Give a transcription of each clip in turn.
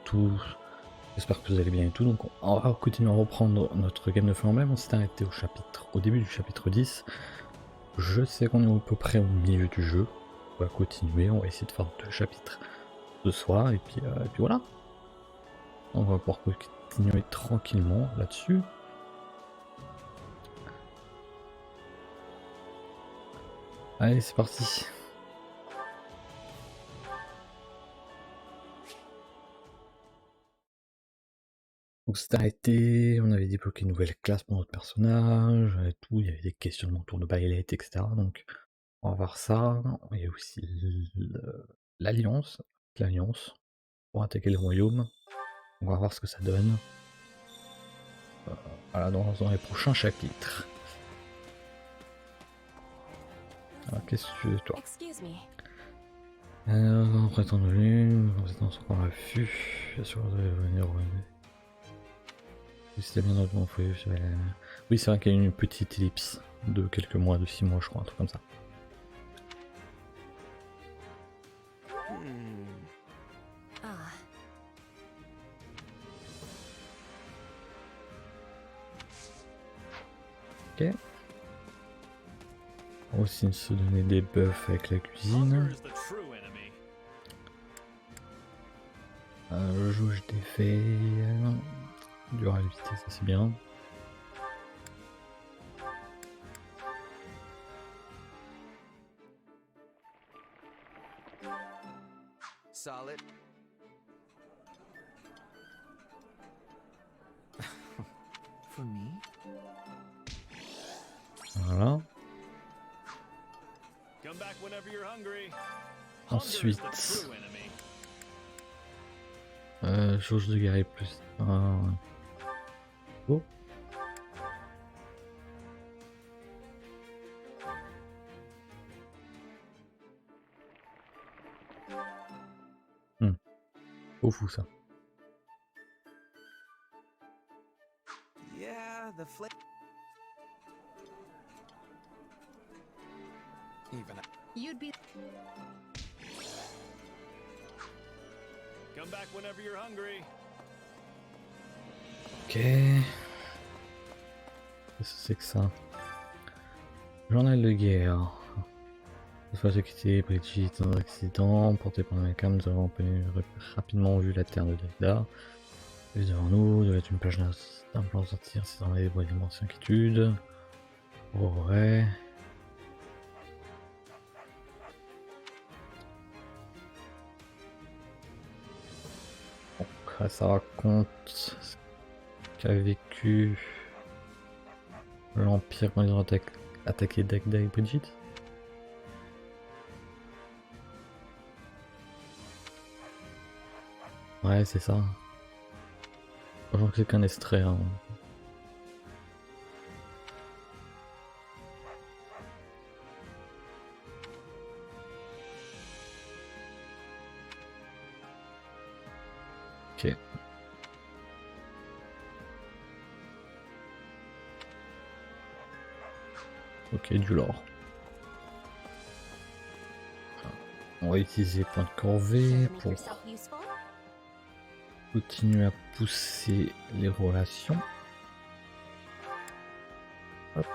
tous, j'espère que vous allez bien et tout. Donc on va continuer à reprendre notre game de Fire Emblem. On s'est arrêté au début du chapitre 10. Je sais qu'on est à peu près au milieu du jeu. On va continuer, on va essayer de faire 2 chapitres ce soir et puis voilà. On va pouvoir continuer tranquillement là-dessus. Allez, c'est parti. Donc c'était arrêté, on avait débloqué une nouvelle classe pour notre personnage, et tout, il y avait des questionnements autour de BYLETH, etc. Donc on va voir ça. Il y a aussi l'alliance pour attaquer le royaume. On va voir ce que ça donne. Voilà, dans les prochains chapitres. Alors qu'est-ce que tu veux toi? Prétendu, résidence encore à l'affût, bien sûr vous allez venir revenir. Oui, c'était bien notre foyer. Oui, c'est vrai qu'il y a une petite ellipse de quelques mois, de 6 mois, je crois, un truc comme ça. Ok. On va aussi se donner des buffs avec la cuisine. Jauge d'effet. Durabilité, ça c'est bien. Solid. For me? Voilà. Ensuite, jauge de guerrier plus 1. Oh. Au fou ça. Yeah, the even you'd be come back whenever you're hungry. Ok. Qu'est-ce que c'est que ça? Journal de guerre. Une fois quitter Brigitte dans un accident, porté par un cam, nous avons rapidement vu la terre de Derrida. Juste devant nous, devait être une plage d'un plan sortir, c'est dans les d'immenses inquiétudes. Ouais. Donc ça raconte ce qu'a vécu l'Empire quand ils ont attaqué Derrida et Brigitte. Ouais, c'est ça. Je crois que c'est qu'un extrait. Hein. Ok. Ok, du lore. On va utiliser point de corvée pour continuer à pousser les relations. Hop.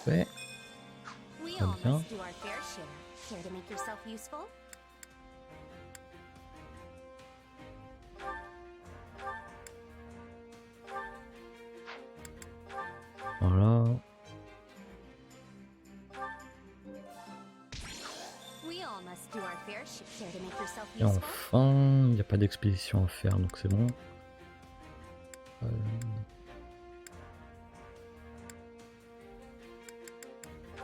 Ouais. Très bien. Voilà. Et enfin, il n'y a pas d'expédition à faire, donc c'est bon.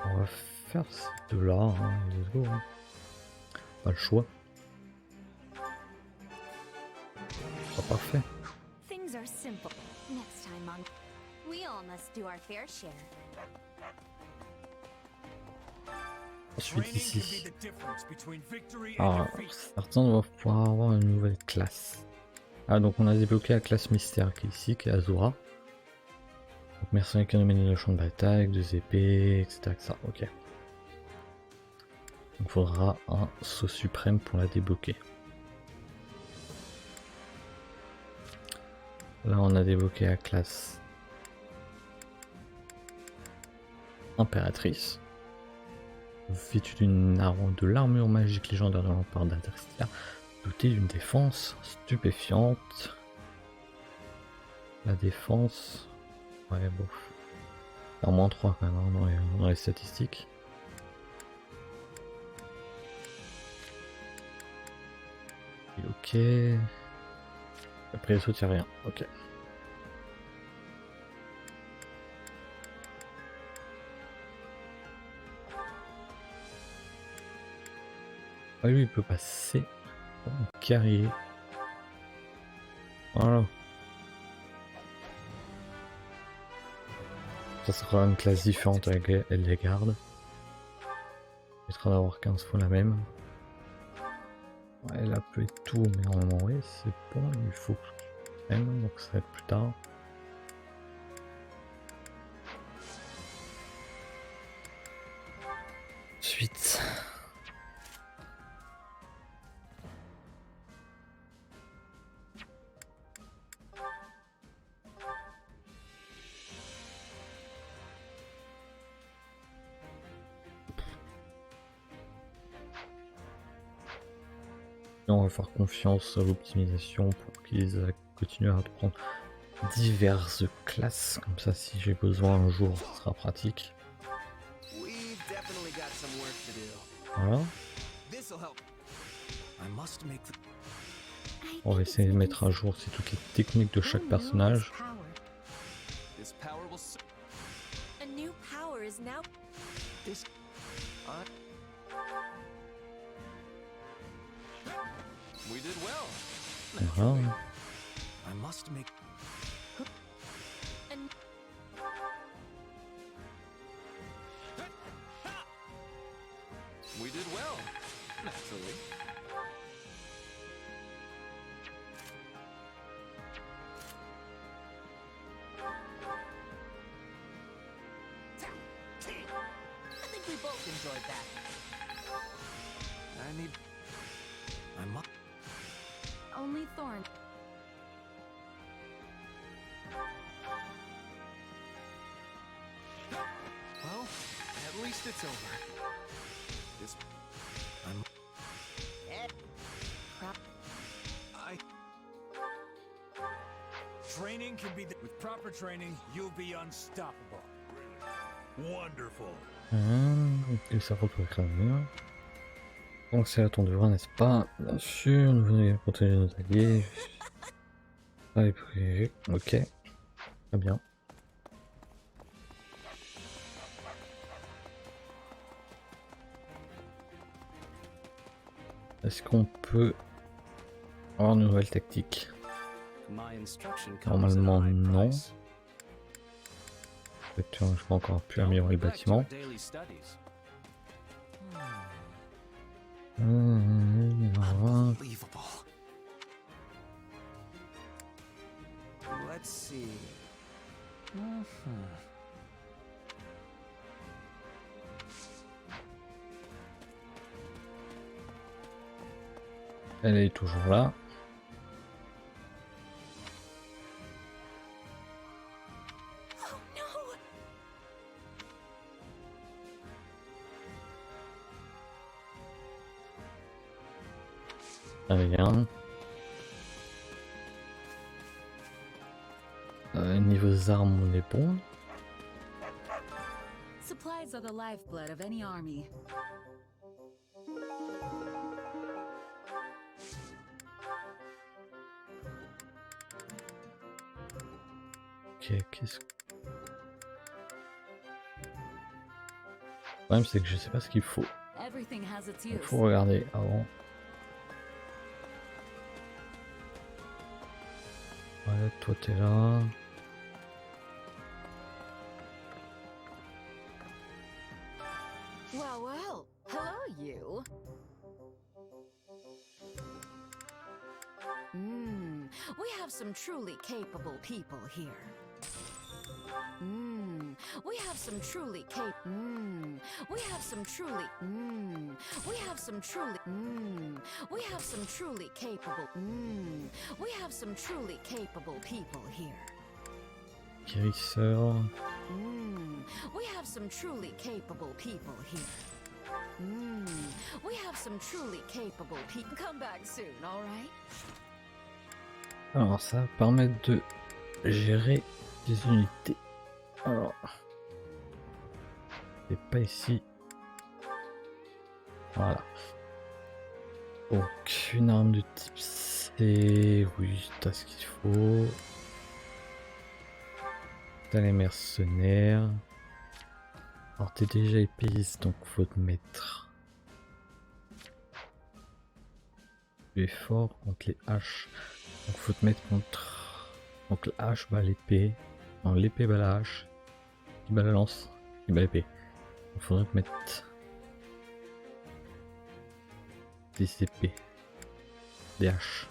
On va faire ces deux-là, hein, let's go. Hein. Pas le choix. Pas parfait. Ensuite ici. Alors, certains doivent pouvoir avoir une nouvelle classe. Ah, donc on a débloqué la classe mystère qui est ici, qui est Azura. Donc mercenaire qui a dominé le champ de bataille, avec 2 épées, etc. Ok. Donc il faudra un saut suprême pour la débloquer. Là on a débloqué la classe impératrice, vêtue de l'armure magique légendaire de l'empire d'Adrestia, dotée d'une défense stupéfiante. La défense, ouais bon, en moins 3 quand même hein, dans les statistiques. Et ok. Après les sauts, il n'y a rien. Ok. Ah lui il peut passer. Oh, guerrier. Voilà. Ça sera une classe différente avec les gardes. Il permettra d'avoir 15 fois la même. Ouais, là peut être tout, mais normalement oui, c'est bon, il faut même, donc ça va être plus tard. Ensuite. On va faire confiance à l'optimisation pour qu'ils continuent à prendre diverses classes, comme ça si j'ai besoin un jour ce sera pratique. Voilà. On va essayer de mettre à jour aussi toutes les techniques de chaque personnage. Voilà. We did well, naturally. I think we both enjoyed that. Only Thorn. Well, at least it's over. This. Training can be with proper training, you'll be unstoppable. Wonderful. Et ça retrouve écran. Donc c'est à ton devoir, n'est-ce pas? Bien sûr, nous venons protéger nos alliés. Allez, ok. Très bien. Est-ce qu'on peut avoir une nouvelle tactique? Normalement non. Peut-être je vais encore plus améliorer le bâtiment. Let's see. Elle est toujours là. Rien. Niveau armes, on est bon. Supplies are the lifeblood of any army. Ok, qu'est-ce que... Le problème c'est que je sais pas ce qu'il faut. Il faut regarder avant. Ouais, toi t'es là. Well, well, hello you. We have some truly capable people here. We have some truly cap. We have some truly. We have some truly. We have some truly capable. We have some truly capable people here. Guérisseur. We have some truly capable people here. We have some truly capable people. Come back soon, all right? Alors ça va permettre de gérer des unités. Alors, c'est pas ici. Voilà. Donc une arme de type C. Oui, t'as ce qu'il faut. T'as les mercenaires. Alors t'es déjà épéiste, donc faut te mettre. Tu es fort contre les haches. Donc faut te mettre contre. Donc la hache bat l'épée. Non, l'épée bat la hache. Qui bat la lance. Qui bat l'épée. Il faudrait te mettre des épées. Des haches.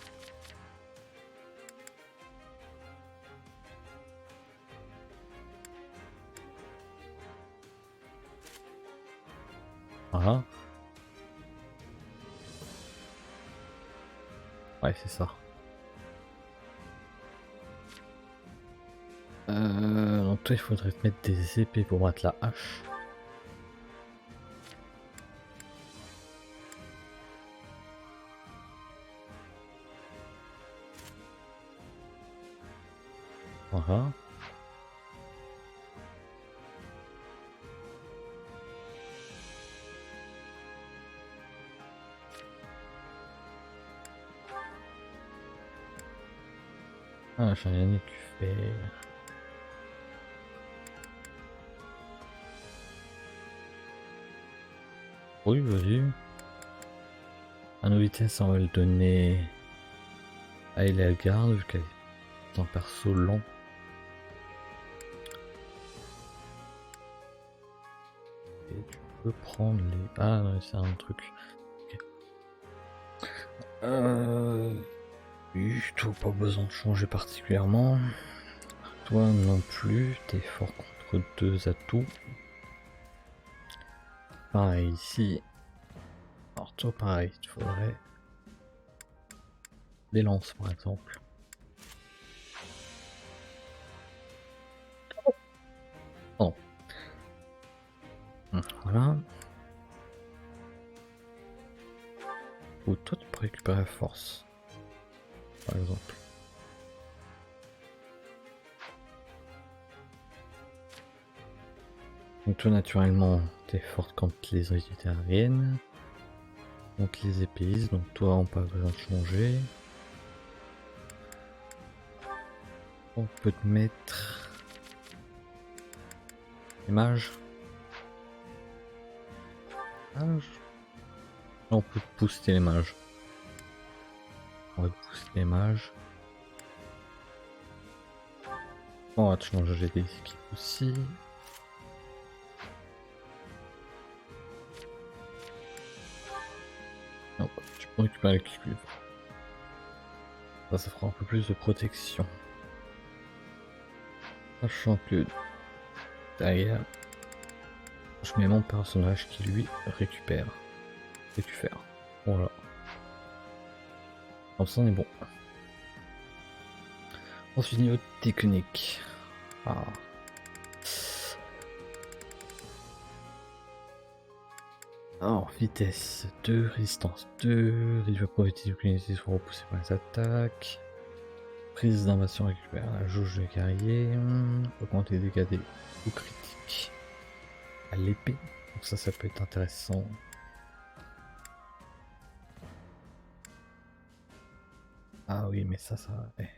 Voilà. Ouais, c'est ça. Donc toi, il faudrait te mettre des épées pour battre la hache. Voilà. Ah, j'en ai rien que tu fais. Oui, vas-y. À nos vitesses, on va le donner à Garde, vu qu'elle est en perso long. Et tu peux prendre les. Ah, non, c'est un truc. Okay. Oui, toi, pas besoin de changer particulièrement. Toi non plus, t'es fort contre deux atouts. Pareil ici. Alors toi pareil, il faudrait des lances par exemple. Oh. Voilà. Ou toi tu peux récupérer la force. Par exemple. Donc toi naturellement t'es forte contre les unités aériennes. Donc les épéistes, donc toi on pas besoin de changer. On peut te mettre les mages. On peut te booster les mages. On va te booster les mages. On va te changer des équipes aussi. Non, tu peux récupérer le cuivre. Ça fera un peu plus de protection. Sachant que derrière, je mets mon personnage qui lui récupère. Récupère. Voilà. Comme ça on est bon. Ensuite niveau technique. Ah. Alors vitesse 2, résistance 2, réduire la probabilité que l'unité soit repoussée par les attaques. Prise d'invasion récupère la jauge de guerrier. Augmenter les dégâts des coups critiques à l'épée. Donc ça peut être intéressant. Ah oui mais ça ouais.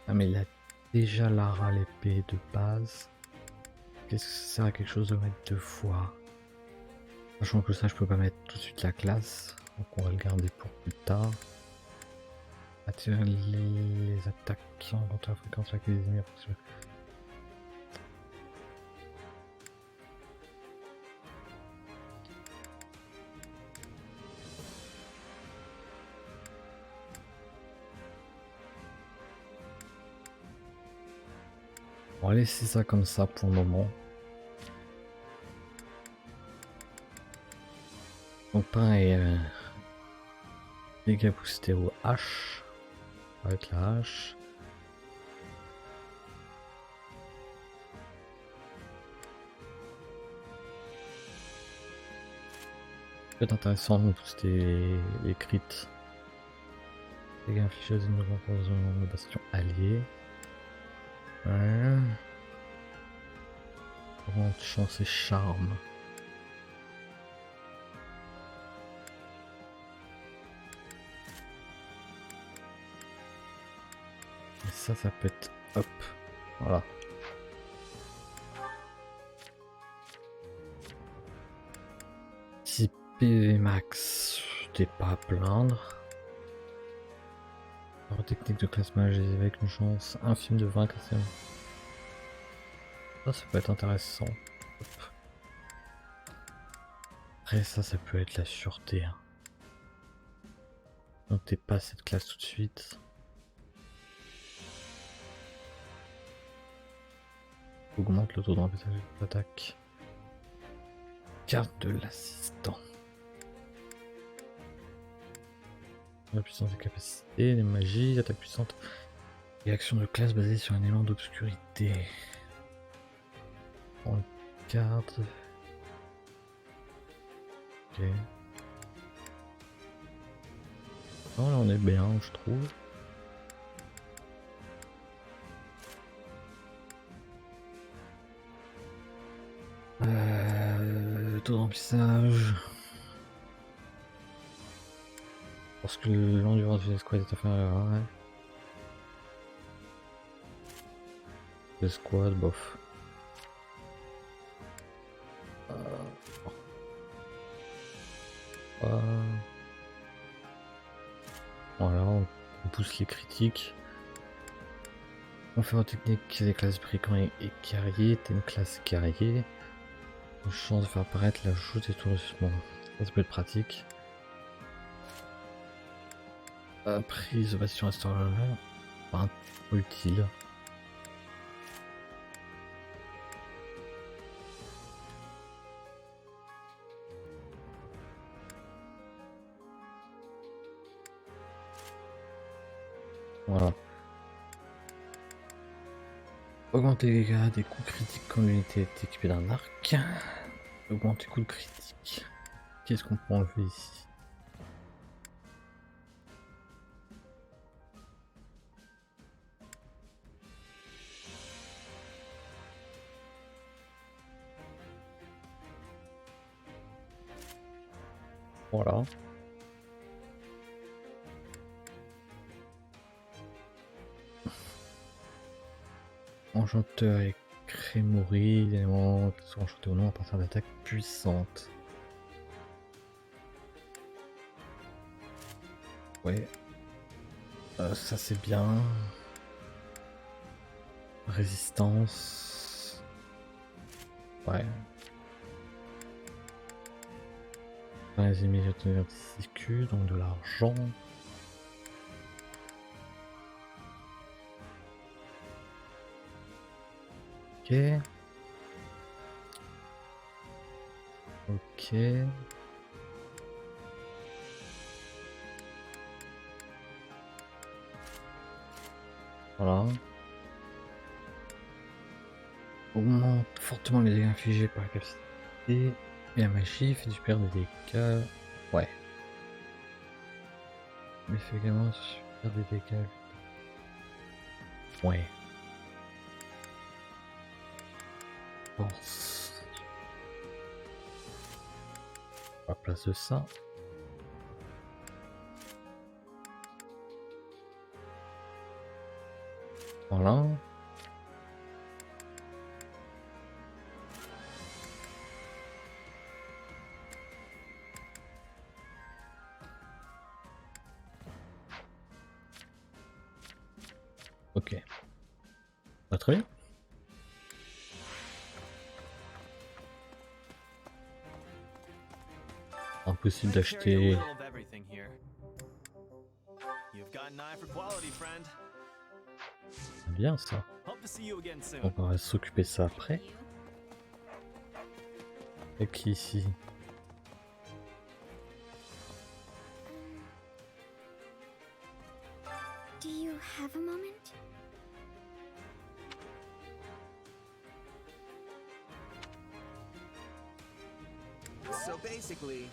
Ah mais il a déjà Lara à l'épée de base. Qu'est-ce que ça sert à quelque chose de mettre deux fois? Sachant que ça je peux pas mettre tout de suite la classe. Donc on va le garder pour plus tard. Attirer les attaques qui ont contre la fréquence avec les ennemis approximés. On va laisser ça comme ça pour le moment. Donc pareil, dégâts boostés au H, avec la hache. Ça peut être intéressant de booster les crits. Dégâts infligés aux ennemis renforçant le bastion allié. Ouais. Augmente chance et charme. Et ça peut être hop. Voilà. Si PV max, t'es pas à plaindre. Alors, technique de classe mage avec une chance infime de vaincre. Ça peut être intéressant. Hop. Après ça peut être la sûreté. Hein. Donc t'es pas cette classe tout de suite. Augmente le taux de remplissage d'attaque. Carte de l'assistant. La puissance des capacités, les magies, attaque puissante et action de classe basée sur un élément d'obscurité. On le garde. Ok. Oh, là on est bien, je trouve. Taux de remplissage. Parce que l'endurance de l'escouade est inférieure, ouais. L'escouade, bof. Voilà, on pousse les critiques. On fait en technique des classes brigand et guerrier. T'es une classe guerrier. Une chance de faire apparaître la joute et tout récemment. Ça peut être pratique. Prise de bastion restaurant. Pas utile. Voilà. Augmenter les dégâts des coups critiques quand l'unité est équipée d'un arc. Augmenter coups de critique. Qu'est-ce qu'on peut enlever ici? Voilà. Enchanteur et crémorie, les éléments qui sont enchantés ou non à partir d'attaques puissantes. Ouais. Ça c'est bien. Résistance. Ouais. Les ennemis obtenir des CQ, donc de l'argent. Ok. Ok. Voilà. Augmente fortement les dégâts infligés par la capacité. Et la magie fait super des dégâts. Ouais. Mais fait également super des dégâts. Ouais. Force. À la place de ça. Voilà. Ok. Pas très bien. Impossible d'acheter. Bien ça. Hope Hope to see you again soon. On va s'occuper de ça après. Et qui ici? Do you have a moment? So basically,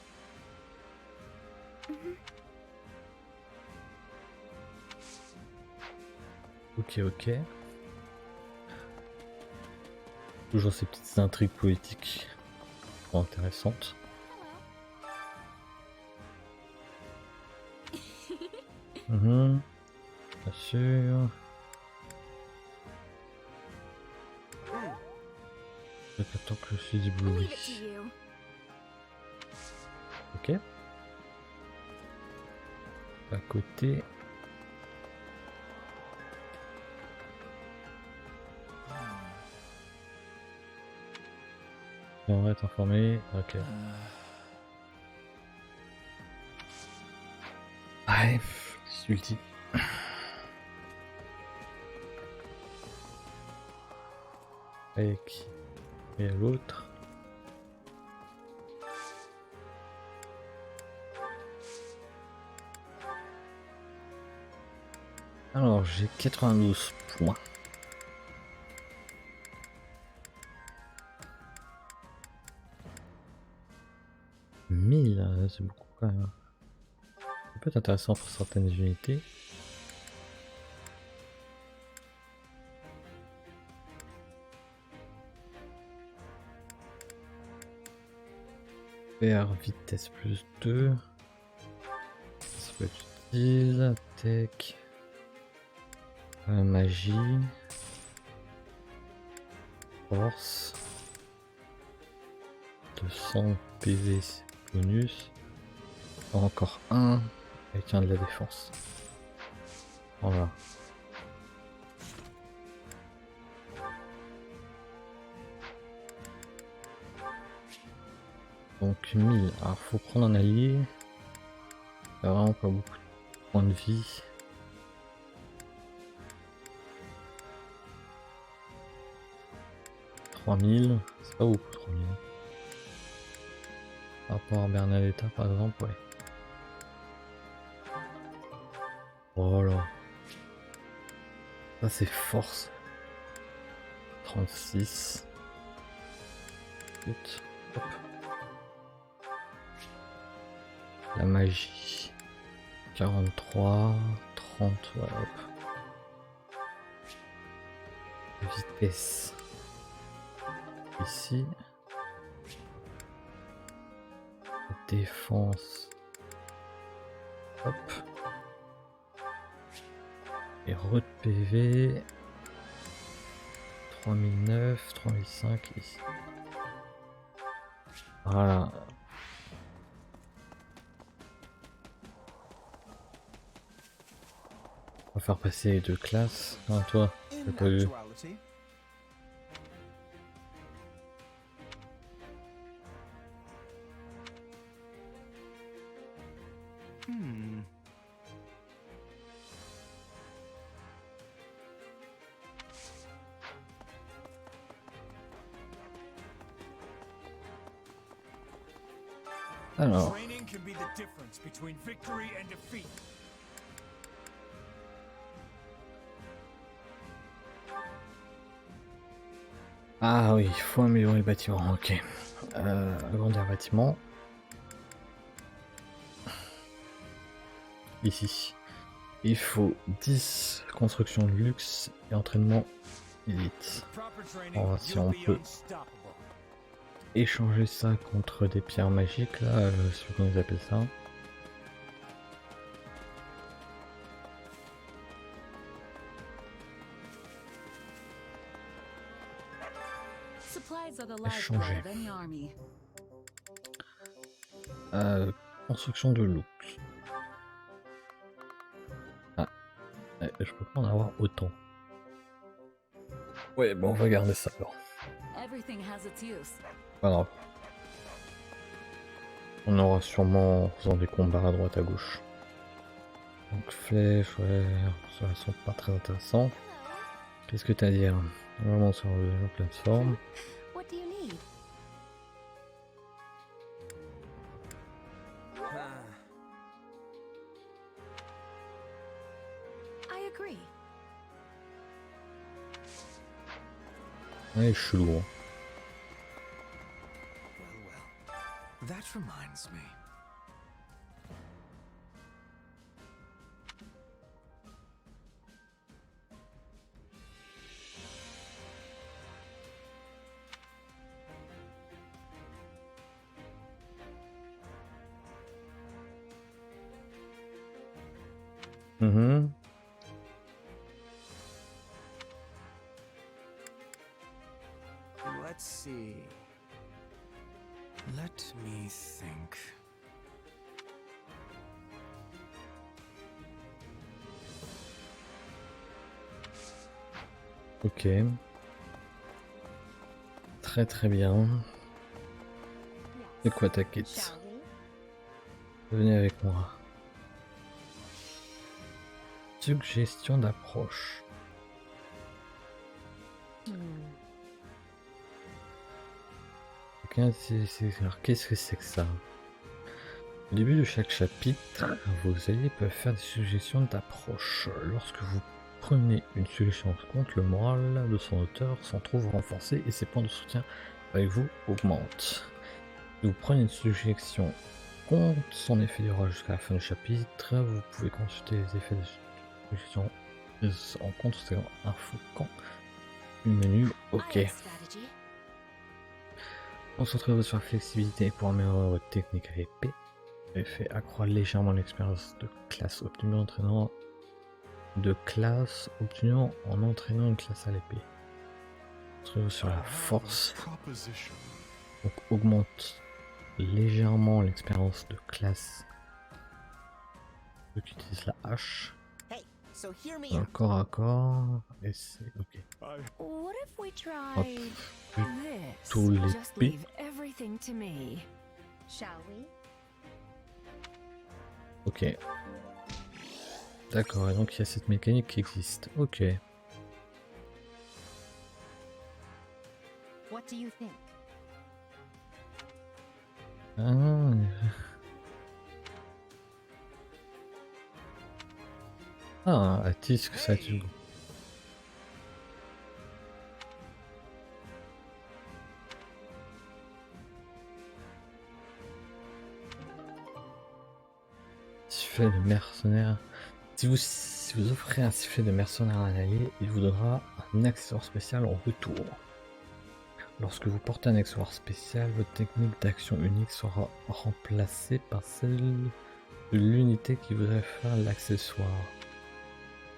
Ok, ok. Toujours ces petites intrigues politiques intéressantes. Mhm, bien sûr. J'attends que je suis ébloui. Leave it to you. Ok. À côté. On va être informé. Ok. Ouais, si tu le dis. Avec et l'autre. Alors j'ai 92 points. C'est beaucoup quand même. Ça peut être intéressant pour certaines unités. Faire vitesse plus 2. Ça peut être utile. Tech. Magie. Force. 200 PV bonus. Encore un. Et tiens, de la défense. Voilà. Donc 1000. Alors faut prendre un allié. Il y a vraiment pas beaucoup de points de vie. C'est pas beaucoup 3000. Par rapport à Bernadetta par exemple, ouais. Voilà. Ça c'est force. 36. Hop. La magie. 43. 30, ouais, hop. Vitesse. Ici. Défense. Hop. Et re de PV. 3009, 3005 ici. Voilà. On va faire passer les deux classes. Ah, toi, t'as in pas vu. actuality, Alors, Training can be the difference between victory and defeat. ah oui, il faut améliorer le bâtiment, ok. Agrandir le bâtiment. Ici. Il faut 10 constructions de luxe et entraînement élite. Proper training, On va voir si you'll on be peut unstoppable. échanger ça contre des pierres magiques, là, je sais pas comment ils appellent ça. Supplies are the Changer. lifeblood of any army. Construction de luxe. Ah, je peux pas en avoir autant. Ouais, bon, on va garder ça alors. Everything has its use. Pas grave. On aura sûrement en faisant des combats à droite à gauche. Donc flèches, ouais, ça sont pas très intéressants. Qu'est-ce que t'as à dire? Vraiment sur la plateforme. What do you need? I agree. Ouais, chelou. Hein. Well. That reminds me. Mhm. Let's see. Let me think. Ok. Très très bien. C'est quoi ta quête? Venez avec moi. Suggestion d'approche. Ok, alors qu'est-ce que c'est que ça? Au début de chaque chapitre, vos alliés peuvent faire des suggestions d'approche. Lorsque vous prenez une suggestion en compte, le moral de son auteur s'en trouve renforcé et ses points de soutien avec vous augmentent. Si vous prenez une suggestion compte, son effet durera jusqu'à la fin du chapitre. Vous pouvez consulter les effets de suggestion en compte, c'est info camp. Le menu, ok. Concentrez-vous sur la flexibilité pour améliorer votre technique à l'épée. L'effet accroît légèrement l'expérience de classe obtenue en entraînant en entraînant une classe à l'épée. Concentrez-vous sur la force. Donc augmente légèrement l'expérience de classe. Ceux qui utilisent la hache. So hear me Dans le out. corps à corps. Et c'est ok. What if we tried Hop. this? Tout Just l'épée. leave everything to me. Shall we? Ok. D'accord, et donc il y a cette mécanique qui existe. Ok. What do you think? Ah. Ah, attise que ça tue. Sifflet de mercenaire. Si vous offrez un sifflet de mercenaire à un allié, il vous donnera un accessoire spécial en retour. Lorsque vous portez un accessoire spécial, votre technique d'action unique sera remplacée par celle de l'unité qui voudrait faire l'accessoire.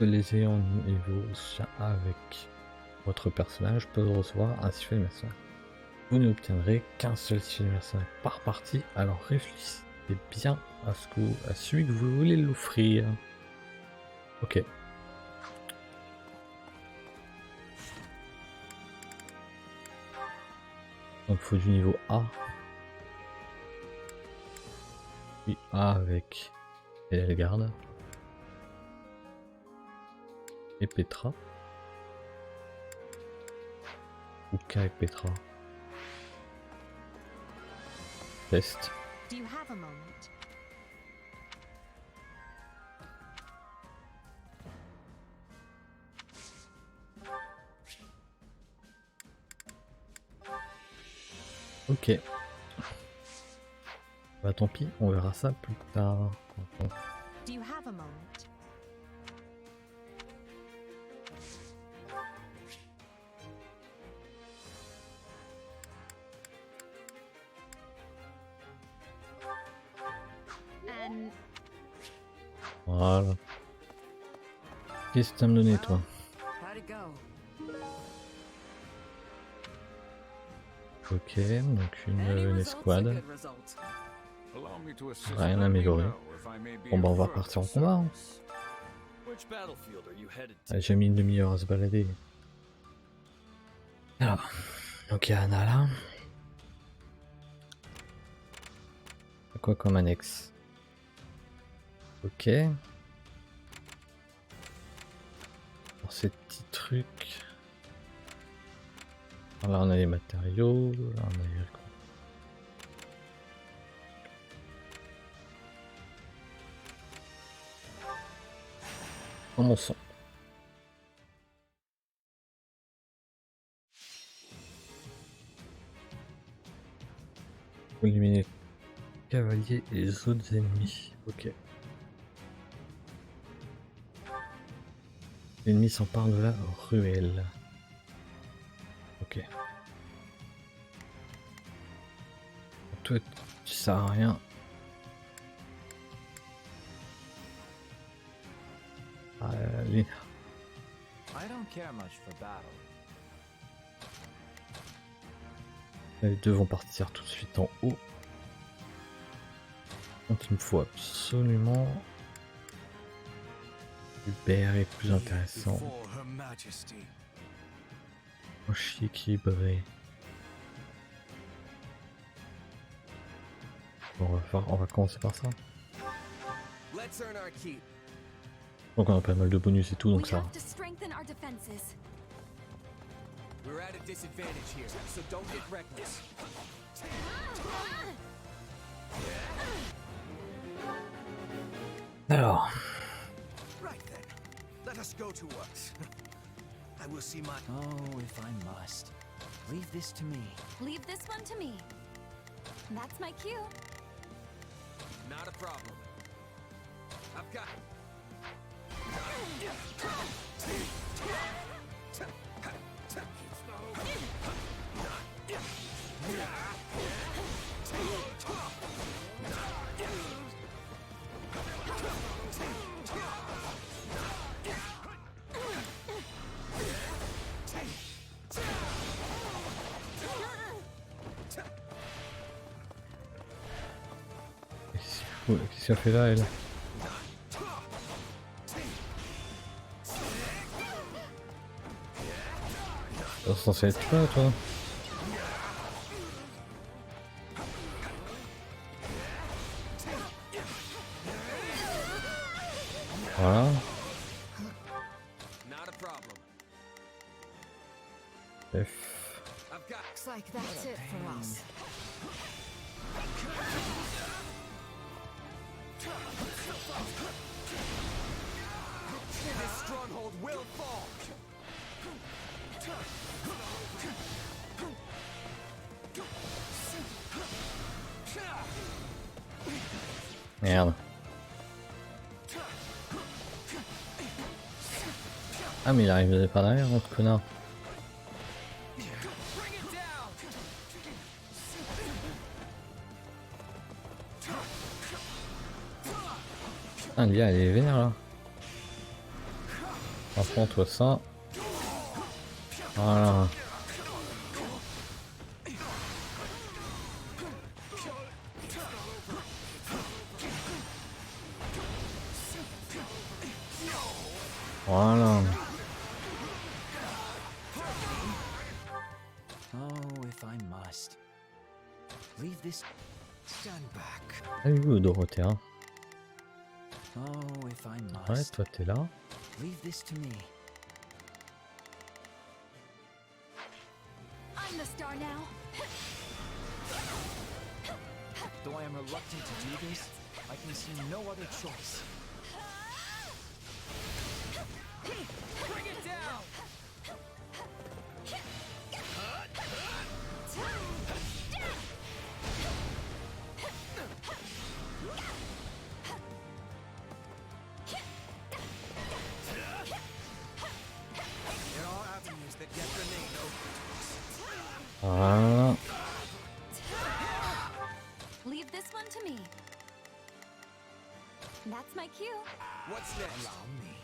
Les ayants niveau avec votre personnage peuvent recevoir un sifflet de mercenaire. Vous n'obtiendrez qu'un seul sifflet de mercenaire par partie, alors réfléchissez bien à celui que vous voulez l'offrir. Ok. Donc il faut du niveau A. Puis A avec Elgarde. Et Petra. Ou K avec Petra. Test. Do you have a moment? Ok. Bah tant pis, on verra ça plus tard. Do you have a moment? And Voilà. Qu'est-ce que tu as me donné toi? How'd it go? Ok, donc une escouade. Allow me to assist. Rien amélioré. Bon bah on va partir en combat. Hein. Which battlefield are you headed to? Elle a déjà mis une demi-heure à se balader. Alors, donc il y a Anna là. Quoi comme annexe? Ok. Alors ces petits trucs. Alors là on a les matériaux, là on a les... Commençons. Faut éliminer les cavaliers et les autres ennemis. Ok. L'ennemi s'empare de la ruelle. Ok. Toi, tu sers à rien. Allez. I don't care much for battle. Les deux vont partir tout de suite en haut. Donc il me faut absolument... Hubert est plus intéressant. Before Her Majesty. Moche équilibré. Bon, on va commencer par ça. Let's earn our keep. Donc on a pas mal de bonus et tout, donc We ça va. have to strengthen our defenses. We're at a disadvantage here, so don't get reckless. Alors, Right then. Let us go to work. I will see my... Oh, if I must. Leave this to me. Leave this one to me. That's my cue. Not a problem. I've got... qu'est-ce qu'elle fait là, elle? T'es censé être là, toi? Voilà. Not a problem. F. I've got... Looks like that's it for us. This stronghold will fall. Merde. Ah mais il arrive par derrière, notre connard. Bring it down. Ah Lia, elle est vénère là. Apprends-toi ça. Voilà. Voilà. Oh, if I must. Leave this. Stand back. Allez où Dorothée, hein? Oh, if I Ouais, must. toi t'es là. Leave this to me. I'm the star now. Though I am reluctant to do this, I can see no other choice. Bring it down. There are avenues that yet remain open to us. Voilà. Leave this one to me. That's my cue. What's next? Allow me.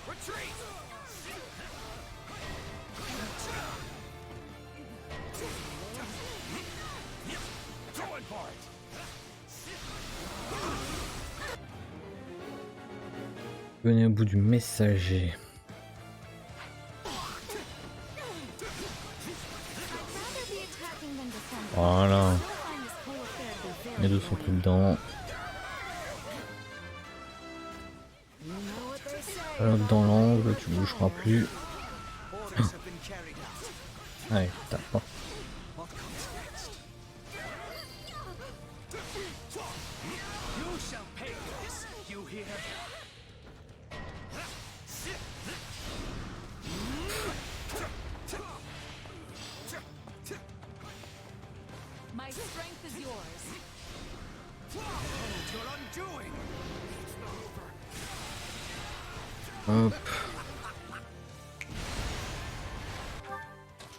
Retreat! Going for it! Venez au bout du messager. Rather be attacking than defending. Voilà. I find this whole affair to be very Les deux sont plus dedans. Alors dans l'angle, tu bougeras plus. Orders have been carried out. Allez, tape. What comes next? You shall pay for this, you hear? My strength is yours. Hold your undoing! Hop.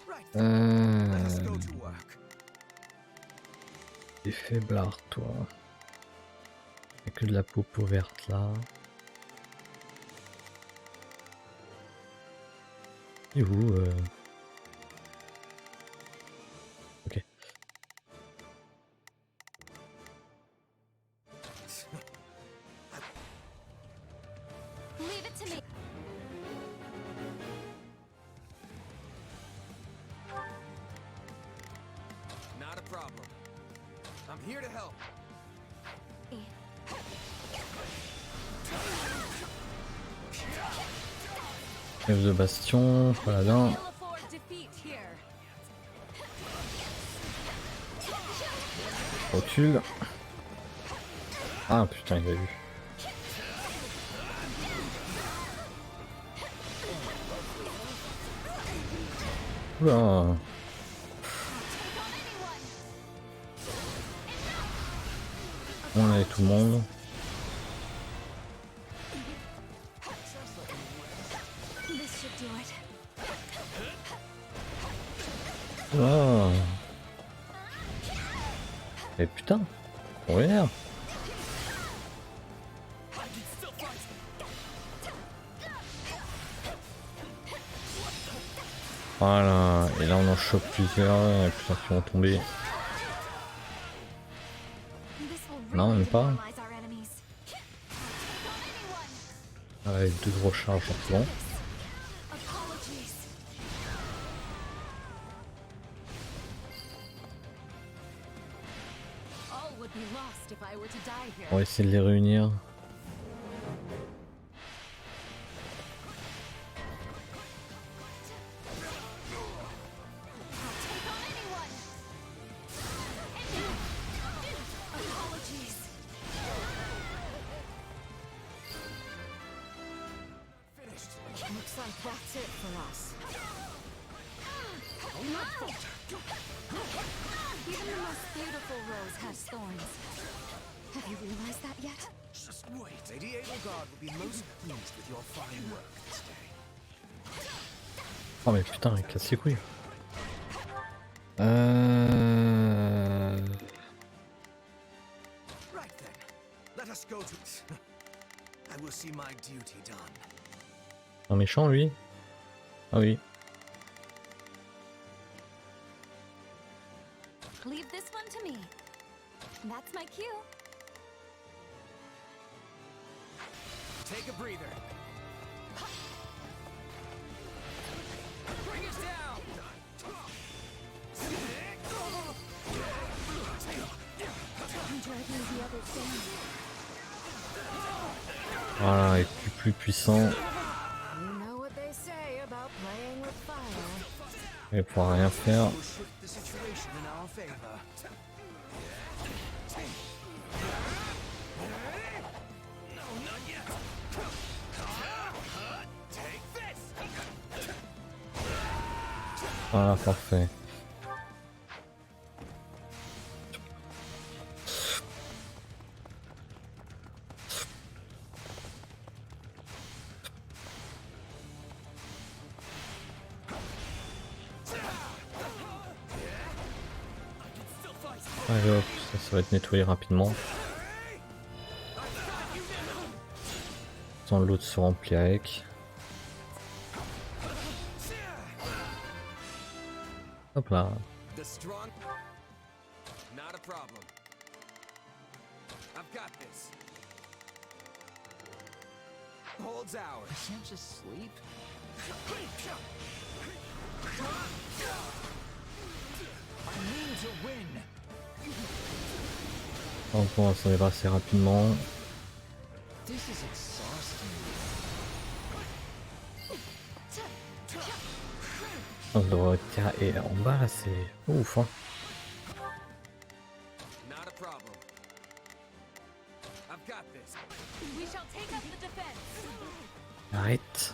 Right, let us go Euh... to work. T'es faiblard, toi. Y'a que de la popo verte là. Et où Ok. Leave it to me. Not a problem. I'm here to help. Rêve de bastion, paladin. We'll afford defeat here. Recule. Ah putain, il a vu. Oula. On est tout le monde. This should do it. Ah. Et putain, on regarde. Voilà, et là on en chope plusieurs, et plusieurs qui vont tomber. This will Non, really même pas. demoralize our enemies. Avec deux gros charges en bon. Apologies. All would be lost if I were to die here. On va essayer de les réunir. Apologies. Looks like that's it for us. Even the most beautiful rose has thorns. Have you realized that yet? Just wait. Lady Edelgard will be most pleased with your fine work this day. Oh mais putain, il casse les couilles. Right then, let us go to. I will see my duty done. Un méchant lui? Ah oui. Leave this one to me. That's my cue. Take a breather. Bring us down. I'm dragging the others down. Voilà, et plus puissant. You know what they say about playing with fire. Il pourra rien faire. We'll shift the situation in our favor. No, not yet. Take this. Voilà, parfait. Allez hop, ça va être nettoyé rapidement. Sans l'autre se remplit avec. Hop là. The strong. Not a problem. I've got this. Holds ours. Can't just sleep. I mean to win. Donc on va s'en débarrasser rapidement. This is exhausting. On doit tiens, et en bas là c'est ouf hein. Not a problem. I've got this. We shall take up the defense. Arrête.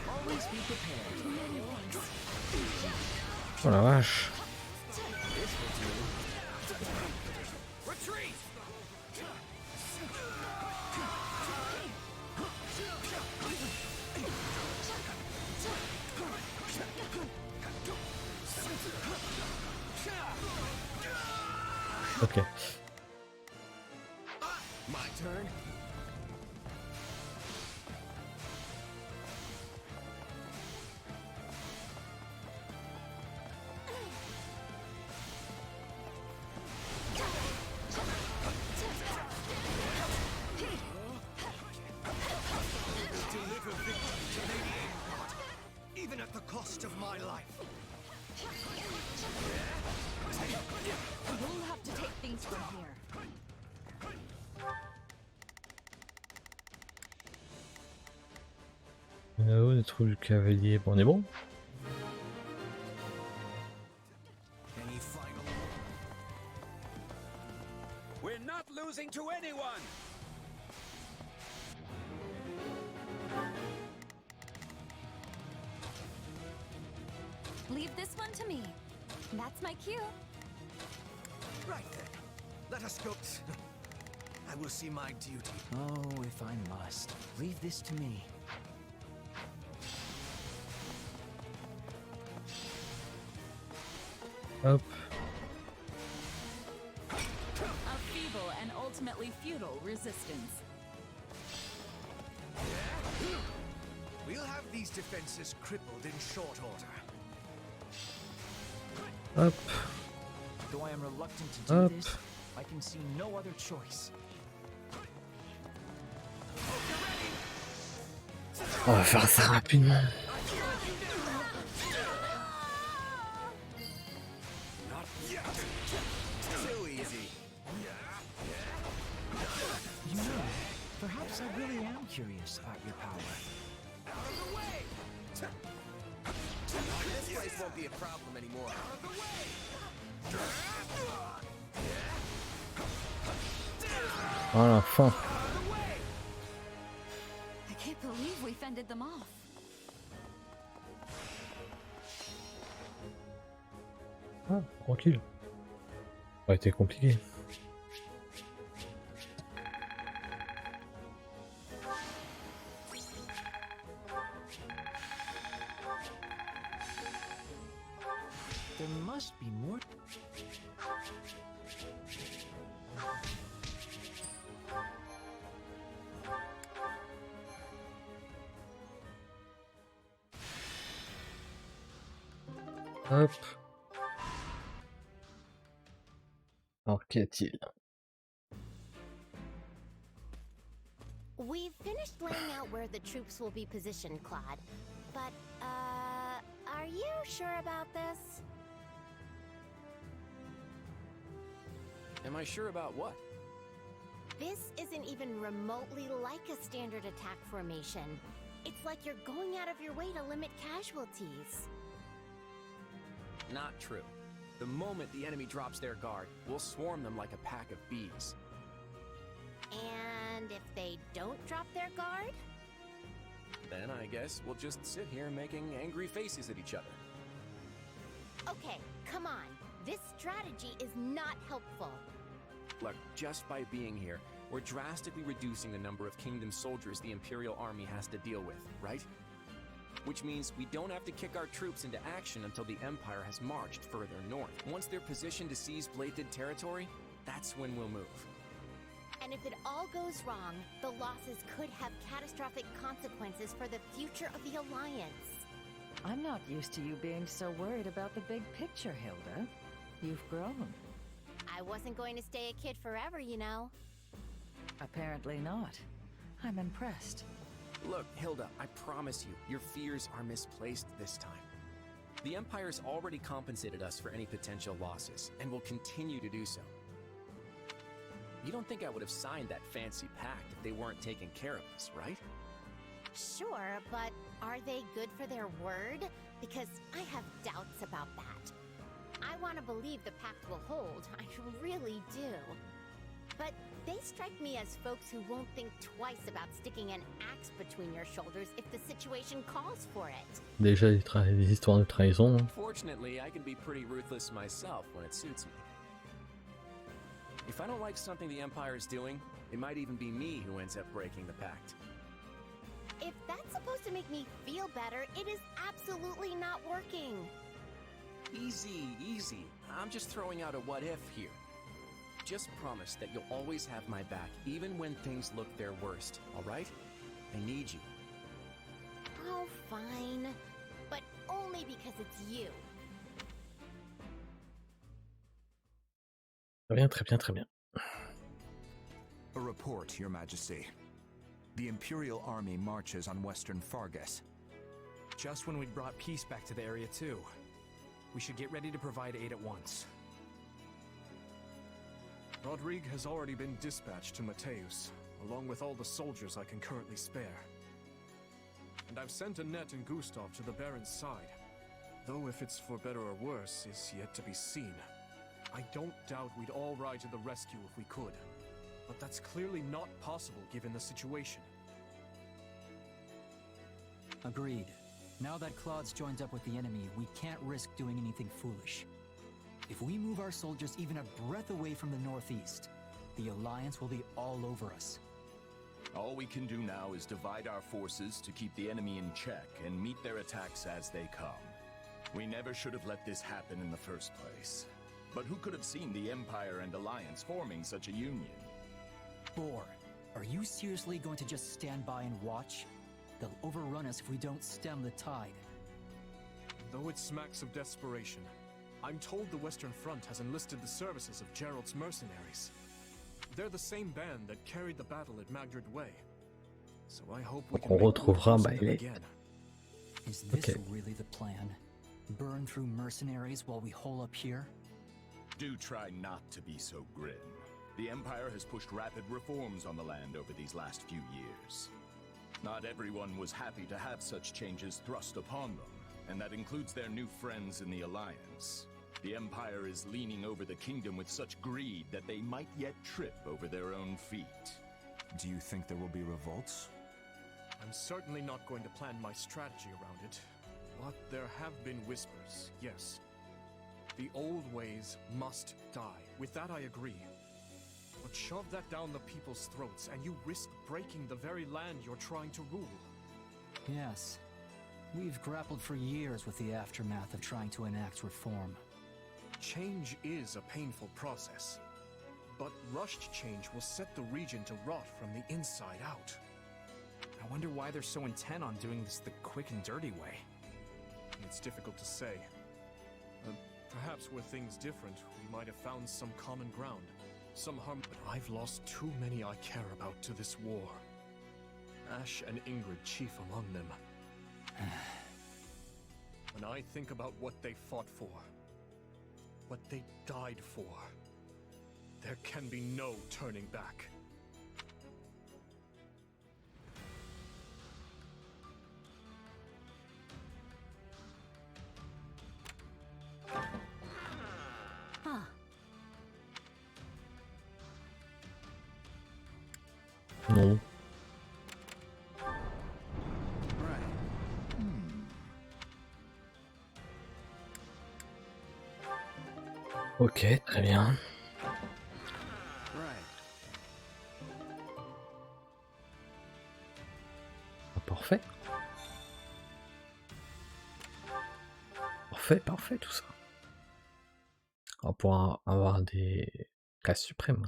Always be prepared. Oh la vache. Retreat! Ok. My turn. Deliver victory to Lady Apricot, even at the cost of my life. We'll have to take things from here. Là-haut, des trous du cavalier. Bon, on est bon. Any final? We're not losing to anyone! Leave this one to me. That's my cue. Right then. Let us go. I will see my duty. Oh, if I must. Leave this to me. Hop. A feeble and ultimately futile resistance. We'll have these defenses crippled in short order. Hop. Though I am reluctant to do Up. this, I can see no other choice. On va faire ça rapidement. Not yet. Too easy. You know, perhaps I really am curious about your power. Out of the way. This place won't be a problem anymore. Out of the way. Voilà, fin. I can't believe we fended them off. Ah, tranquille. Ça a été compliqué. There must be more. Hop. Alors, qu'y a-t-il? We've finished laying out where the troops will be positioned, Claude. But, are you sure about this? Am I sure about what? This isn't even remotely like a standard attack formation. It's like you're going out of your way to limit casualties. Not true. The moment the enemy drops their guard, we'll swarm them like a pack of bees. And if they don't drop their guard? Then I guess we'll just sit here making angry faces at each other. Okay, come on. This strategy is not helpful. Look, just by being here, we're drastically reducing the number of Kingdom soldiers the Imperial Army has to deal with, right? Which means we don't have to kick our troops into action until the Empire has marched further north. Once they're positioned to seize BYLETH territory, that's when we'll move. And if it all goes wrong, the losses could have catastrophic consequences for the future of the Alliance. I'm not used to you being so worried about the big picture, Hilda. You've grown. I wasn't going to stay a kid forever, you know. Apparently not. I'm impressed. Look, Hilda, I promise you, your fears are misplaced this time. The Empire's already compensated us for any potential losses, and will continue to do so. You don't think I would have signed that fancy pact if they weren't taking care of us, right? Sure, but are they good for their word? Because I have doubts about that. I want to believe the pact will hold, I really do. But they strike me as folks who won't think twice about sticking an axe between your shoulders if the situation calls for it. Déjà des histoires de trahison. Hein. Fortunately, I can be pretty ruthless myself when it suits me. If I don't like something the Empire is doing, it might even be me who ends up breaking the pact. If that's supposed to make me feel better, it is absolutely not working. Easy, easy. I'm just throwing out a what if here. Just promise that you'll always have my back, even when things look their worst, alright? I need you. Oh, fine. But only because it's you. Très bien, très bien, très bien. A report, Your Majesty. The Imperial Army marches on western Fargus. Just when we'd brought peace back to the area too. We should get ready to provide aid at once. Rodrigue has already been dispatched to Mateus, along with all the soldiers I can currently spare. And I've sent Annette and Gustav to the Baron's side, though if it's for better or worse is yet to be seen. I don't doubt we'd all ride to the rescue if we could, but that's clearly not possible given the situation. Agreed. Now that Claude's joined up with the enemy, we can't risk doing anything foolish. If we move our soldiers even a breath away from the northeast, the Alliance will be all over us. All we can do now is divide our forces to keep the enemy in check and meet their attacks as they come. We never should have let this happen in the first place. But who could have seen the Empire and Alliance forming such a union? Boar, are you seriously going to just stand by and watch? They'll overrun us if we don't stem the tide. Though it smacks of desperation, I'm told the Western Front has enlisted the services of Gerald's mercenaries. They're the same band that carried the battle at Magdred Way. So I hope we can On retrouvera BYLETH. again. Is this really the plan? Burn through mercenaries while we hole up here? Do try not to be so grim. The Empire has pushed rapid reforms on the land over these last few years. Not everyone was happy to have such changes thrust upon them, and that includes their new friends in the Alliance. The Empire is leaning over the kingdom with such greed that they might yet trip over their own feet. Do you think there will be revolts? I'm certainly not going to plan my strategy around it, but there have been whispers, yes. The old ways must die. With that I agree. But shove that down the people's throats, and you risk breaking the very land you're trying to rule. Yes. We've grappled for years with the aftermath of trying to enact reform. Change is a painful process, but rushed change will set the region to rot from the inside out. I wonder why they're so intent on doing this the quick and dirty way. It's difficult to say. Perhaps were things different, we might have found some common ground. Some harm, but I've lost too many I care about to this war. Ash and Ingrid chief among them. When I think about what they fought for, what they died for, there can be no turning back. Huh. Non. Ok, très bien. Ah, parfait. Parfait, parfait tout ça. On va pouvoir avoir des classes suprêmes.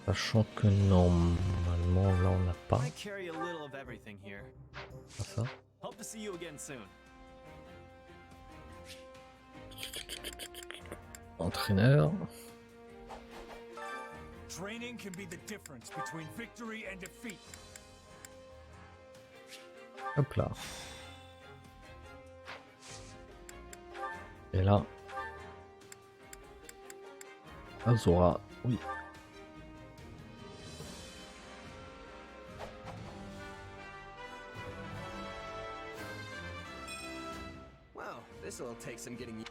Sachant que normalement là on n'a pas. I carry a little of everything here. Pas ça. Hope to see you again soon. Entraîneur. Training can be the difference between victory and defeat. Hop là. Et là. Azora, oui. This'll take some getting.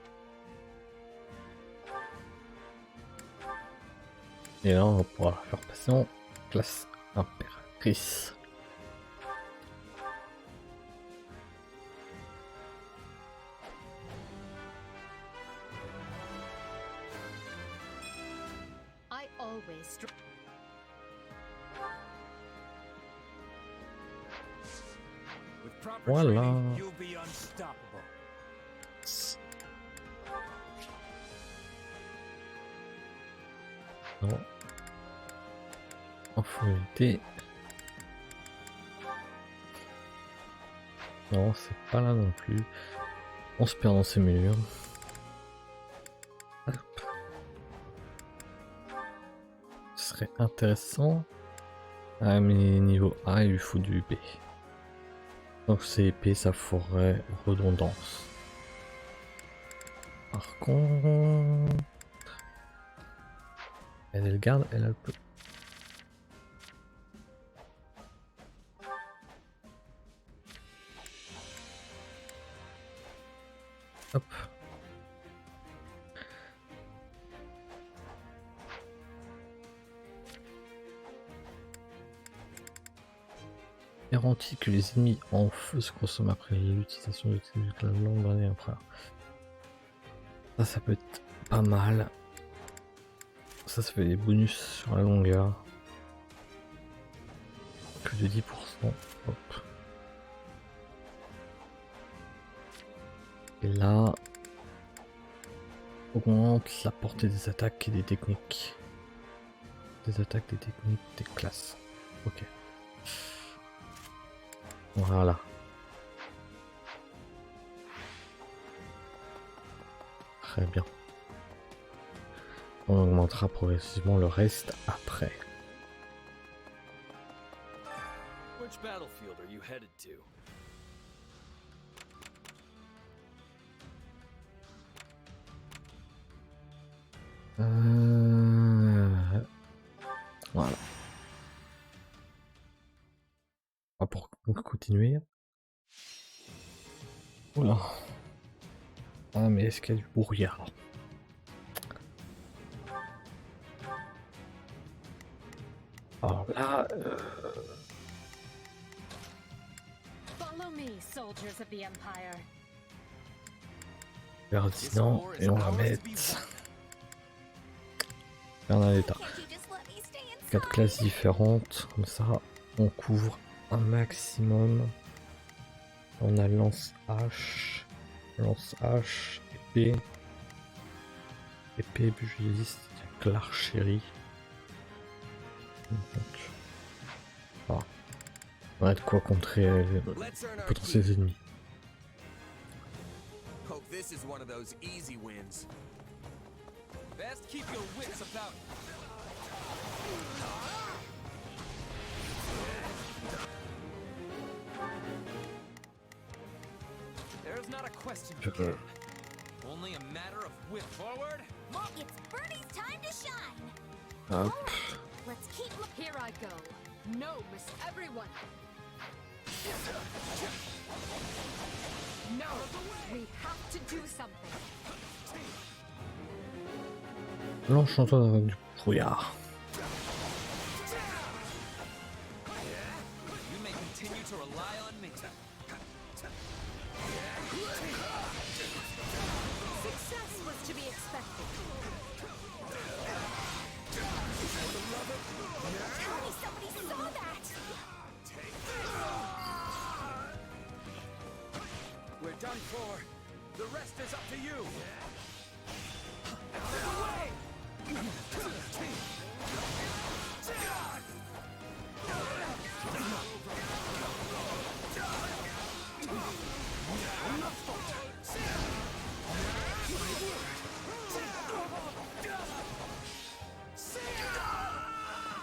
Et là, on va pouvoir la faire passer en classe impératrice. I always With proper Voilà. training, you'll be unstoppable. Non. Influité. Non, c'est pas là non plus. On se perd dans ces murs. Hop. Ce serait intéressant. Ah mais niveau A il lui faut du B. Donc c'est épais, ça ferait redondance. Par contre... Elle garde, elle peut... Hop. Garantit que les ennemis en feu se consomment après l'utilisation de la longue année après. Ça peut être pas mal. Ça fait des bonus sur la longueur. Que de 10%. Hop. Et là, augmente la portée des attaques et des techniques. Des attaques, des techniques, des classes. Ok. Voilà. Très bien. On augmentera progressivement le reste après. Which battlefield are you headed to? Voilà. Pour continuer. Oula. Ah mais est-ce qu'il y a du brouillard? Alors là... Follow me, soldiers of the Empire. Ferdinand et on va mettre... Bernadetta. 4 classes différentes, comme ça on couvre un maximum. On a lance-hache, épée, pugiliste, l'archerie. Ah. On a de quoi contrer les potentiels ennemis. Hope this is one of those easy wins. Best keep your wits about you. There's not a question to get. Only a matter of whip forward. It's Bernie's time to shine. Hop. Let's keep. Here I go. No, miss everyone. No, we have to do something. L'enchanteur avec du brouillard. You may continue to rely on me. Success was to be expected. Tell me somebody saw that. We're done for. The rest is up to you. Out of the way!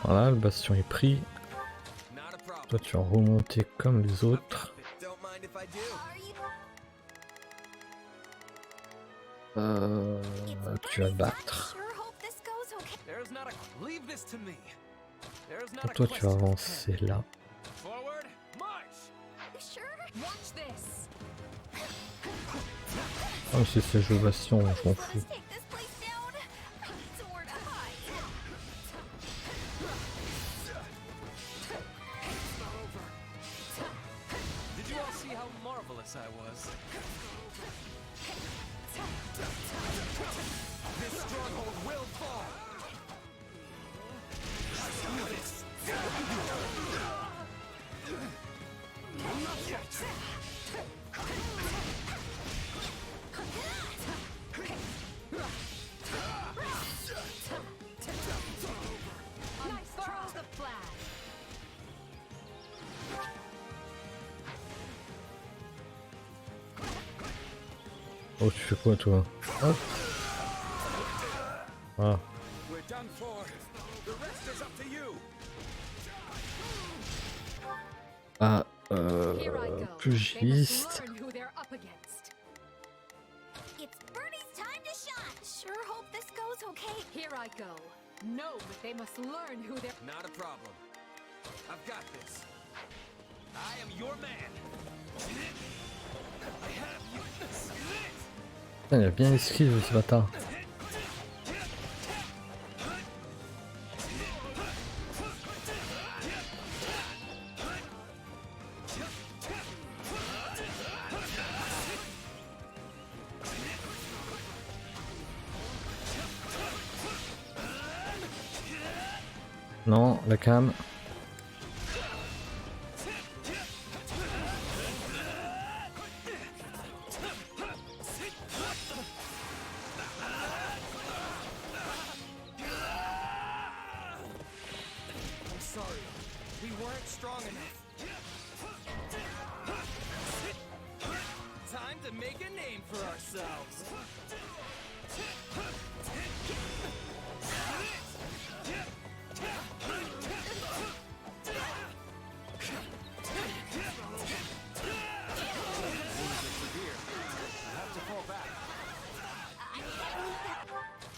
Voilà, le bastion est pris. Toi tu vas remonter comme les autres. Tu vas te battre. Et toi tu vas avancer là. Oh, si c'est jeu bastion, je m'en fous. Did you all see how marvelous I was? This stronghold will fall. Not yet. Oh, tu fais quoi toi? Hop. Ah. We're done for. The rest is up to you. Ah, pugiliste. It's Bernie's time to shine. Sure hope this goes okay. Here I go. No, but they must learn who they're. Not a problem. I've got this. I am your man. I have you. Putain, il a bien esquivé ce bâtard. Non, la cam. I'm sorry. We weren't strong enough. Time to make a name for ourselves.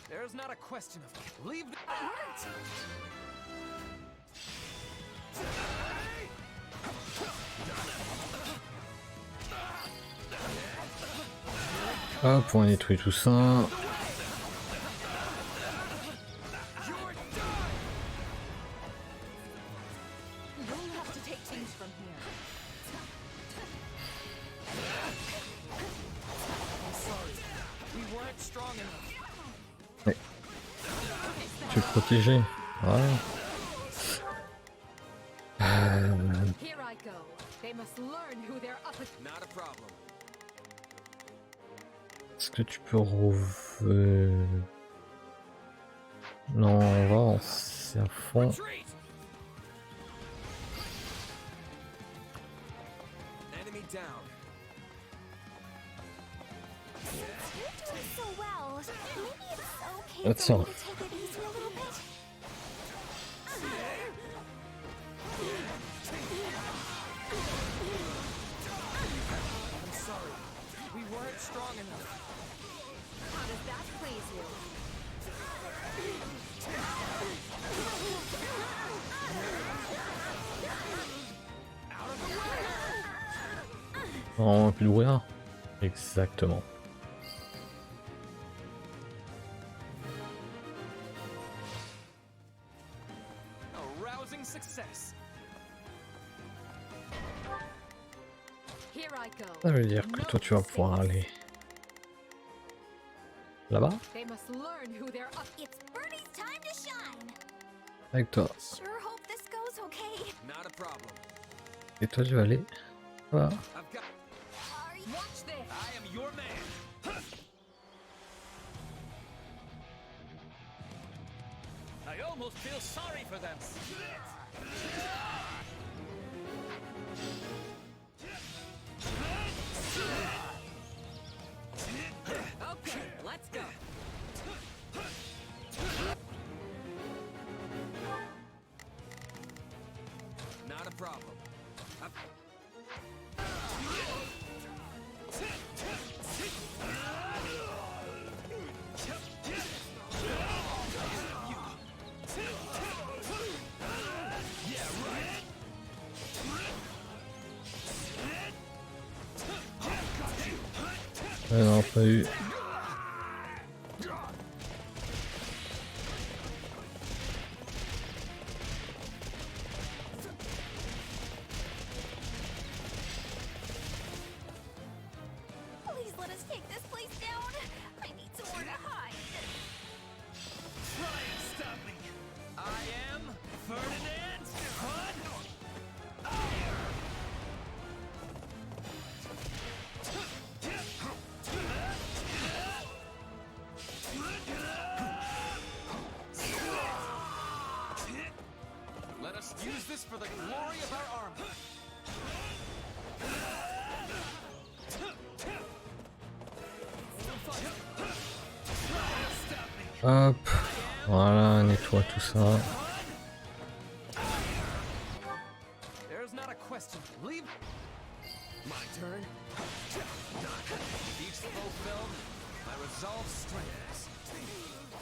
There's not a question of leave the Hop, on va nettoyer tout ça. Ouais. Tu es protégé. Voilà. Here I go. They must learn who they're up against. Not a problem. Est-ce que tu peux Non, on va avancer à fond. Enemy down. You're doing so well. Maybe it's okay That's for all. me to take it easy a little bit. I'm sorry. We weren't strong enough. How does that please you? Non, plus de brouillard. Exactement. A rousing success. Here I go. Ça veut dire que toi tu vas pouvoir aller là-bas They must learn who they're up. It's Bernie's time to shine. avec toi. Sure hope this goes okay. Not a problem. Et toi tu vas aller là-bas. I've got. Watch this. I am your man. I almost feel sorry for them. Okay, let's go. Not a problem. Yeah, right. Non, pas eu. Please let us take this place down. I need somewhere to hide. Try and stop me. I am Ferdinand Hun. Let us use this for the glory of our army. Hop, voilà, nettoie tout ça. There's not a question. Leave. My turn. Each fulfilled, my resolve strengthens.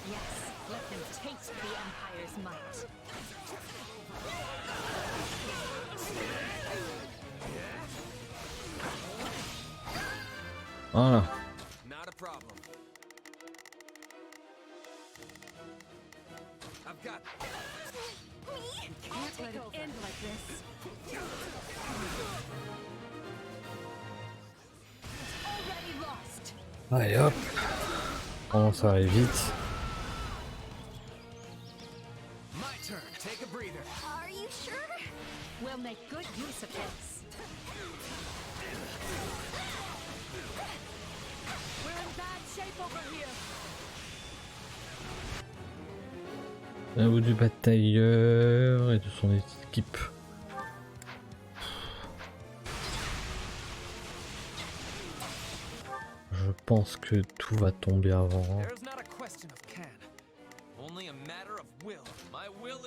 Yes, let them taste the Empire's might. Voilà. Not a problem. I've got. Can't let it end like this. Already lost. Allez hop. Bon, ça va aller vite. My turn. Take a breather. Are you sure? We'll make good use of this. We're in bad shape over here. Un bout du batailleur et de son équipe. Je pense que tout va tomber avant. There's not a question of can. Only a matter of will. My will.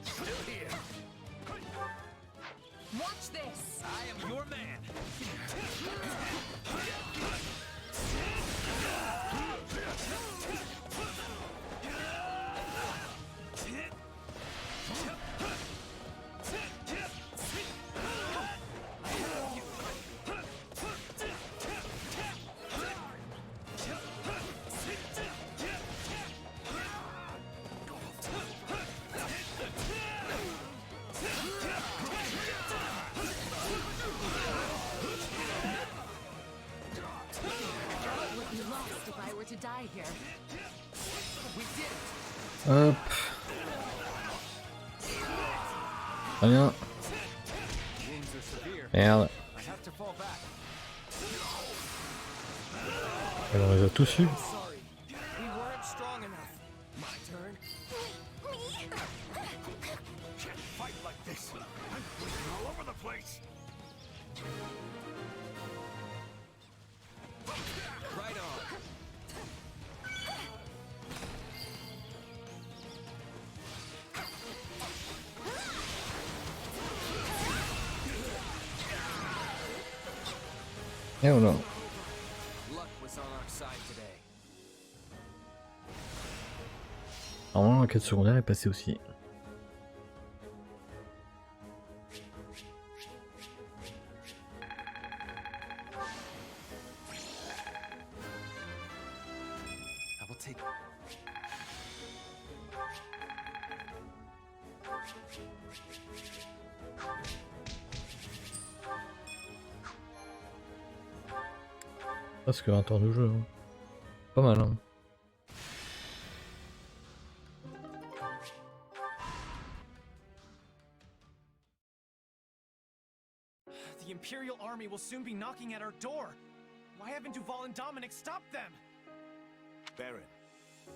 Still here. Watch this. I am your man. To die here. We did it. Hop. Très bien. Wounds are severe. Merde. I have to fall back. Elle on les a tous eu. Sorry. We weren't strong enough. My turn. Can't fight like this. I'm bleeding all over the place. Right on. Et voilà. Luck was on our side today. Normalement la quête secondaire est passée aussi. I will take. Presque 20 heures de jeu. Hein. Pas mal hein. The Imperial army will soon be knocking at our door. Why haven't Duval and Dominic stopped them? Baron,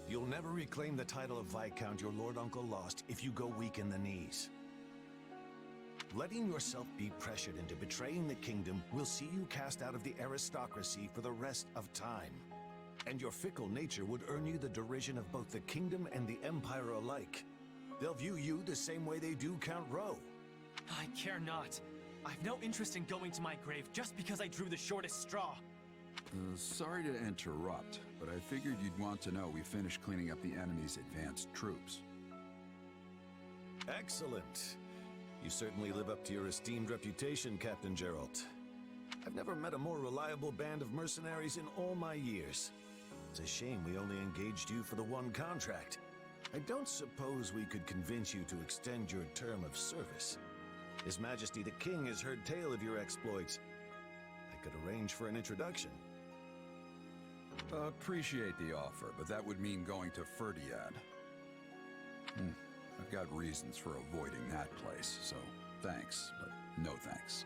you'll never reclaim the title of Viscount your Lord Uncle lost if you go weak in the knees. Letting yourself be pressured into betraying the kingdom will see you cast out of the aristocracy for the rest of time. And your fickle nature would earn you the derision of both the kingdom and the empire alike. They'll view you the same way they do Count Rowe. I care not. I've no interest in going to my grave just because I drew the shortest straw. Sorry to interrupt, but I figured you'd want to know we finished cleaning up the enemy's advanced troops. Excellent. You certainly live up to your esteemed reputation, Captain Geralt. I've never met a more reliable band of mercenaries in all my years. It's a shame we only engaged you for the one contract. I don't suppose we could convince you to extend your term of service. His Majesty the King has heard tale of your exploits. I could arrange for an introduction. Appreciate the offer, but that would mean going to Ferdiad. I've got reasons for avoiding that place, so thanks, but no thanks.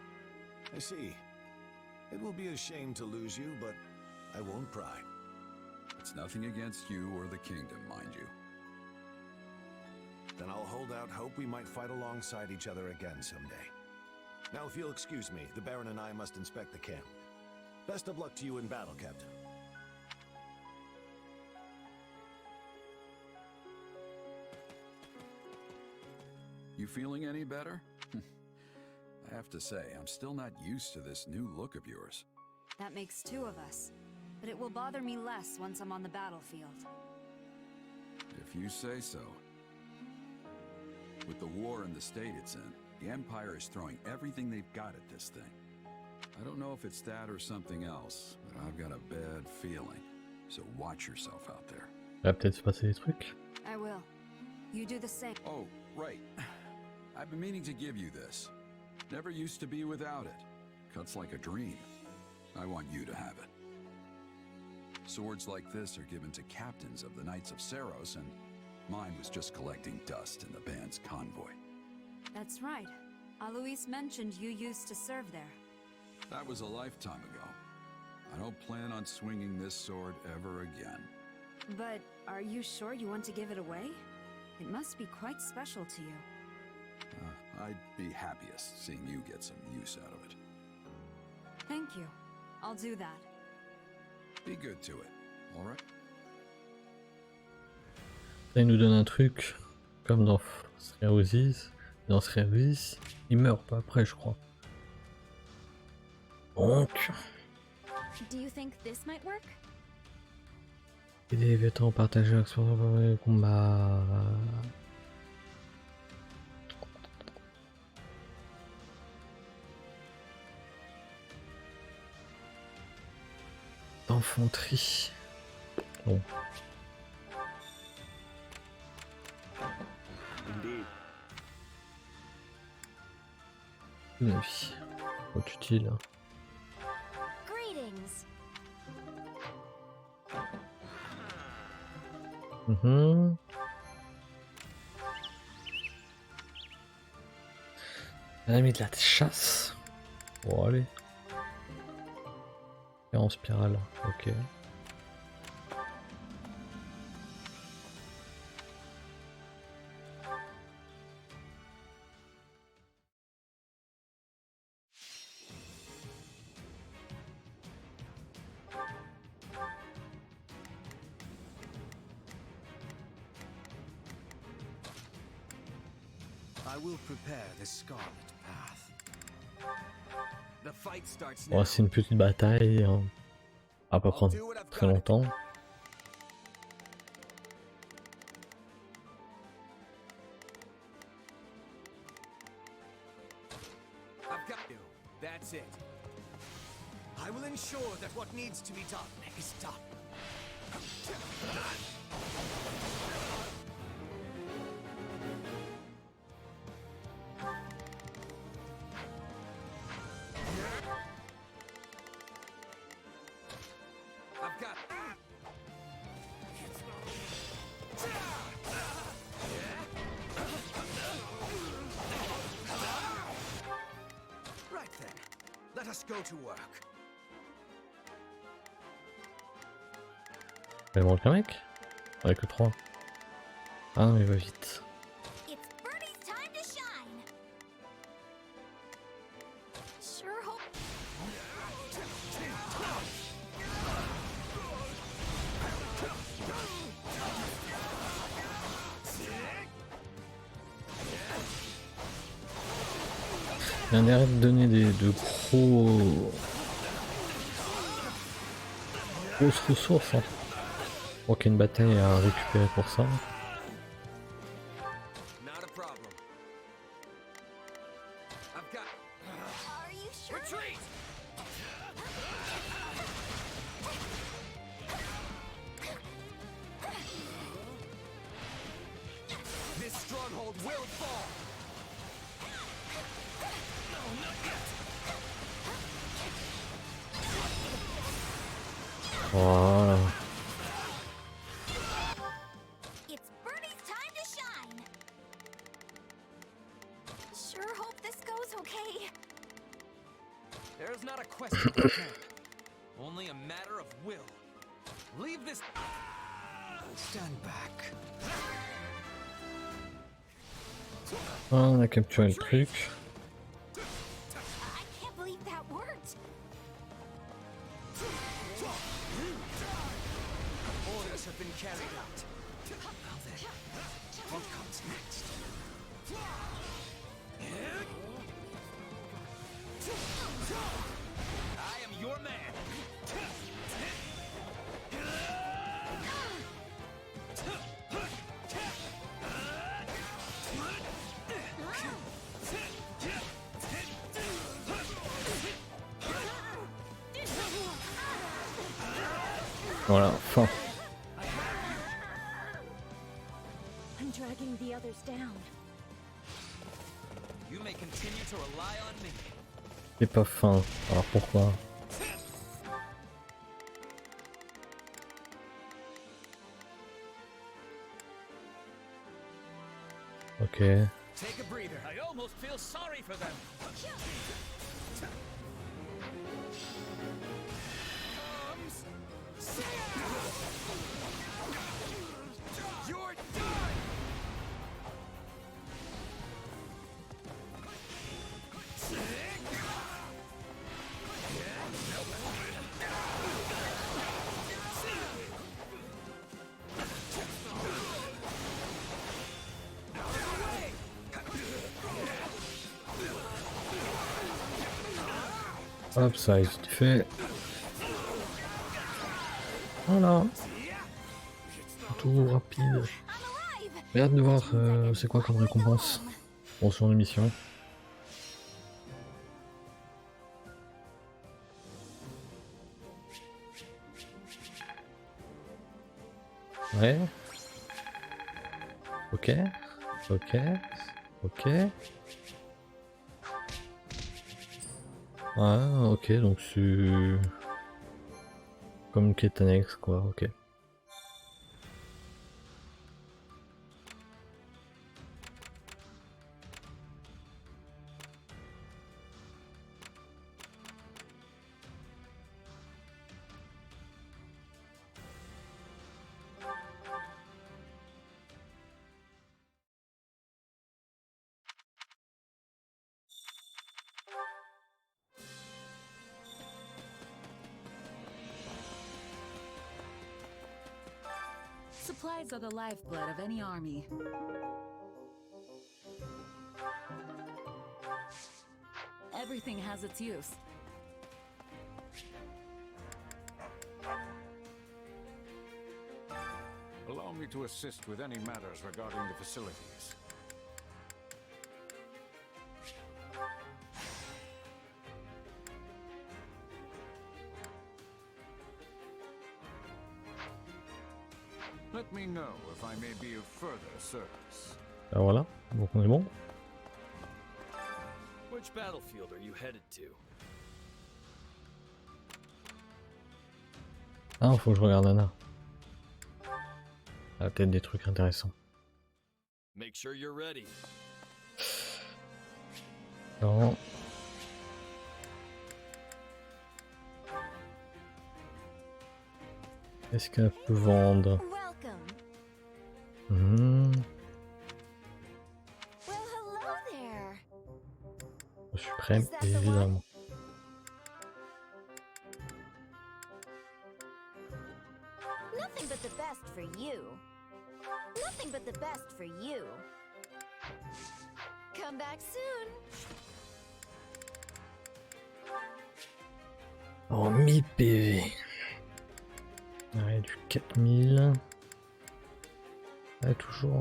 I see. It will be a shame to lose you, but I won't pry. It's nothing against you or the kingdom, mind you. Then I'll hold out hope we might fight alongside each other again someday. Now, if you'll excuse me, the Baron and I must inspect the camp. Best of luck to you in battle, Captain. You feeling any better? I have to say, I'm still not used to this new look of yours. That makes two of us. But it will bother me less once I'm on the battlefield. If you say so. With the war in the state it's in, the Empire is throwing everything they've got at this thing. I don't know if it's that or something else, but I've got a bad feeling. So watch yourself out there. Va peut-être se passer des trucs. I will. You do the same. Oh, right. I've been meaning to give you this. Never used to be without it. Cuts like a dream. I want you to have it. Swords like this are given to captains of the Knights of Saros, and mine was just collecting dust in the band's convoy. That's right. Alois mentioned you used to serve there. That was a lifetime ago. I don't plan on swinging this sword ever again. But are you sure you want to give it away? It must be quite special to you. I'd be happiest seeing you get some use out of it. Thank you. I'll do that. Be good to it, alright? Ça, il nous donne un truc, comme dans Sreosis. Dans Sreosis, il meurt pas après, je crois. Donc... Do you think this might work? Il est vêtements partagés avec son combat... D'infanterie. Bon. Oui. Trop utile. Greetings. Elle a mis de la chasse. Bon, allez. Et en spirale, ok. I will prepare the scarlet path. The fight starts now. Bon, c'est une petite bataille. Hein. Ça va pas prendre très longtemps. I've got you. That's it. I will ensure that what needs to be done is done. I've got. Right then, let us go to work. Il manque un mec? Avec le 3. Ah non, il va vite. It's Birdie's time to shine. Sure hope. Il a l'air de donner de gros... Grosse ressource, hein. Ok, une bataille à récupérer pour ça. Not a problem. I've got. Are you sure? Retreat! This stronghold will fall. No, not yet. Voilà. It's Birdie's time to shine. Sure hope this goes okay. There's not a question we can. Only a matter of will. Leave this. Stand back. Ah, on a capturé le truc. I can't believe that worked. Orders have been carried out. Now then, what comes next? I am your man. Voilà, fin. I'm dragging the others down. You may continue to rely on me. C'est pas fin. Alors pourquoi? Ok. Take a breather. I almost feel sorry for them. You're done. Hop, ça a vite fait. Voilà. Tout rapide. J'ai hâte de voir c'est quoi comme récompense pour son émission. Ouais. Ok. Ok. Ok. Ouais, ok, donc c'est comme une quête annexe quoi, ok. Supplies are the lifeblood of any army. Everything has its use. Allow me to assist with any matters regarding the facilities. Let me know if I may be of further service. Ah voilà, donc on est bon. Which battlefield are you headed to? Ah, faut que je regarde Anna. Elle a peut-être des trucs intéressants. Make sure you're ready. Non. Qu'est-ce qu'elle peut vendre? Je suis prêt, évidemment. Nothing but the best for you. Nothing but the best for you. Come back soon. En 1000 PV. Ouais, du 4000. Ouais, toujours.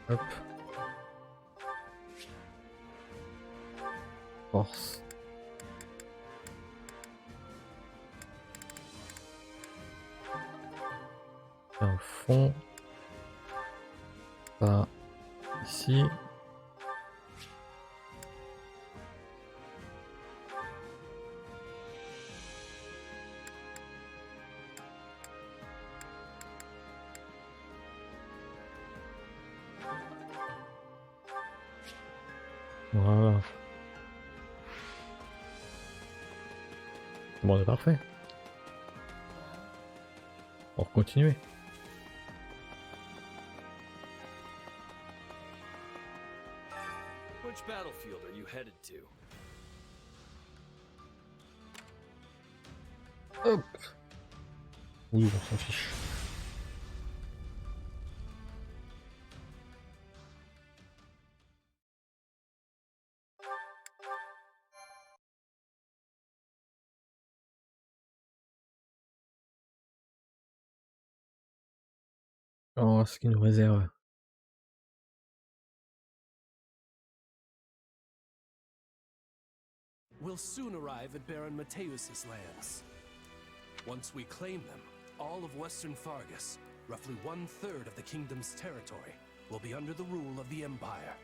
Hop. Force. Tiens, au fond. Pas ici. Voilà. Bon, c'est parfait. On va continuer. Which battlefield are you headed to? Hop. Oui, on s'en fiche. Oh, ce qui nous réserve. We'll soon arrive at Baron Mateus's lands. Once we claim them, all of Western Fargus, roughly 1/3 of the kingdom's territory, will be under the rule of the Empire.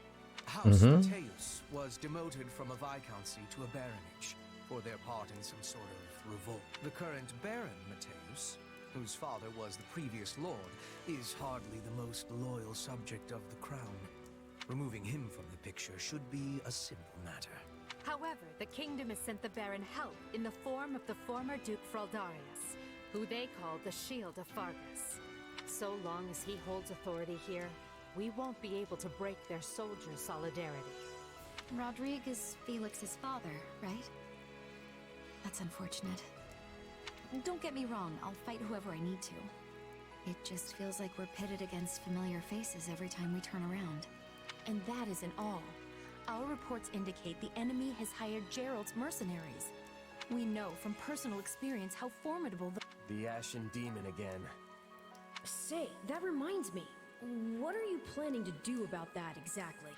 House Mateus was demoted from a viscountcy to a baronage for their part in some sort of revolt. The current Baron Mateus, whose father was the previous lord, is hardly the most loyal subject of the crown. Removing him from the picture should be a simple matter. However, the kingdom has sent the Baron help in the form of the former Duke Fraldarius, who they call the Shield of Fargus. So long as he holds authority here, we won't be able to break their soldiers' solidarity. Rodrigue is Felix's father, right? That's unfortunate. Don't get me wrong, I'll fight whoever I need to. It just feels like we're pitted against familiar faces every time we turn around. And that isn't all. Our reports indicate the enemy has hired Gerald's mercenaries. We know from personal experience how formidable The Ashen Demon again. Say, that reminds me. What are you planning to do about that exactly?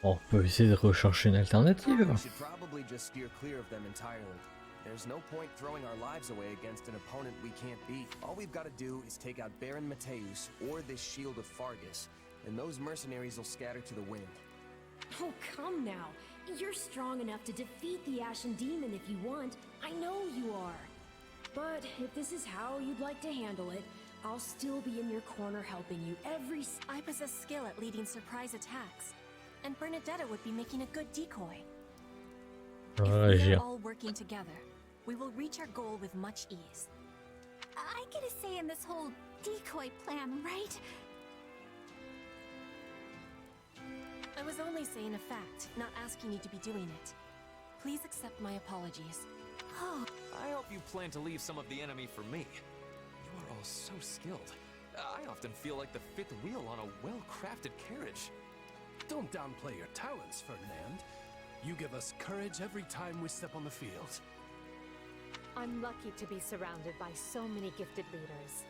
On peut essayer de rechercher une alternative. We should probably just steer clear of them entirely. There's no point throwing our lives away against an opponent we can't beat. All we've got to do is take out Baron Mateus or this Shield of Fargus, and those mercenaries will scatter to the wind. Oh, come now. You're strong enough to defeat the Ashen Demon if you want. I know you are. But if this is how you'd like to handle it, I'll still be in your corner helping you every I possess skill at leading surprise attacks, and Bernadetta would be making a good decoy. If we are all working together, we will reach our goal with much ease. I get a say in this whole decoy plan, right? I was only saying a fact, not asking you to be doing it. Please accept my apologies. Oh. I hope you plan to leave some of the enemy for me. You are all so skilled. I often feel like the fifth wheel on a well-crafted carriage. Don't downplay your talents, Ferdinand. You give us courage every time we step on the field. I'm lucky to be surrounded by so many gifted leaders.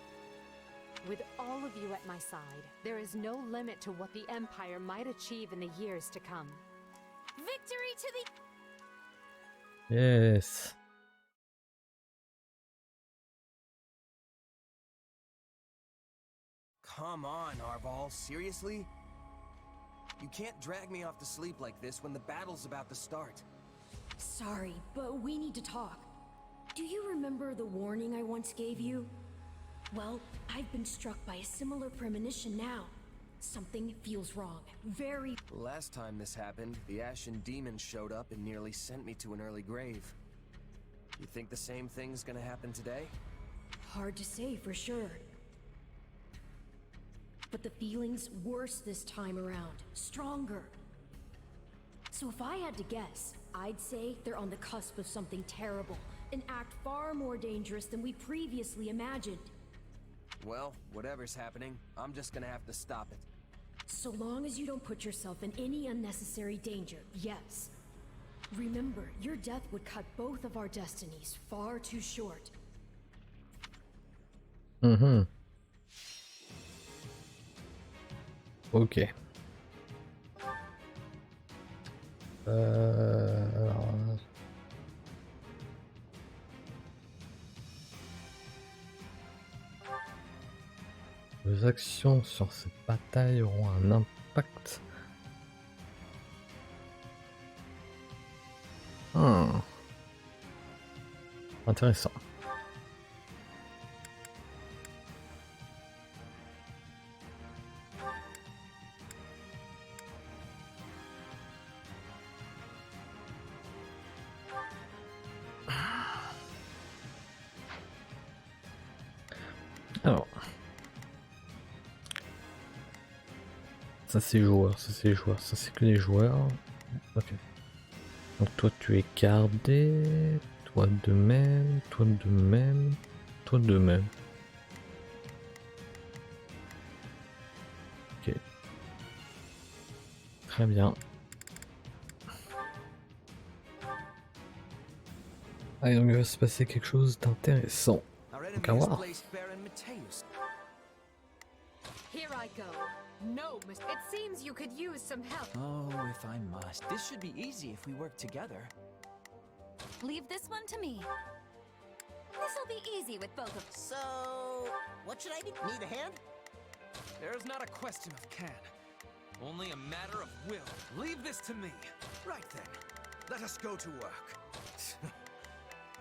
With all of you at my side, there is no limit to what the Empire might achieve in the years to come. Victory to the... Yes. Come on, Arval, seriously? You can't drag me off to sleep like this when the battle's about to start. Sorry, but we need to talk. Do you remember the warning I once gave you? Well, I've been struck by a similar premonition now. Something feels wrong. Very... Last time this happened, the Ashen Demon showed up and nearly sent me to an early grave. You think the same thing's gonna happen today? Hard to say for sure. But the feeling's worse this time around. Stronger. So if I had to guess, I'd say they're on the cusp of something terrible. An act far more dangerous than we previously imagined. Well, whatever's happening, I'm just gonna have to stop it. So long as you don't put yourself in any unnecessary danger, yes. Remember, your death would cut both of our destinies far too short. Ok. Alors... Les actions sur cette bataille auront un impact. Intéressant. Alors, ça c'est joueur, ça c'est joueur, ça c'est que les joueurs. Ok. Donc toi tu es gardé, toi de même, toi de même, toi de même. Ok. Très bien. Allez, donc il va se passer quelque chose d'intéressant. Donc à voir. Here I go. No, it seems you could use some help. Oh, if I must. This should be easy if we work together. Leave this one to me. This'll be easy with both of us. So, what should I do? Need a hand? There's not a question of can. Only a matter of will. Leave this to me. Right then. Let us go to work.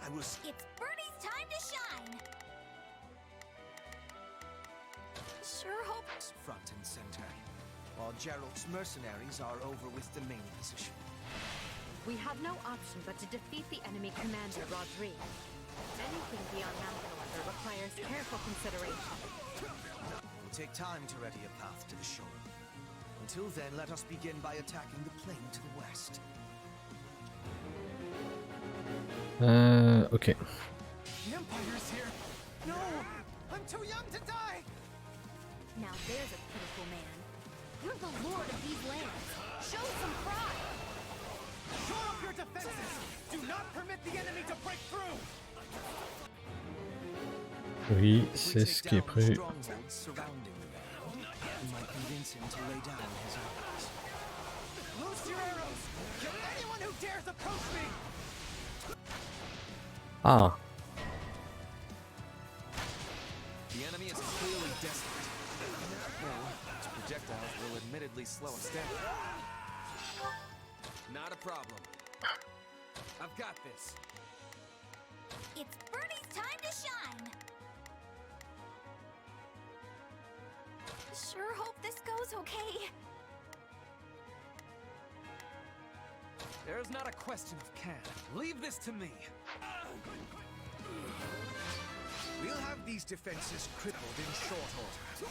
It's Bernie's time to shine! Sure hope... Front and center, while Gerald's mercenaries are over with the main position. We have no option but to defeat the enemy commander, Rodri. Anything beyond that, however, requires careful consideration. It will take time to ready a path to the shore. Until then, let us begin by attacking the plain to the west. Ok. The Empire's here. No, I'm too young to die. Now there's a pitiful man. You're the lord of these lands. Show some pride. Shore up your defenses. Do not permit the enemy to break through. Oui, c'est ce qui est prévu. Ah. The enemy is clearly desperate. Well, its projectiles will admittedly slow us down. Not a problem. I've got this. It's Bernie's time to shine! Sure hope this goes okay. There's not a question of can. Leave this to me. We'll have these defenses crippled in short order.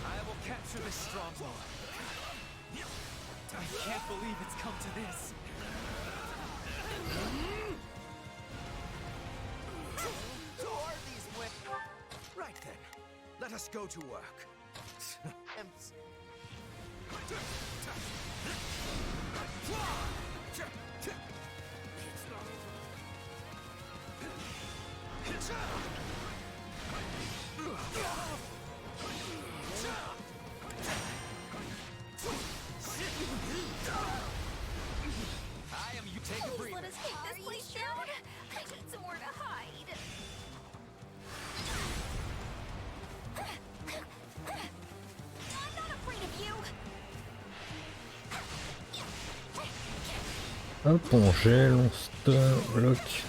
I will capture this stronghold. I can't believe it's come to this. Right then, let us go to work. Take a breather. Let us take this place down. I need somewhere to hide. I'm not afraid of you. Hop, on gèle, on se bloque.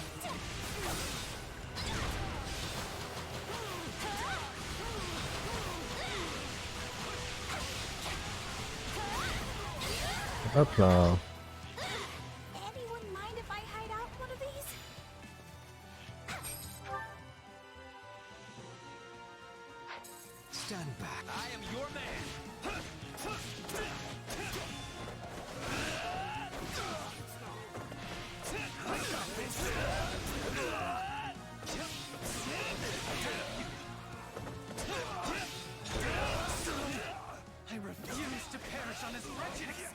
Hop là. Anyone mind if I hide out one of these? Stand back. I am your man. I got this.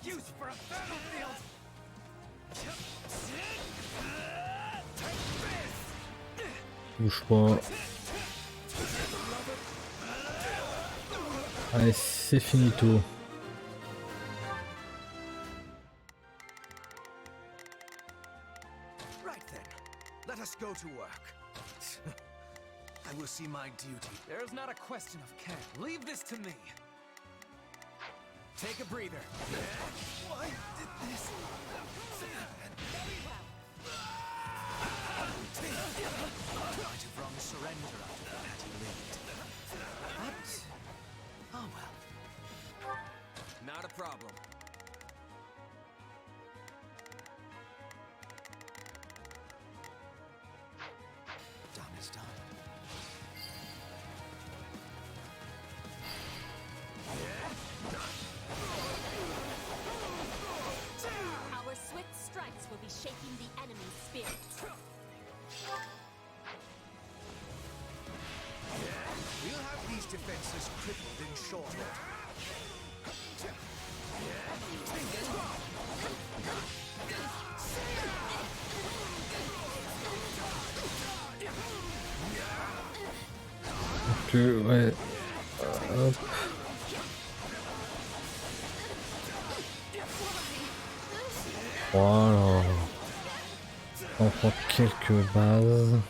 excuse for a battlefield. Bouge pas. Allez, c'est finito. Right then, let us go to work. I will see my duty. There's not a question of can. Leave this to me. Take a breather. Why did this? Might have rung surrender after that had he lived. But, oh well. Not a problem. Done is done. Our swift strikes will be shaking the enemy's spirits. We'll have these defenses crippled in short order. Que ouais. Hop. Voilà. On prend quelques bases.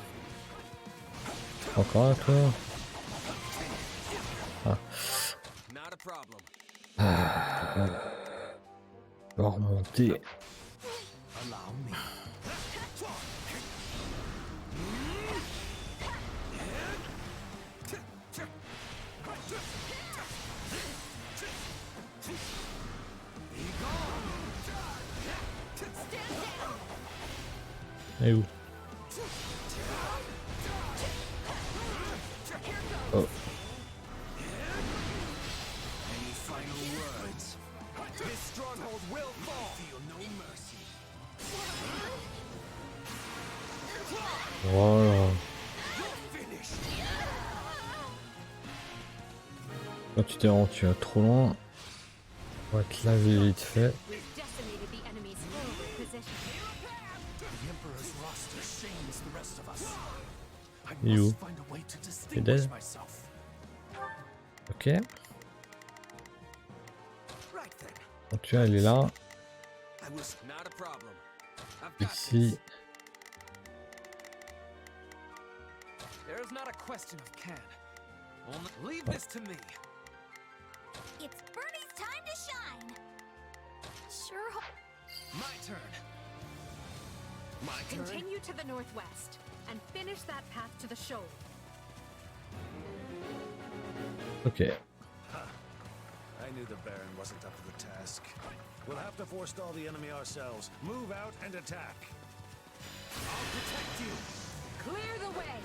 Encore un toi. Ah. On va remonter. Et où? Oh. Any final words? This stronghold will fall. Feel no mercy. Voilà. Quand tu t'es rendu trop loin, on va te laver vite fait. Et où? T'es dead? Ok. Donc tu vas aller là. Ici. There's not a question of can. Only leave this to me. It's Bernie's time to shine. Sure. My turn. Continue to the northwest and finish that path to the shoal. Okay. I knew the Baron wasn't up to the task. We'll have to forestall the enemy ourselves. Move out and attack. I'll protect you. Clear the way.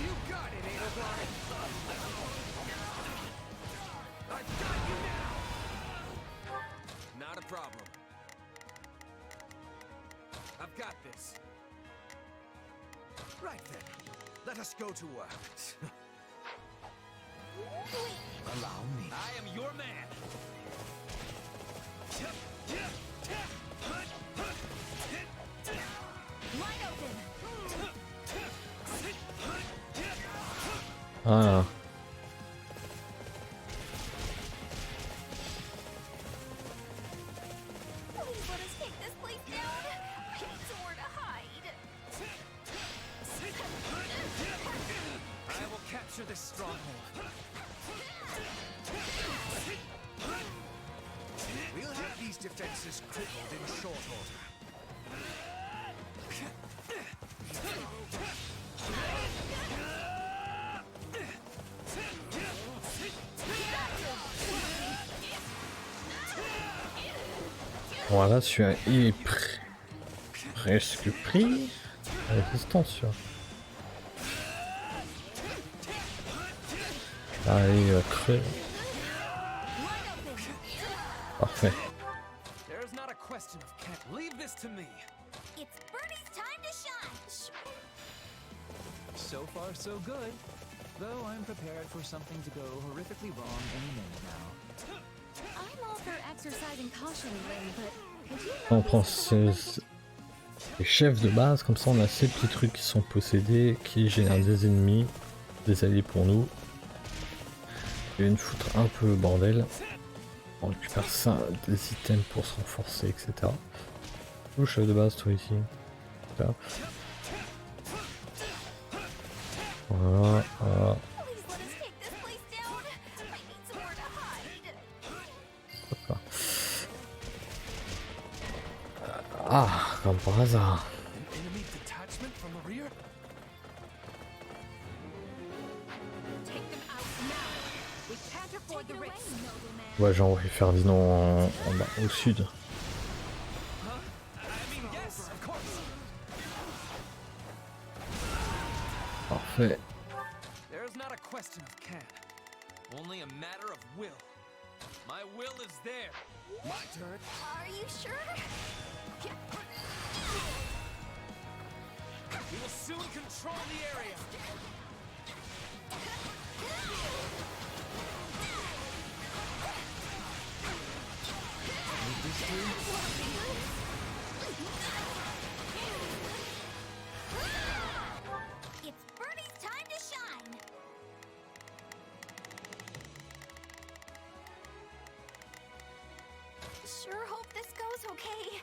You got it, Edelgard. I've got you now. Not a problem. I've got this. Right then, let us go to work. Allow me. I am your man. Wide open. Ah. Please let us take this place down. I need somewhere to hide. I will capture this stronghold. We'll have these defenses crippled in short order. Voilà, celui-là est presque pris. Résistance, sûr. Allez, il va crever. Parfait. There's not a question of can. Leave this to me. It's Bernie's time to shine. So far, so good. Though I'm prepared for something to go horrifically wrong any minute now. I'm all for exercising caution, Lynn, but could you On prend les chefs de base, comme ça on a ces petits trucs qui sont possédés, qui génèrent des ennemis, des alliés pour nous. Et une foutre un peu le bordel. On récupère ça, des items pour se renforcer, etc. Le chef de base, toi ici. Là. Voilà, voilà. Hop là. Ah, comme par hasard. Ouais, j'ai envoyé Ferdinand en bas, au sud. Parfait. There's not a question of can, only a matter of will. My will is there. My turn. Are you sure? We will soon control the area. It's Birdie's time to shine. Sure hope this goes okay.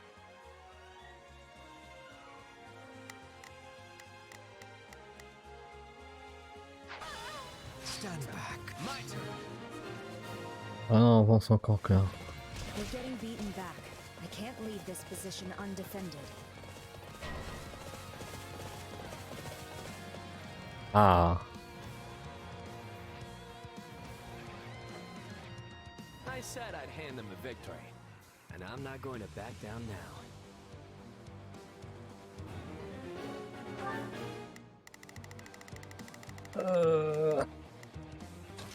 Stand back. My turn. Ah non, on avance encore que là. We're getting beaten back. I can't leave this position undefended. Ah. I said I'd hand them the victory, and I'm not going to back down now.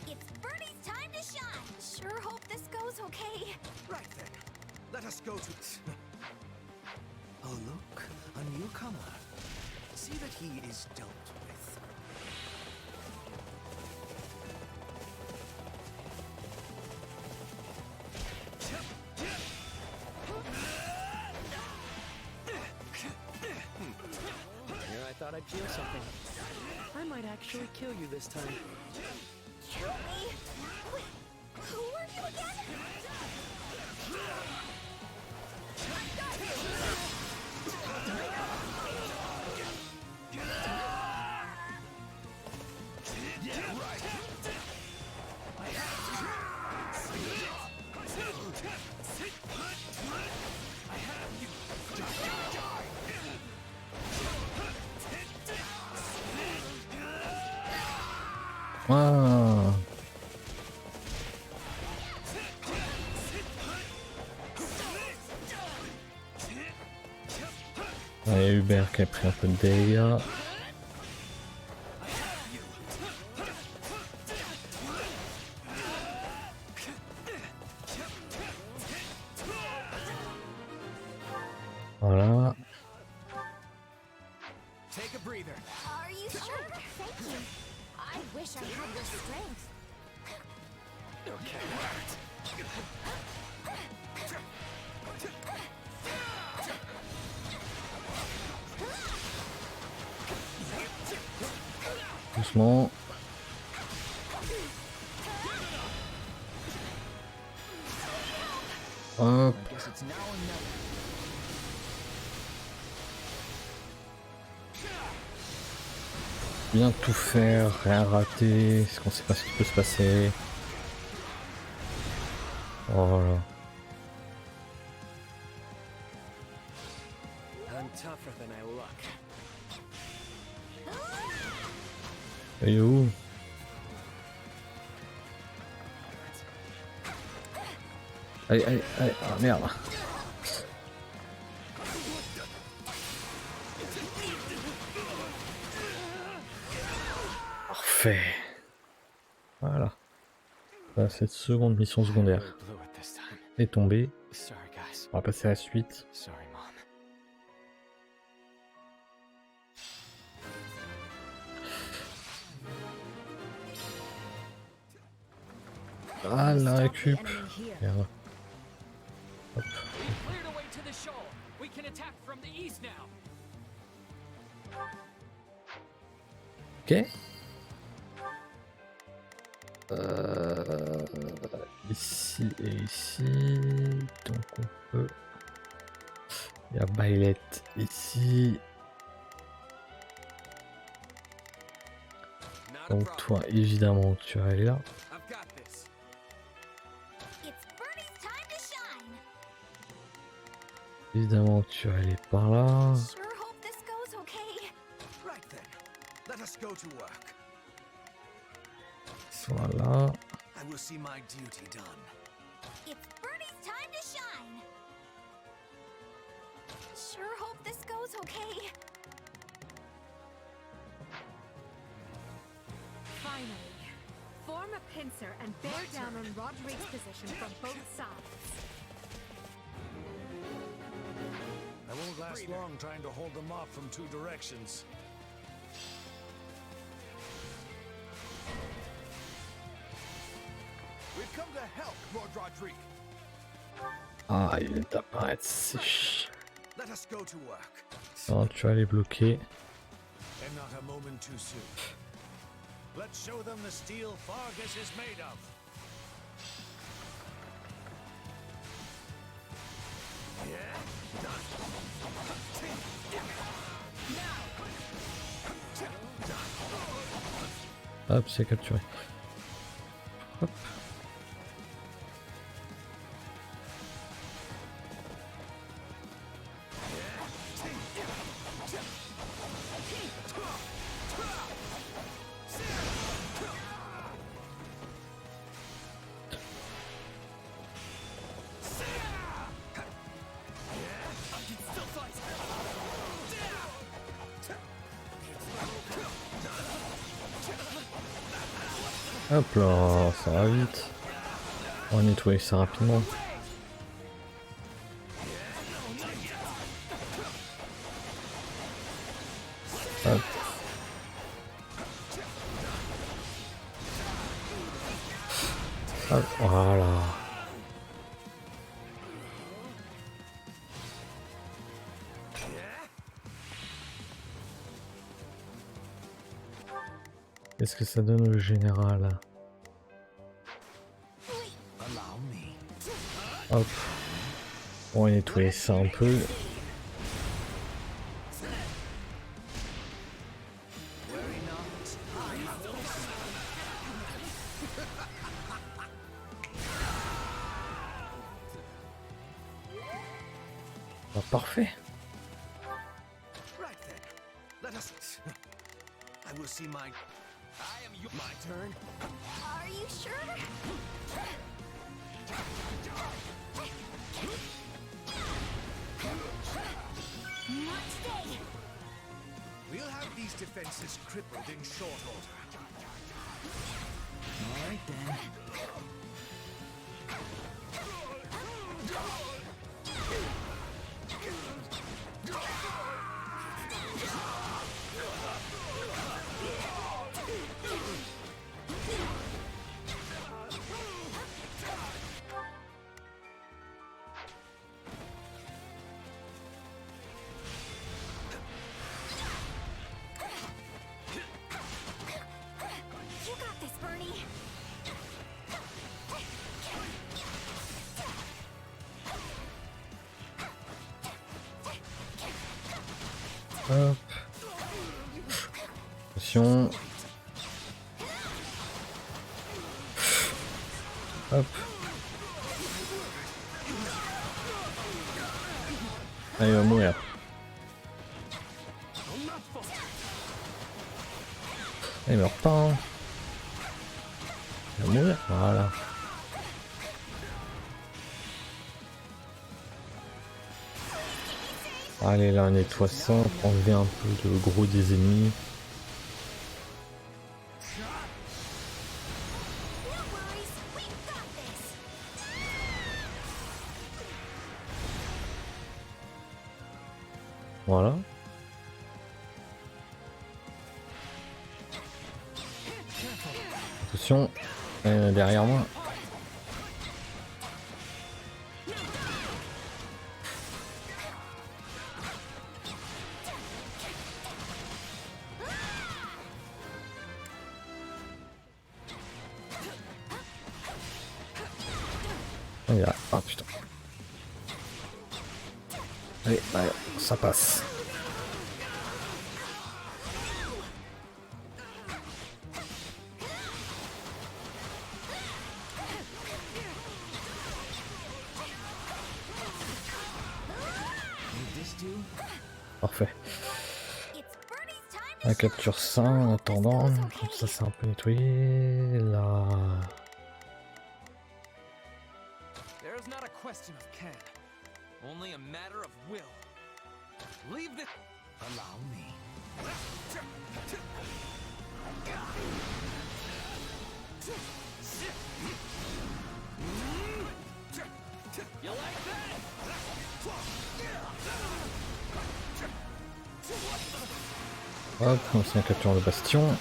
It's Birdie's time to shine. Sure hope this goes okay. Right then, let us go to... Oh look, a newcomer. See that he is dealt with. Here I thought I'd feel something. I might actually kill you this time. Kill me? Wait, who are you again? I got Ah. Allez, Hubert qui a pris un peu de dégâts. Voilà. Take a breather. Are you sure? Thank you. I wish I had your strength. Doucement. Hop. Bien tout faire, rien rater, parce qu'on sait pas ce qui peut se passer. Voilà. I'm tougher than I look. Il est où? Allez, allez, allez, ah merde. Parfait. Voilà. Voilà, cette seconde mission secondaire est tombée. On va passer à la suite. Ah, la récup. Merde. Hop. Cleared a way to the shoal. We can attack from the east now. Ok. Ici et ici. Donc on peut. Il y a BYLETH ici. Donc toi, évidemment, tu vas aller là. Évidemment, tu vas aller par là. Voilà. Sure hope this goes okay. Finally, form a pincer and bear down on Rodrigue's position from both sides. I won't last long trying to hold them off from two directions. We've come to help, Lord Rodrigue. Ah, il vient d'apparaître, c'est chiant. Let us go to work. Non, tu vas les bloquer. And not a moment too soon. Let's show them the steel Fargus is made of. Hop, c'est capturé. Hop. Hop là, ça va vite. On va nettoyer ça rapidement. Hop. Hop, voilà. Qu'est-ce que ça donne le général? Hop. On va nettoyer ça un peu. Ah, parfait. I will see my... I am you... My turn? Are you sure? Not today. We'll have these defenses crippled in short order. All right then. Hop. Attention. Hop. Ah, il va mourir. Ah, il meurt pas. Hein. Il va mourir. Voilà. Allez, là on nettoie ça, pour enlever un peu de gros des ennemis. Voilà. Attention, derrière moi. Oh, il y a... Ah putain. Allez, allez, ça passe. Parfait. La capture ça en attendant, comme ça c'est un peu nettoyé. Là. There's not a question of can, only a matter of will. Leave this. Allow me. You like that? Hop, on se capture le bastion.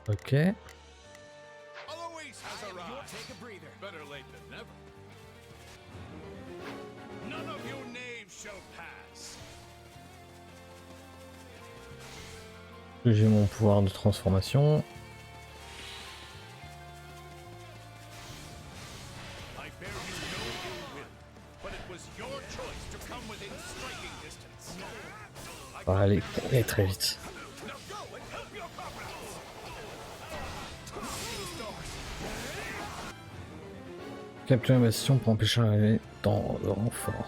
Ok. Take a breather. Better late than never. None of you knaves shall pass. J'ai mon pouvoir de transformation. Allez, allez très vite. Capturer la bastion pour empêcher d'arriver dans le renfort.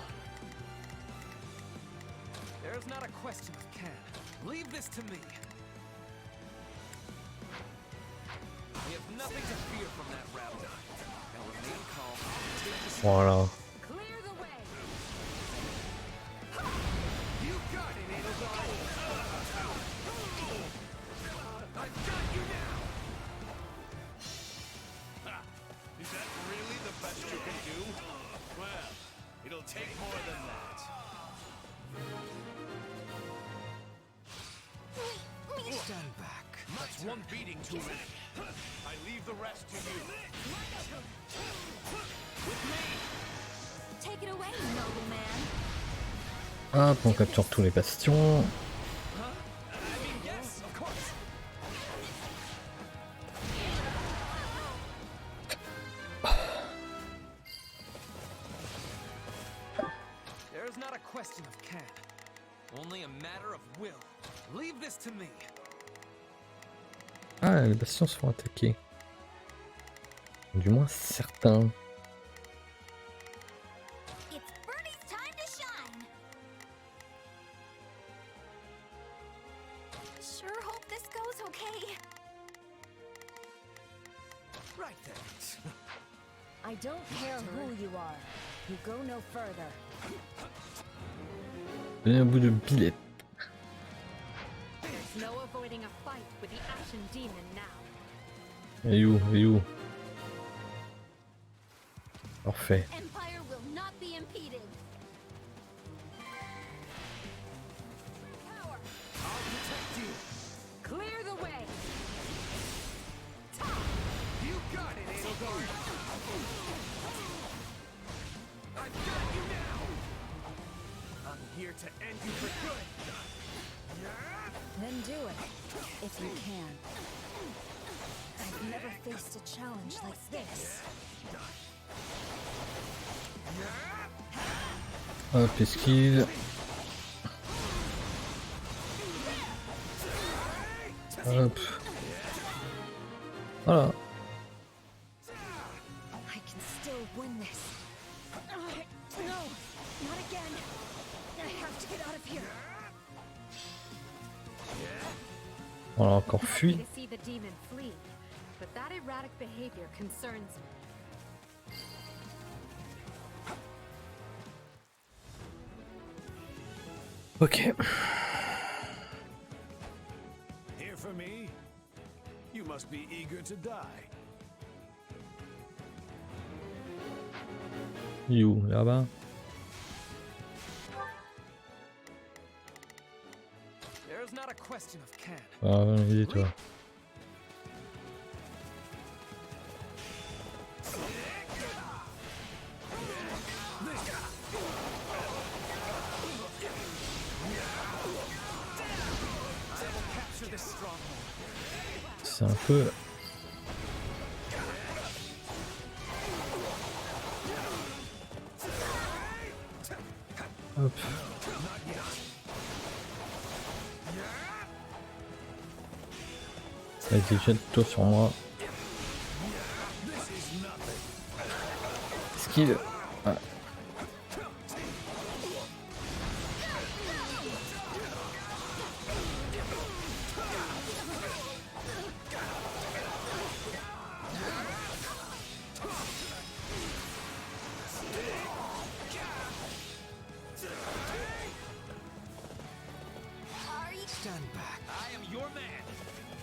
Voilà. Stand back. That's one beating too many. I leave the rest to you. With me. Take it away, nobleman. Hop, on capture tous les bastions. Yes, of course. There's not a question of can, only a matter of will. Leave this to me. Ah, les bastions se font attaquer. Du moins certains. Sure hope this goes okay. Right then. I don't care who you are. You go no further. Donnez un bout de BYLETH. There's no avoiding a fight with the Ashen Demon now. Et où? Et où? Parfait. Empire will not be impeded. Power. I'll protect you. Clear the way. You got it, Edelgard. I've got you now. I'm here to end you for good. Then do it, if you can. I've never faced a challenge like this. Hop, esquive. Hop. Voilà. I can still win this. No, not again. I have to get out of here. On a encore fui. To see the demon flee, but that erratic behavior concerns me. Ok. Here for me? You must be eager to die. You, là-bas. There's not a question of can. Ah, vas-y, toi. c'est un peu... Hop. Vas-y, jette-toi sur moi. Skill. Ah.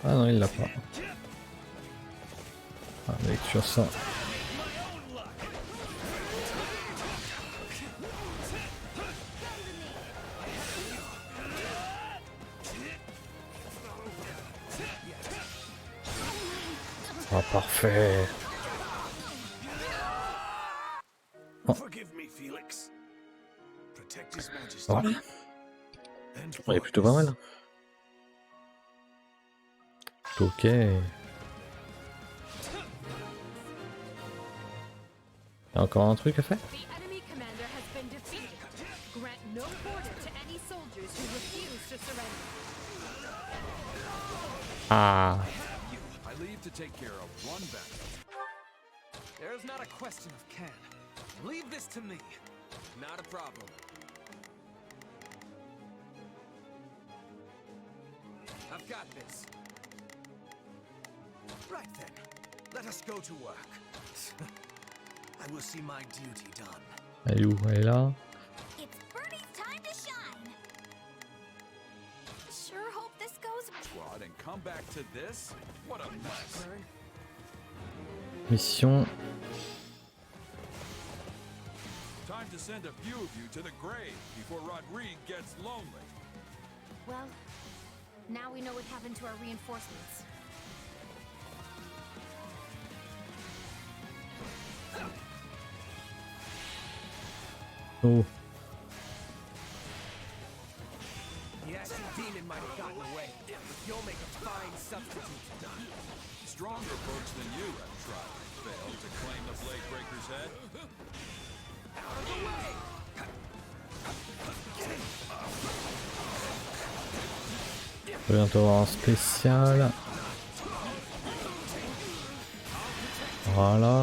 Ah non, il l'a pas. Avec sur ça. Ah, parfait. Oh. Voilà. Il est plutôt pas mal. Ok. Il y a encore un truc à faire? Ah. I leave to take care of one battle. There's not a question of can. Leave this to me. Not a problem. I've got this. Right then, let us go to work. I will see my duty done. Elle est où? Elle est là. It's Bernie's time to shine. Sure hope this goes. Squad and come back to this? What a mess. Mission. Time to send a few of you to the grave before Rodrigue gets lonely. Well, now we know what happened to our reinforcements. Oh. The Ashen Demon might have gotten away, but you'll make a fine substitute. Stronger folks than you have tried and failed to claim the Blade Breaker's head. Out of the way! Je vais bientôt avoir un spécial. Voilà.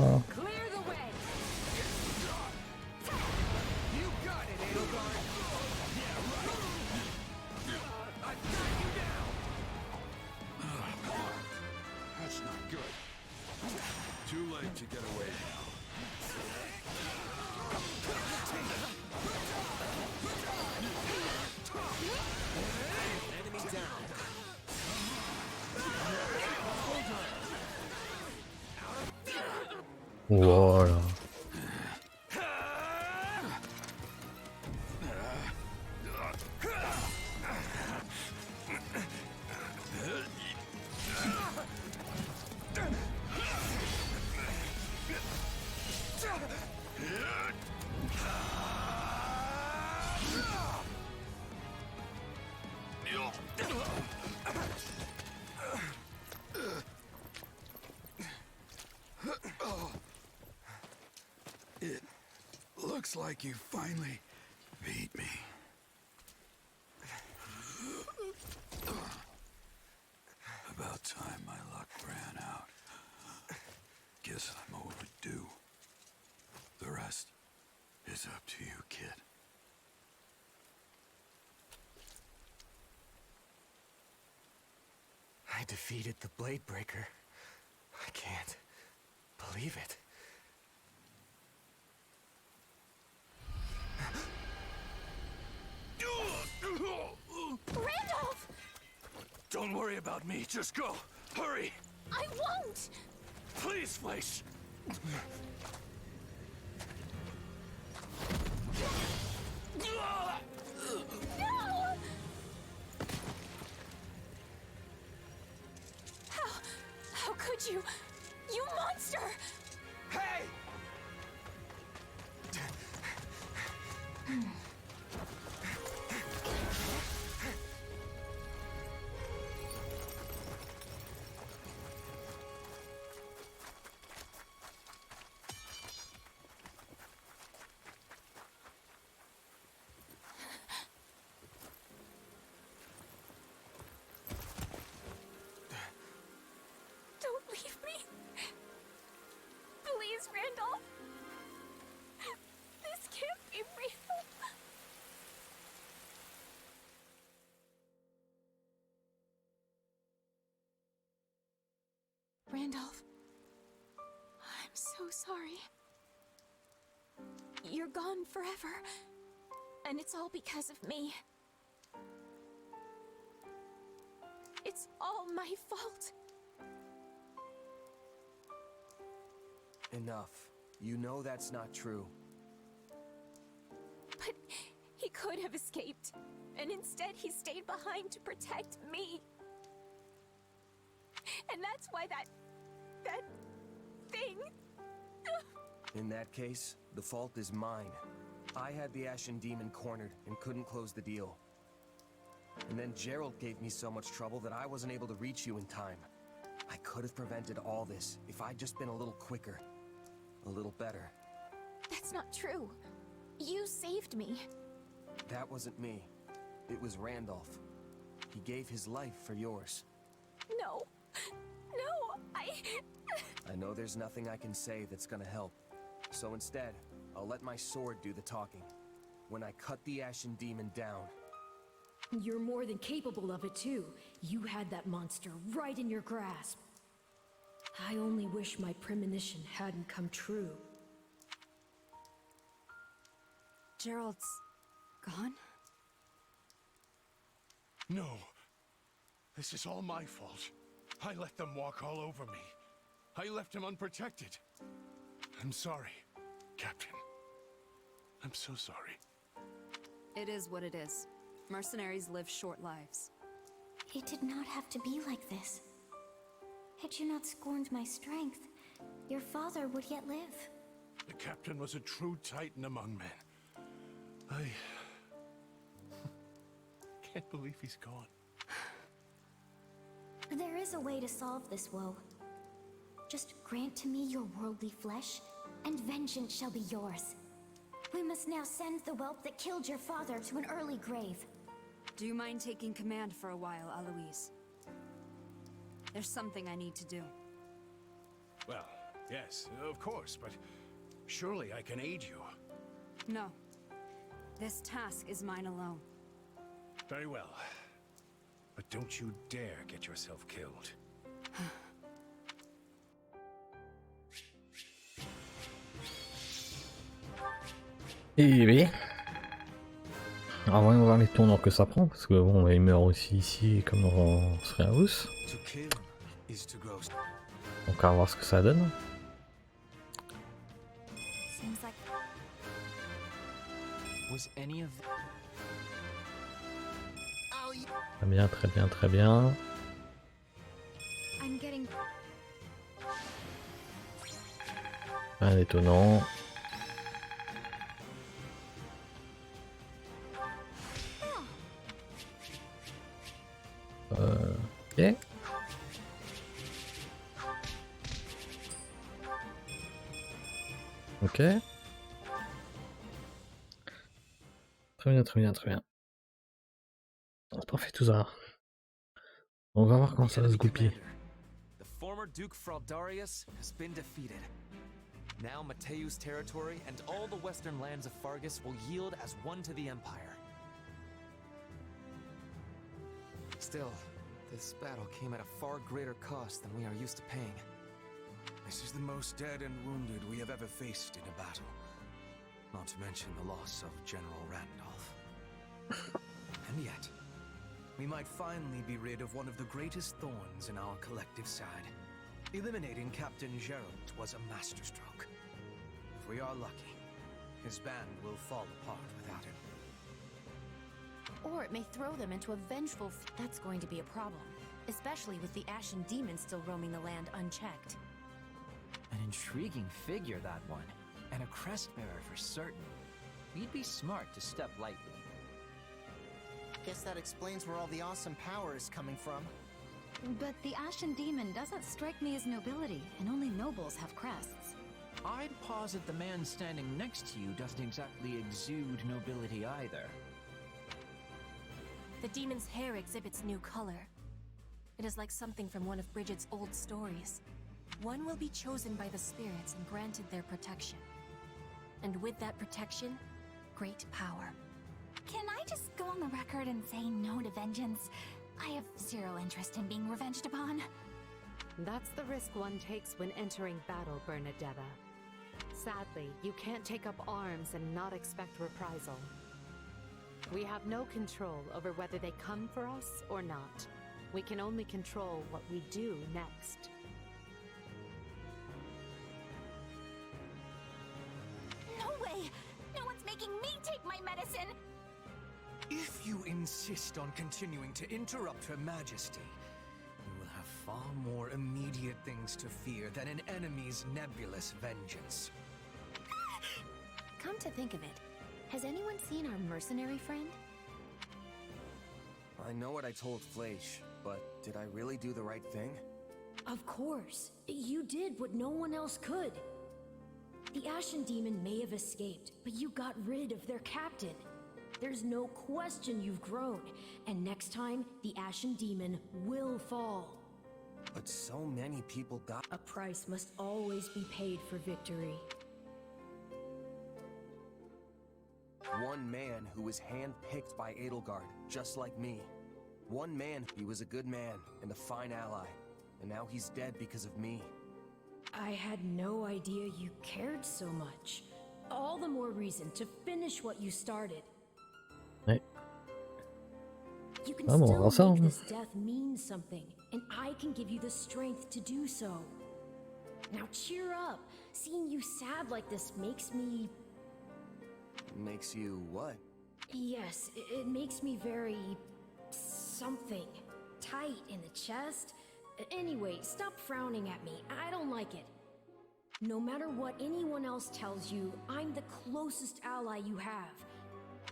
That's not good. Too late to get away now. Enemy down. Voilà. It looks like you finally beat me. About time my luck ran out. Guess I'm overdue. The rest is up to you, kid. I defeated the Blade Breaker. I can't believe it. Randolph! Don't worry about me, just go. Hurry! I won't! Please, Fleisch! No! How could you? You monster! Hey! Randolph. I'm so sorry. You're gone forever, and it's all because of me. It's all my fault. Enough. You know that's not true. But he could have escaped, and instead he stayed behind to protect me. And that's why that thing... In that case, the fault is mine. I had the Ashen Demon cornered and couldn't close the deal. And then Gerald gave me so much trouble that I wasn't able to reach you in time. I could have prevented all this if I'd just been a little quicker. A little better. That's not true. You saved me. That wasn't me. It was Randolph. He gave his life for yours. No. No, I know there's nothing I can say that's gonna help. So instead, I'll let my sword do the talking. When I cut the Ashen Demon down... You're more than capable of it, too. You had that monster right in your grasp. I only wish my premonition hadn't come true. Gerald's gone? No. This is all my fault. I let them walk all over me. I left him unprotected. I'm sorry, Captain. I'm so sorry. It is what it is. Mercenaries live short lives. It did not have to be like this. Had you not scorned my strength, your father would yet live. The Captain was a true titan among men. I can't believe he's gone. There is a way to solve this woe. Just grant to me your worldly flesh, and vengeance shall be yours. We must now send the whelp that killed your father to an early grave. Do you mind taking command for a while, Aloise? There's something I need to do. Well, yes, of course, but surely I can aid you. No. This task is mine alone. Very well. But don't you dare get yourself killed. Et oui. Alors voyons voir les tournants que ça prend, parce que bon, il meurt aussi ici comme dans House. Donc on va voir ce que ça donne. Très bien, très bien, très bien. Rien d'étonnant. Ok. Ok. Très bien, très bien, très bien. C'est parfait tout ça. On va voir comment ça va se goupiller. The former Duke Fraldarius has been defeated. Now Mateu's territory and all the western lands of Fargus will yield as one to the Empire. Still, this battle came at a far greater cost than we are used to paying. This is the most dead and wounded we have ever faced in a battle. Not to mention the loss of General Randolph. And yet, we might finally be rid of one of the greatest thorns in our collective side. Eliminating Captain Gerald was a masterstroke. If we are lucky, his band will fall apart without him. Or it may throw them into a vengeful... That's going to be a problem. Especially with the Ashen Demon still roaming the land unchecked. An intriguing figure, that one. And a crest-bearer for certain. We'd be smart to step lightly. Guess that explains where all the awesome power is coming from. But the Ashen Demon doesn't strike me as nobility, and only nobles have crests. I'd posit the man standing next to you doesn't exactly exude nobility either. The demon's hair exhibits new color. It is like something from one of Bridget's old stories. One will be chosen by the spirits and granted their protection. And with that protection, great power. Can I just go on the record and say no to vengeance? I have zero interest in being revenged upon. That's the risk one takes when entering battle, Bernadetta. Sadly, you can't take up arms and not expect reprisal. We have no control over whether they come for us or not. We can only control what we do next. No way! No one's making me take my medicine! If you insist on continuing to interrupt Her Majesty, you will have far more immediate things to fear than an enemy's nebulous vengeance. Come to think of it, has anyone seen our mercenary friend? I know what I told Fleisch, but did I really do the right thing? Of course. You did what no one else could. The Ashen Demon may have escaped, but you got rid of their captain. There's no question you've grown, and next time, the Ashen Demon will fall. But so many people got... A price must always be paid for victory. One man who was handpicked by Edelgard, just like me. One man, he was a good man and a fine ally, and now he's dead because of me. I had no idea you cared so much. All the more reason to finish what you started. Ouais. You can Ah bon, on va still voir ça, make hein. this death mean something, and I can give you the strength to do so. Now cheer up. Seeing you sad like this makes me... Makes you what? Yes, it makes me very... something. Tight in the chest. Anyway, stop frowning at me. I don't like it. No matter what anyone else tells you, I'm the closest ally you have.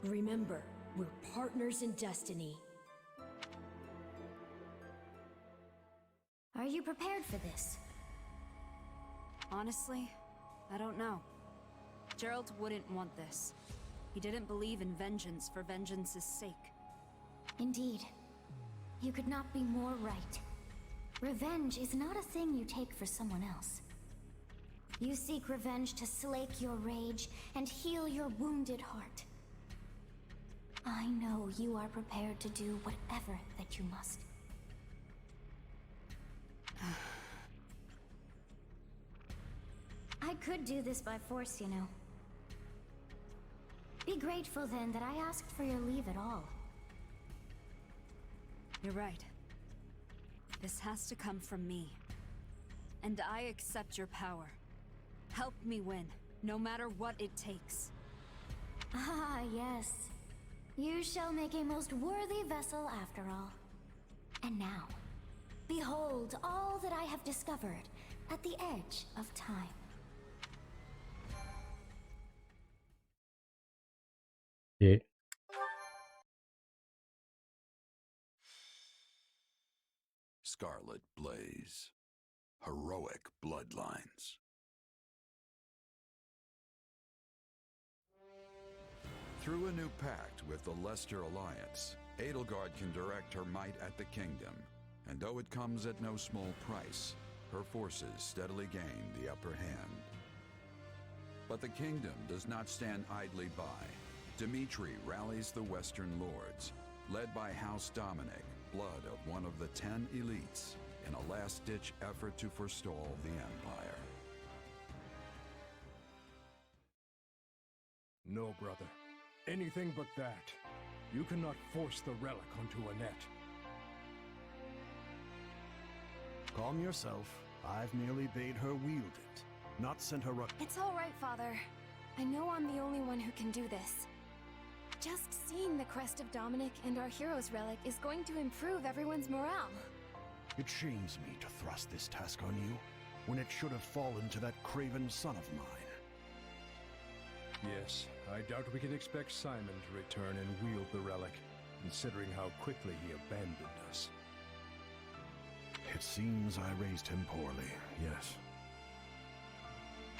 Remember, we're partners in destiny. Are you prepared for this? Honestly, I don't know. Gerald wouldn't want this. He didn't believe in vengeance for vengeance's sake. Indeed. You could not be more right. Revenge is not a thing you take for someone else. You seek revenge to slake your rage and heal your wounded heart. I know you are prepared to do whatever that you must. I could do this by force, you know. Be grateful then that I asked for your leave at all. You're right. This has to come from me. And I accept your power. Help me win, no matter what it takes. Ah, yes. You shall make a most worthy vessel after all. And now, behold all that I have discovered at the edge of time. Yeah. Scarlet Blaze. Heroic bloodlines. Through a new pact with the Leicester Alliance, Edelgard can direct her might at the kingdom, and though it comes at no small price, her forces steadily gain the upper hand. But the kingdom does not stand idly by. Dmitri rallies the Western Lords, led by House Dominic, blood of one of the 10 elites, in a last-ditch effort to forestall the Empire. No, brother. Anything but that. You cannot force the relic onto Annette. Calm yourself. I've merely bade her wield it, not sent her up. It's all right, Father. I know I'm the only one who can do this. Just seeing the crest of Dominic and our hero's relic is going to improve everyone's morale. It shames me to thrust this task on you, when it should have fallen to that craven son of mine. Yes, I doubt we can expect Simon to return and wield the relic, considering how quickly he abandoned us. It seems I raised him poorly, yes.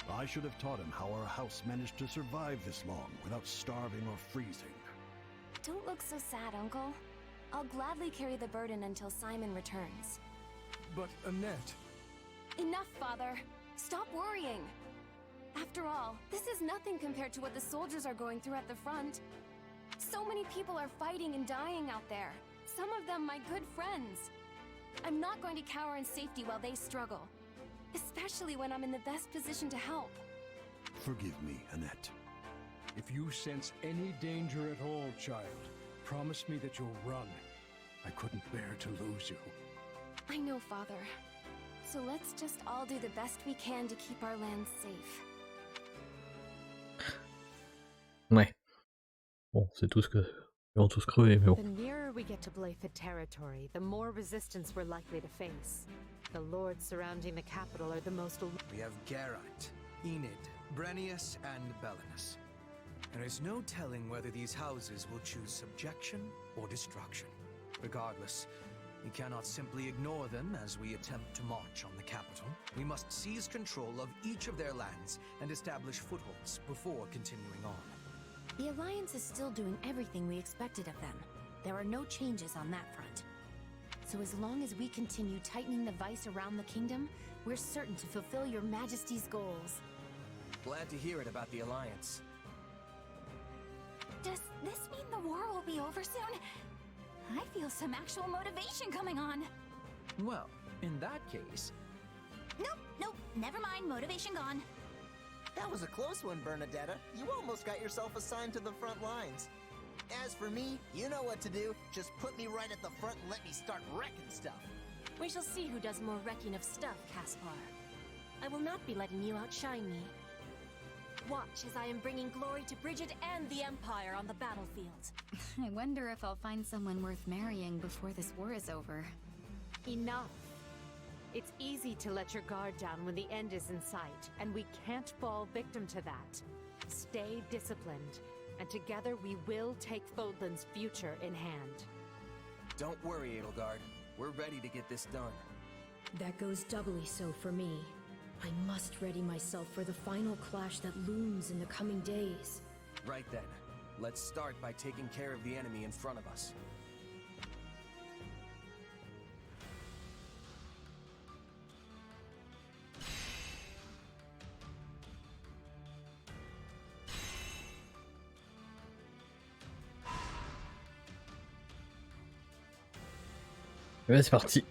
I should have taught him how our house managed to survive this long without starving or freezing. Don't look so sad, Uncle. I'll gladly carry the burden until Simon returns. But Annette... Enough, Father. Stop worrying. After all, this is nothing compared to what the soldiers are going through at the front. So many people are fighting and dying out there. Some of them my good friends. I'm not going to cower in safety while they struggle. Especially when I'm in the best position to help. Forgive me, Annette. If you sense any danger at all, child, promise me that you'll run. I couldn't bear to lose you. I know, Father. So let's just all do the best we can to keep our land safe. Ouais. Bon, c'est tout ce que... Ils vont tous crever, mais bon. The nearer we get to BYLETH territory, the more resistance we're likely to face. The lords surrounding the capital are the most... We have Geralt, Enid, Brennius, and Belinus. There is no telling whether these houses will choose subjection or destruction. Regardless, we cannot simply ignore them as we attempt to march on the capital. We must seize control of each of their lands and establish footholds before continuing on. The Alliance is still doing everything we expected of them. There are no changes on that front. So as long as we continue tightening the vice around the kingdom, we're certain to fulfill your Majesty's goals. Glad to hear it about the Alliance. Does this mean the war will be over soon? I feel some actual motivation coming on. Well, in that case... Nope, never mind, motivation gone. That was a close one, Bernadetta. You almost got yourself assigned to the front lines. As for me, you know what to do. Just put me right at the front and let me start wrecking stuff. We shall see who does more wrecking of stuff, Caspar. I will not be letting you outshine me. Watch as I am bringing glory to Bridget and the Empire on the battlefield. I wonder if I'll find someone worth marrying before this war is over. Enough. It's easy to let your guard down when the end is in sight, and we can't fall victim to that. Stay disciplined, and together we will take Fodlan's future in hand. Don't worry, Edelgard. We're ready to get this done. That goes doubly so for me. I must ready myself for the final clash that looms in the coming days. Right then. Let's start by taking care of the enemy in front of us. Et ben c'est parti.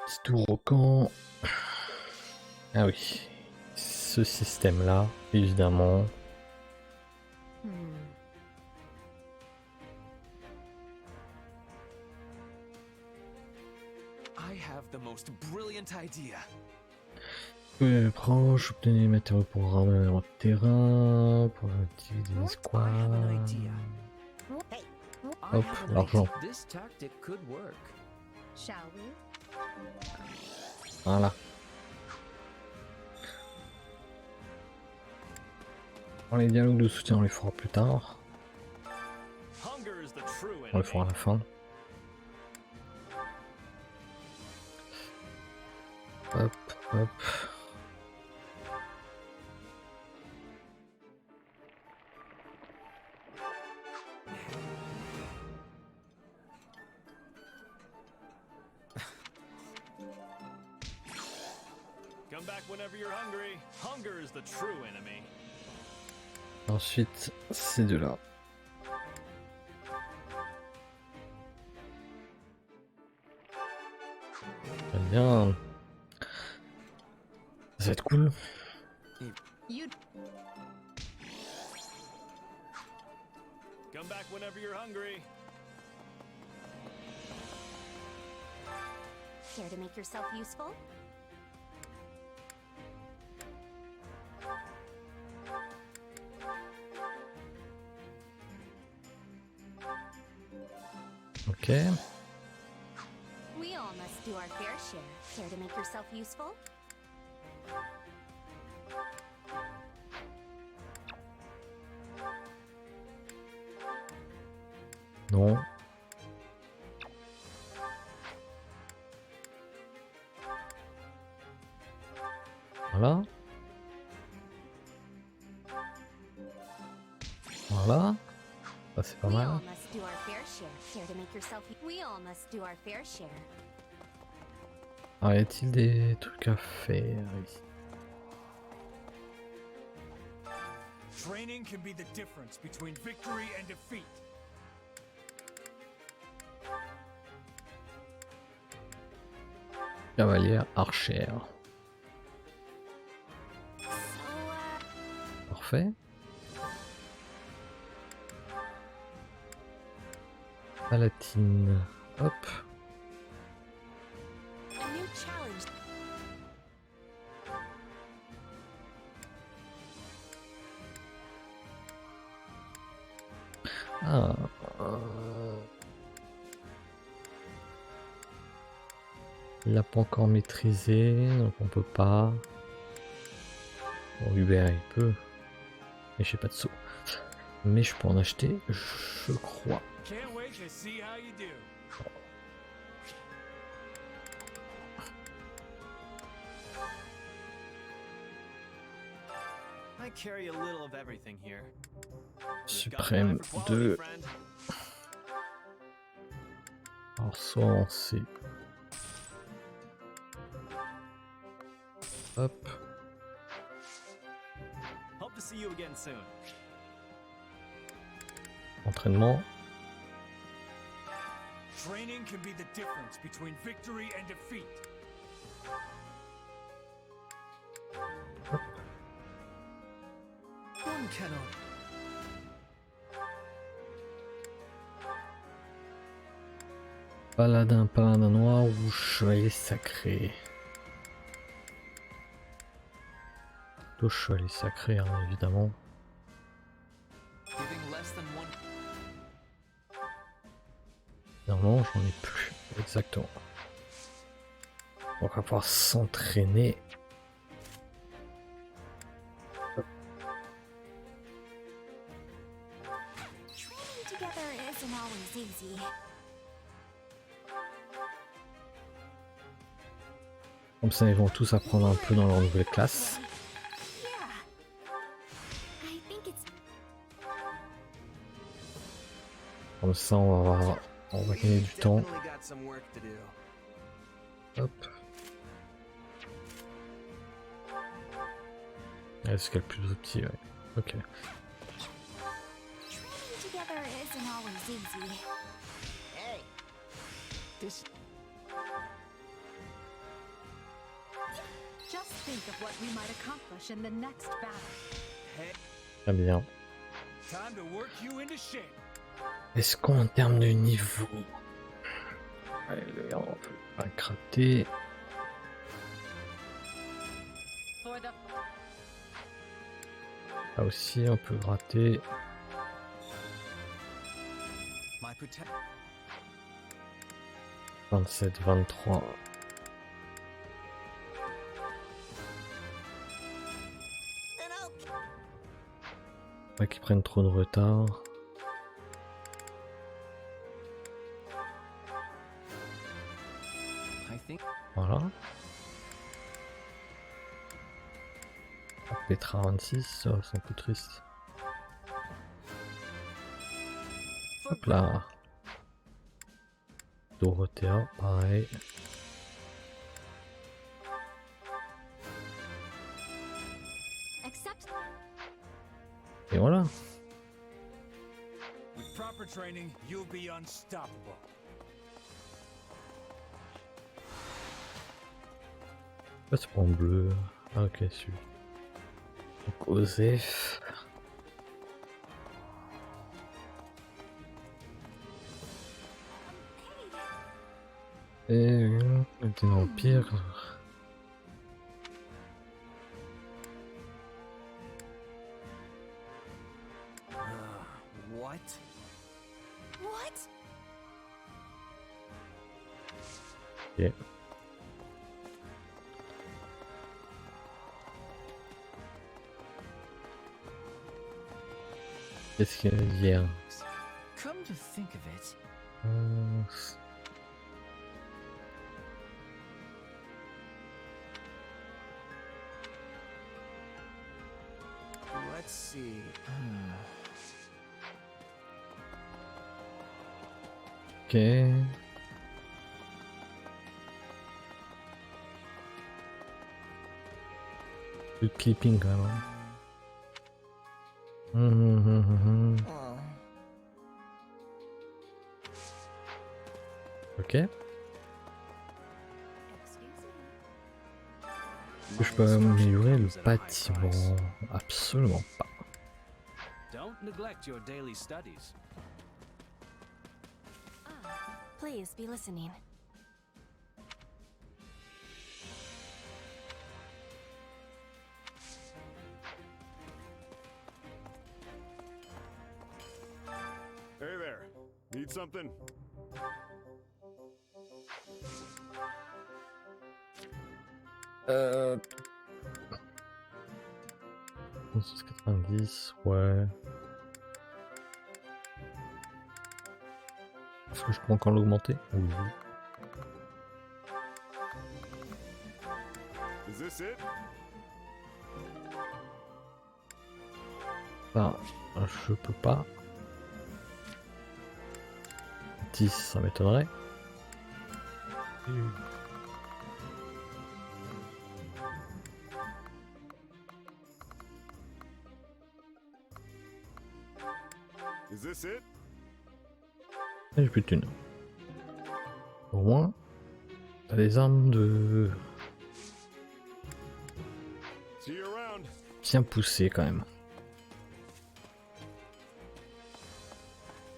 Petit tour au camp. Ah oui. Ce système là, évidemment. I have the most brilliant idea. Proche, obtenez des matériaux pour ramener le terrain, pour utiliser des squads. Hop, l'argent. This tactic could work. Shall we? Voilà. Bon, les dialogues de soutien on les fera plus tard. On les fera à la fin. Hop, hop. Come back whenever you're hungry. Hunger is the true enemy. Ensuite, ces deux-là. Très bien. Ça va être cool. Come back whenever you're hungry. Care to make yourself useful? Ok. We all must do our fair share. Care to make yourself useful? Non. Voilà. Voilà. Ça c'est pas We mal. all must do our fair share. Care to make yourself... We all must do our fair share. Ah, y a-t-il des trucs à faire ici? Training can be the difference between victory and defeat. Cavalière archère. Parfait. Palatine. Hop. Ah. Il l'a pas encore maîtrisé, donc on peut pas. Bon, Hubert il peut. Mais j'ai pas de sous. Mais je peux en acheter, je crois. Suprême 2. Alors soit on sait. Hop. Entraînement. Training can be the difference between victory and defeat. One cannot. Paladin noir ou chevalier sacré. Plutôt chevalier sacré, hein, évidemment. Normalement, j'en ai plus. Exactement. On va pouvoir s'entraîner. Comme ça, ils vont tous apprendre un peu dans leur nouvelle classe. Comme ça, on va gagner du temps. Hop. Est-ce qu'il y a plus de petits? Ouais. Ok. Très bien. Est-ce qu'en termes de niveau... Allez, on peut pas gratter. Là aussi, on peut gratter. My 27, 23. Pas qu'ils prennent trop de retard. Voilà. Petra 26, ça c'est un peu triste. Hop là. Dorothea, pareil. Et voilà. With proper training, you'll be unstoppable. C'est pour en bleu. Ah, ok, celui. Donc Osef. Et un empire. What? What? Ok. Qu'est-ce qu'il y a hier? Come to think of it. Let's see. Ok. Plus de clipping quand même. Ok. que je peux améliorer le bâtiment? Absolument pas. Don't neglect your daily studies. Please be listening. Hey there. Need something? Euh... 90, ouais. Est-ce que je peux encore l'augmenter? Oui. Is this it? Enfin, je peux pas. 10, ça m'étonnerait. Is this it? J'ai plus de thunes. Au moins, t'as les armes de... See you around. bien poussées quand même.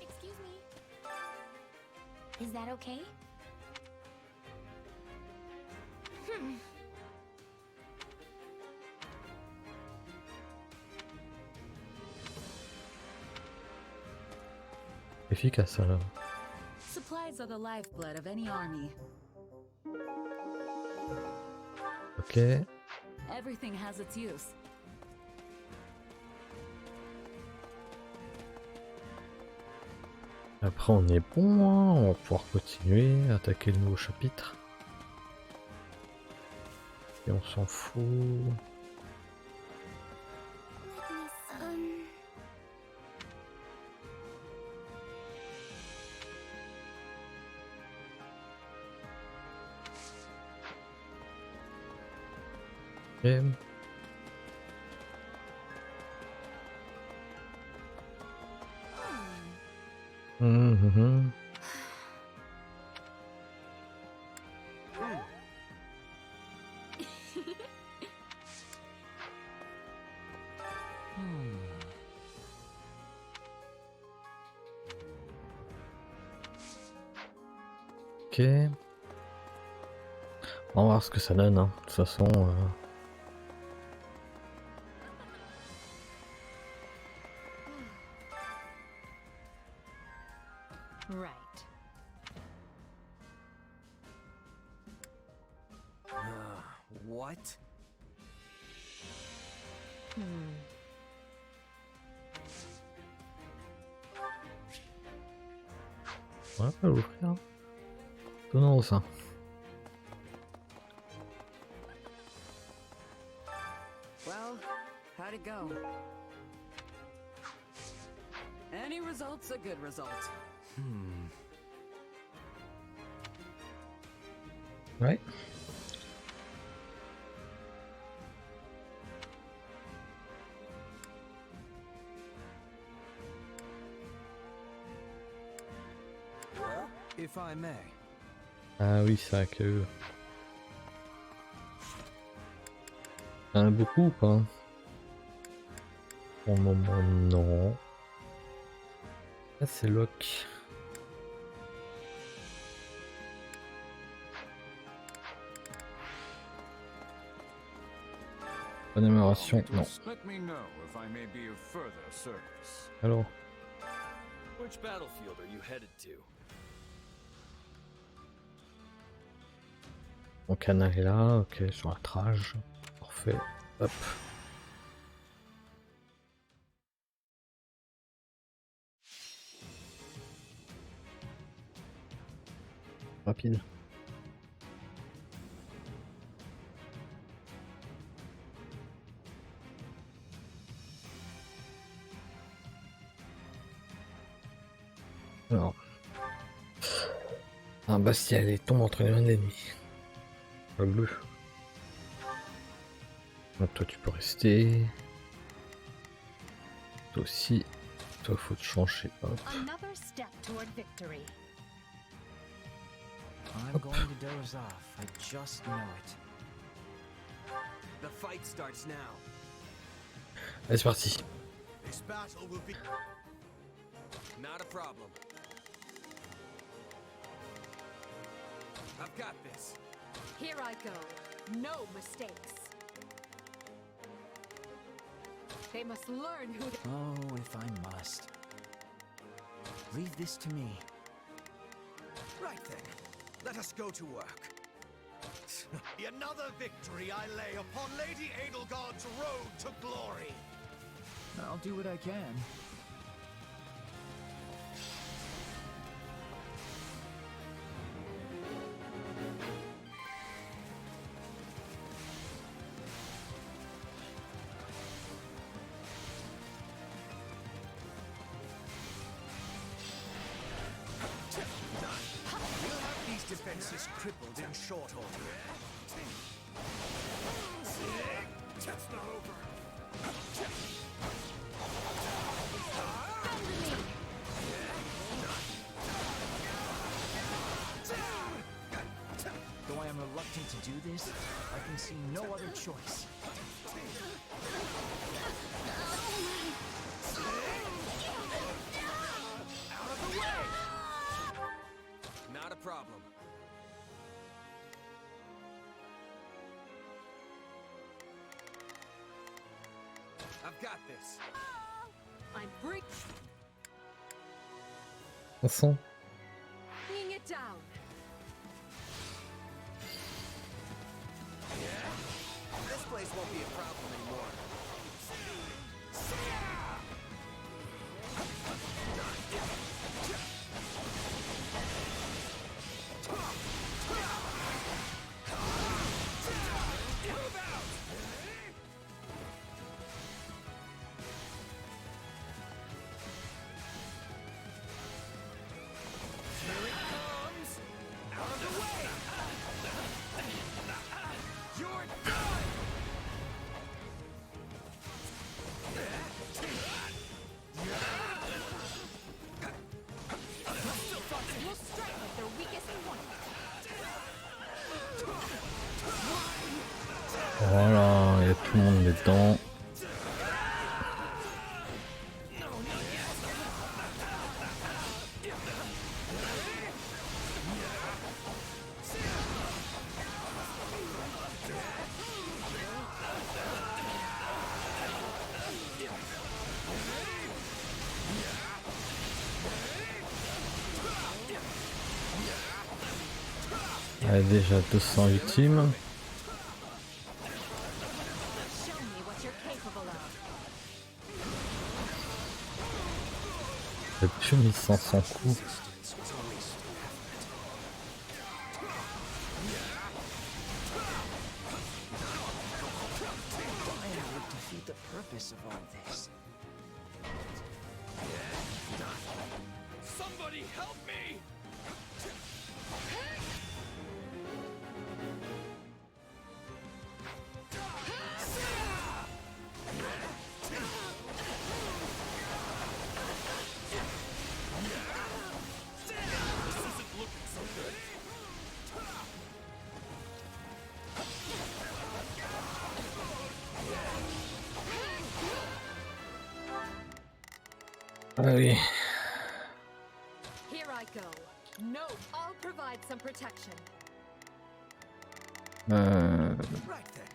Excuse me. Is that okay? Efficace alors. Supplies are the lifeblood of any army. Ok. Everything has its use. Après on est bon, hein. On va pouvoir continuer, attaquer le nouveau chapitre. Et on s'en fout. Ok. Ok. On va voir ce que ça donne, hein. De toute façon... Right. What? On va pas l'ouvrir. Donnons ça. Well, how'd it go? Any result's a good result. Ouais. If I may. Ah oui, c'est vrai que... Il y en a beaucoup ou pas? Pour le moment, non. Là, c'est lock. Bonne amélioration, non. Let me know if I may be of further service. Alors, Which battlefield are you headed to? mon canal est là, ok, sur la trage. Parfait. Hop. Rapide. Alors. Un Bastial et tombe entre les mains de l'ennemi. Le bleu. Donc toi tu peux rester. Toi aussi. Toi faut te changer. Hop. Another step toward victory. I'm going to doze off. I just know it. The fight starts now. Allez, c'est parti. This battle will be not a problem. I've got this. Here I go. No mistakes. They must learn who they... Oh, if I must. Leave this to me. Right then. Let us go to work. Another victory I lay upon Lady Edelgard's road to glory. I'll do what I can. We'll have these defenses crippled in short order. That's not over. Though I am reluctant to do this, I can see no other choice. Out of the way! Not a problem. I've got this. I'm breaking On sent. it down. This place won't be a problem anymore. Move out! Here it comes! Out of the way! You're done! We'll strike at their weakest point. Voilà, il y a tout le monde dedans. Elle a déjà 200 ultimes. Show me what you're capable of. Elle a plus 1500 coups. Fire would defeat the purpose of all this. Somebody help me! Allez. Here I go. No, I'll provide some protection. Right then.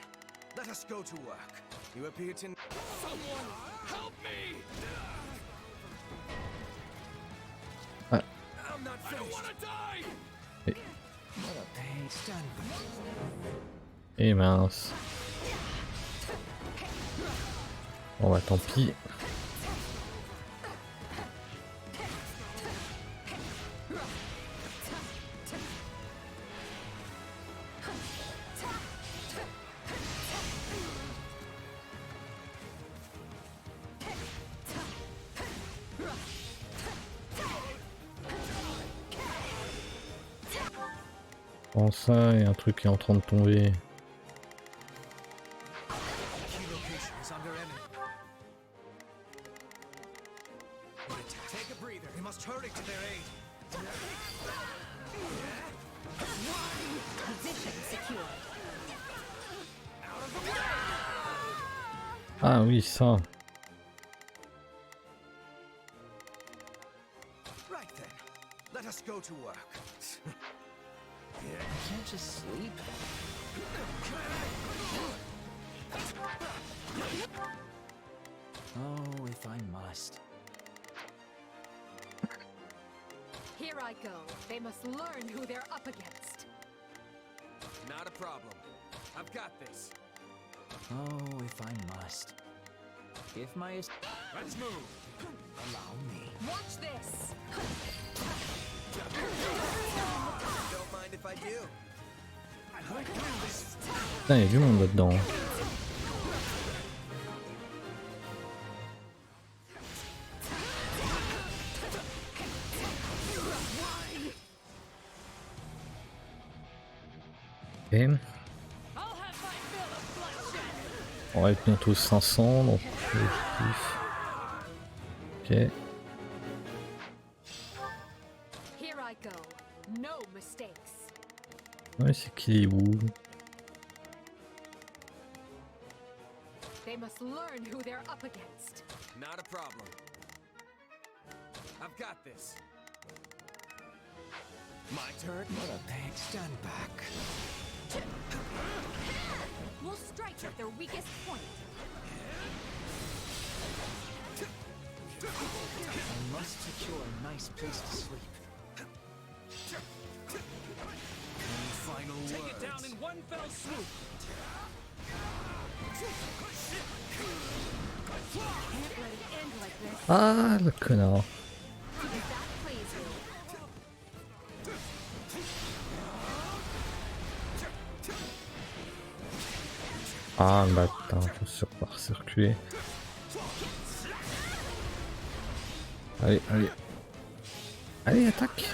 Let us go to work. You appear to... Someone help me! Ouais. I'm not finished. I don't want to die! What a pain. Stand back. Et mince. Bon bah tant pis. Bon ça, il y a un truc qui est en train de tomber. Key location is under enemy. Take a breather. We must hurry to their aid. Position secure. Out Ah oui, ça. Right then, let us go to work. I can't just sleep. Oh, if I must. Here I go. They must learn who they're up against. Not a problem. I've got this. Oh, if I must. If my... Let's move. Allow me. Watch this. Don't mind if I do. Putain, il y a du monde là-dedans. Ok. On va être bientôt 500, donc l'objectif. Ok. Here I go. No mistakes. Ouais, c'est qui est où? They must learn who they're up against. Not a problem. I've got this. My turn. What a pain. Stand back. We'll strike at their weakest point. I must secure a nice place to sleep. Any final words? Take it down in one fell swoop. Can't let it end like this. Ah, le connard. If that please you. Ah, bah attends, faut pas circuler. Allez, allez. Allez, attaque.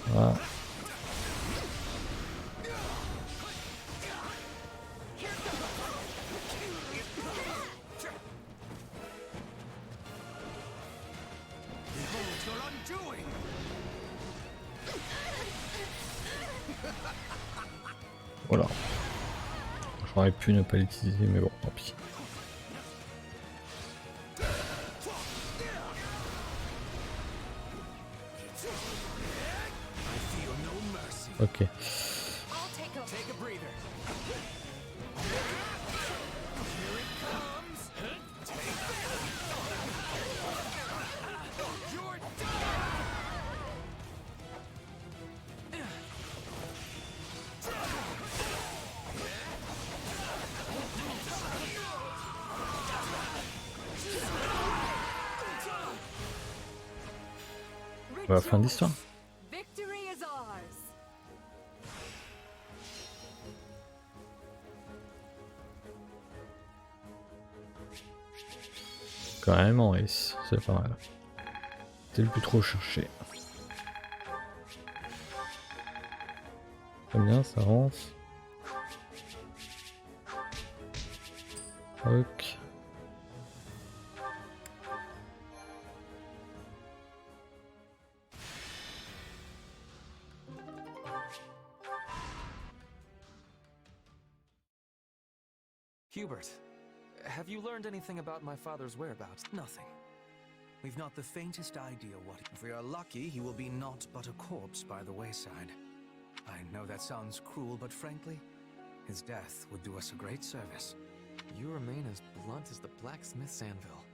Voilà. Voilà. J'aurais pu ne pas l'utiliser, mais bon, tant pis. Ok. Bah, fin d'histoire. Victory is ours. Quand même en S, c'est pas mal. C'est le plus trop cherché. Très bien, ça avance. Ok. Hubert, have you learned anything about my father's whereabouts? Nothing. We've not the faintest idea what... If we are lucky, he will be naught but a corpse by the wayside. I know that sounds cruel, but frankly, his death would do us a great service. You remain as blunt as the blacksmith's anvil.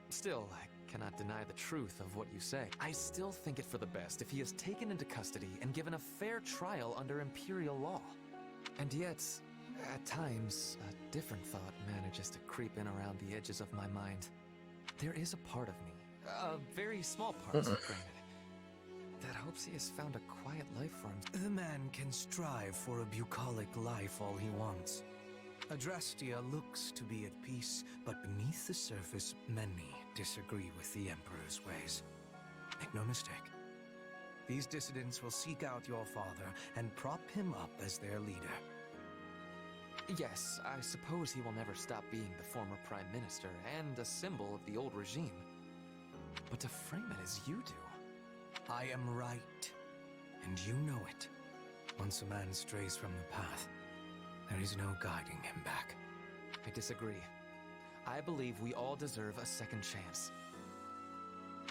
Still, I cannot deny the truth of what you say. I still think it for the best if he is taken into custody and given a fair trial under Imperial law. And yet, at times, a different thought manages to creep in around the edges of my mind. There is a part of me, a very small part, granted, that hopes he has found a quiet life for him. The man can strive for a bucolic life all he wants. Adrastia looks to be at peace, but beneath the surface, many disagree with the Emperor's ways. Make no mistake. These dissidents will seek out your father and prop him up as their leader. Yes, I suppose he will never stop being the former Prime Minister and a symbol of the old regime. But to frame it as you do... I am right. And you know it. Once a man strays from the path, there is no guiding him back. I disagree. I believe we all deserve a second chance.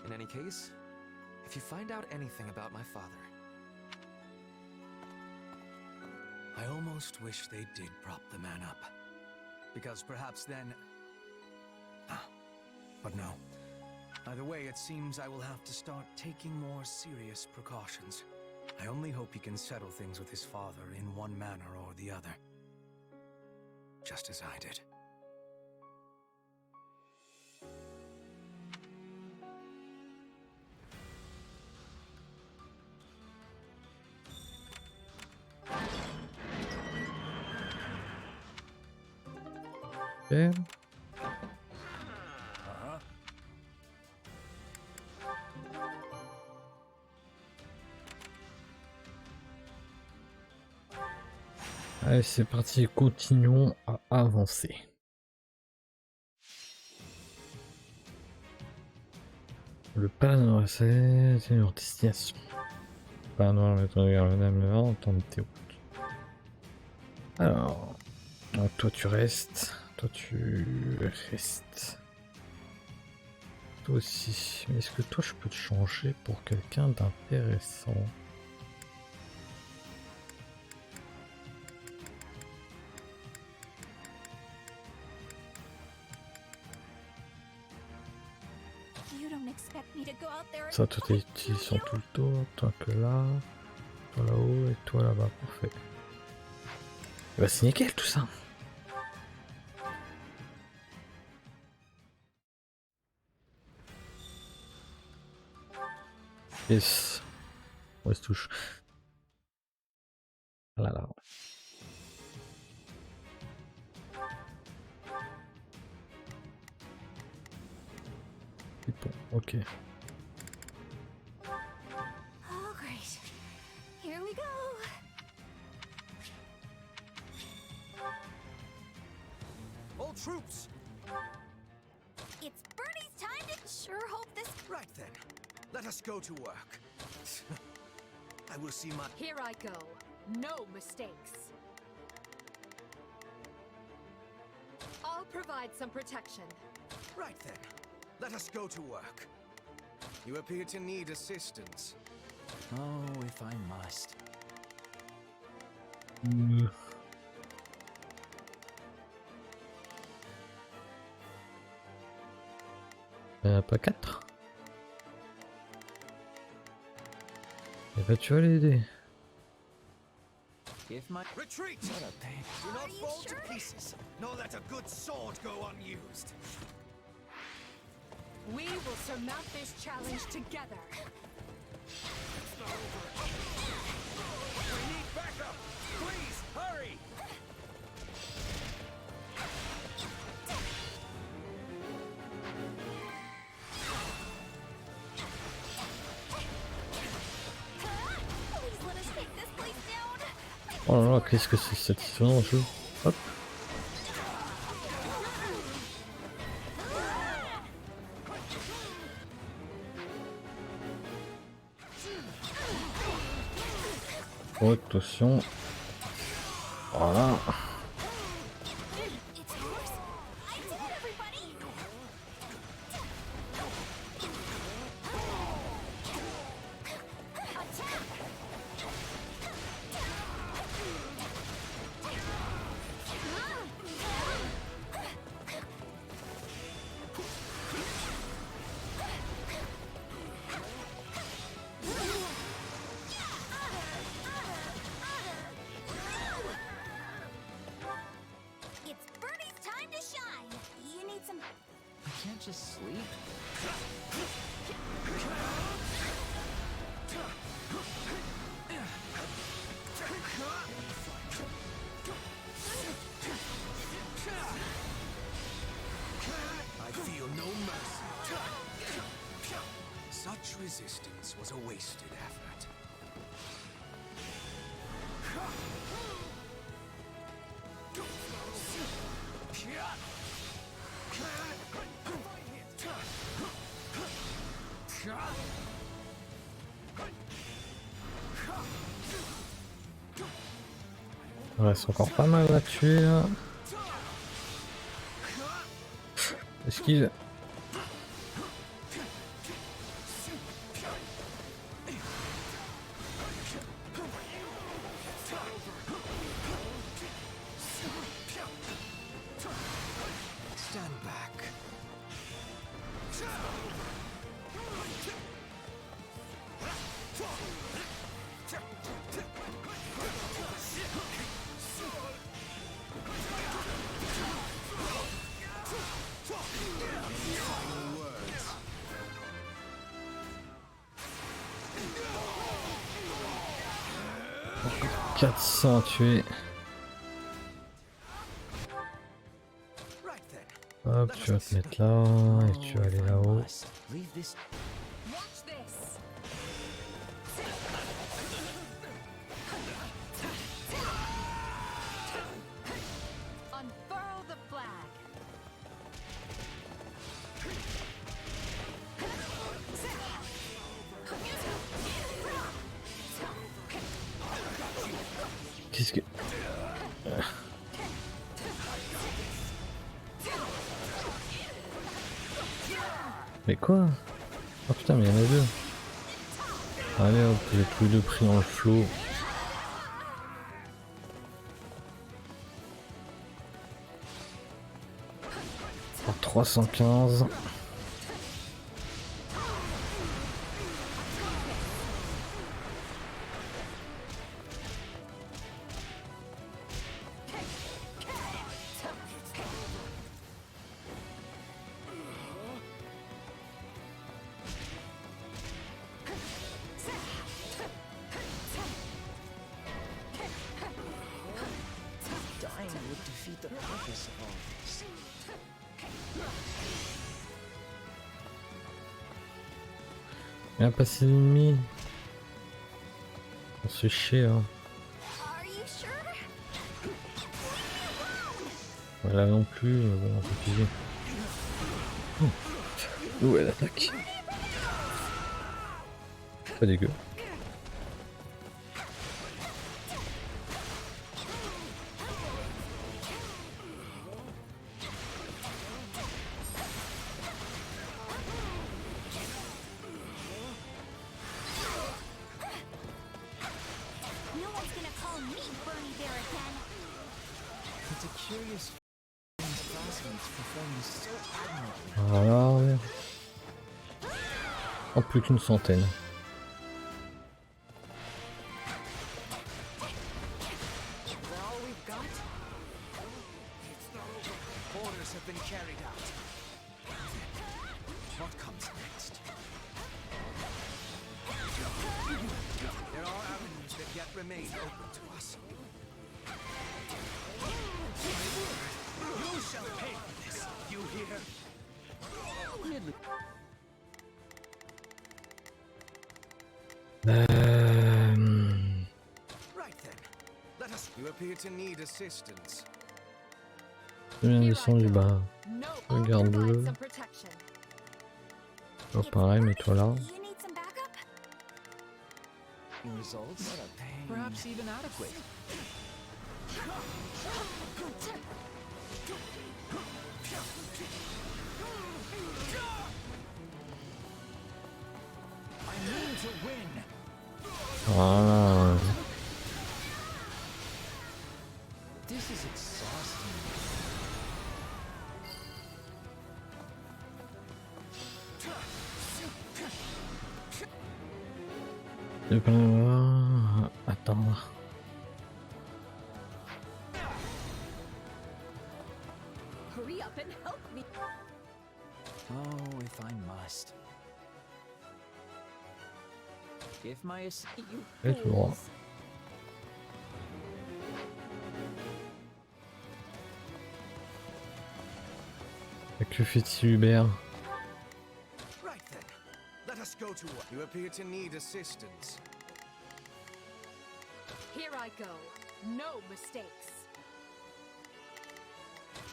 In any case, if you find out anything about my father... I almost wish they did prop the man up. Because perhaps then... But no. Either way, it seems I will have to start taking more serious precautions. I only hope he can settle things with his father in one manner or the other. Just as I did. Okay. Allez, c'est parti, continuons à avancer. Le pain c'est une destination. Pain noir, le entendre tes routes. Alors, toi tu restes, toi tu restes. Toi aussi. Mais est-ce que toi je peux te changer pour quelqu'un d'intéressant? Ça, toi t'es utilisant tout le tour, toi que là, toi là-haut et toi là-bas, parfait. Et bah c'est nickel tout ça. Yes. Ouais, se touche. Ah là là. C'est bon, ok. Oh, great. Here we go. All troops! It's Bernie's time to sure hope this. Right then. Let us go to work. I will see my... Here I go. No mistakes. I'll provide some protection. Right then. Let us go to work. You appear to need assistance. Oh, if I must. Pas 4. Et bah tu vas l'aider. Retreat! Do not fall to pieces, nor let a good sword go unused. We will surmount this challenge together. It's not over. We need backup! Please, hurry! Please let us take this place down. Oh là là, qu'est-ce que c'est satisfaisant ce jeu. Hop. Oh, attention. Voilà. Just sleep? I feel no mercy. Such resistance was a wasted effort. Il reste encore pas mal à tuer là. Esquive. Stand back. Final words. 400 tués. Hop, tu vas te mettre là et tu vas aller là-haut. Unfurl the flag. Qu'est-ce que... Mais quoi? Oh putain, mais il y en a deux. Allez hop, vous êtes tous les deux pris dans le flot. Pour 315. Dying would defeat the purpose of all this. Il y a un passé d'ennemi. On se fait chier hein. Voilà non plus, bon, on peut piger. Oh, elle attaque. Pas dégueu. No one's gonna call me Bernie Bear again. It's a curious these classmates performing so admirably. Voilà. Ouais. Oh, plus qu'une centaine. Is that all we've got? Orders have been carried out. What comes next? There are avenues that yet remain open to us. You shall pay for this, you hear? Right then. Let us. You appear to need assistance. Bien descendu bas. Regarde-le. Oh, pareil, mets-toi là. Results? Perhaps even adequate. I mean to win. Voilà. This is exhausting. Attends. Hurry up and help me. Oh, if I must. If my you Et tout droit. Avec le fétiche Hubert. Right then. Let us go to work. You appear to need assistance. Here I go. No mistakes.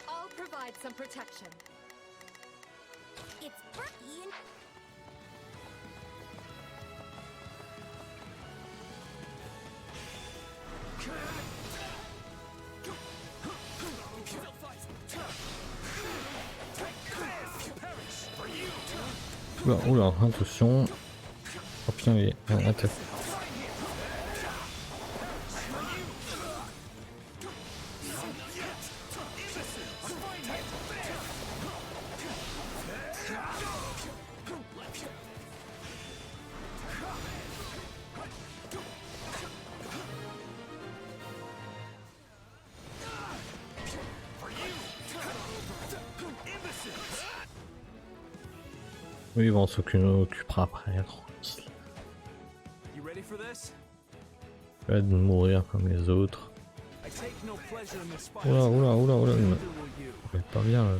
I'll provide some protection. It's Bertie and... Oula, oula, attention. Oh putain, il est... Attends. Oui, bon, on s'occupera après, tranquille. Je vais de mourir comme les autres. Oula, oula, oula, oula. Il est pas bien là.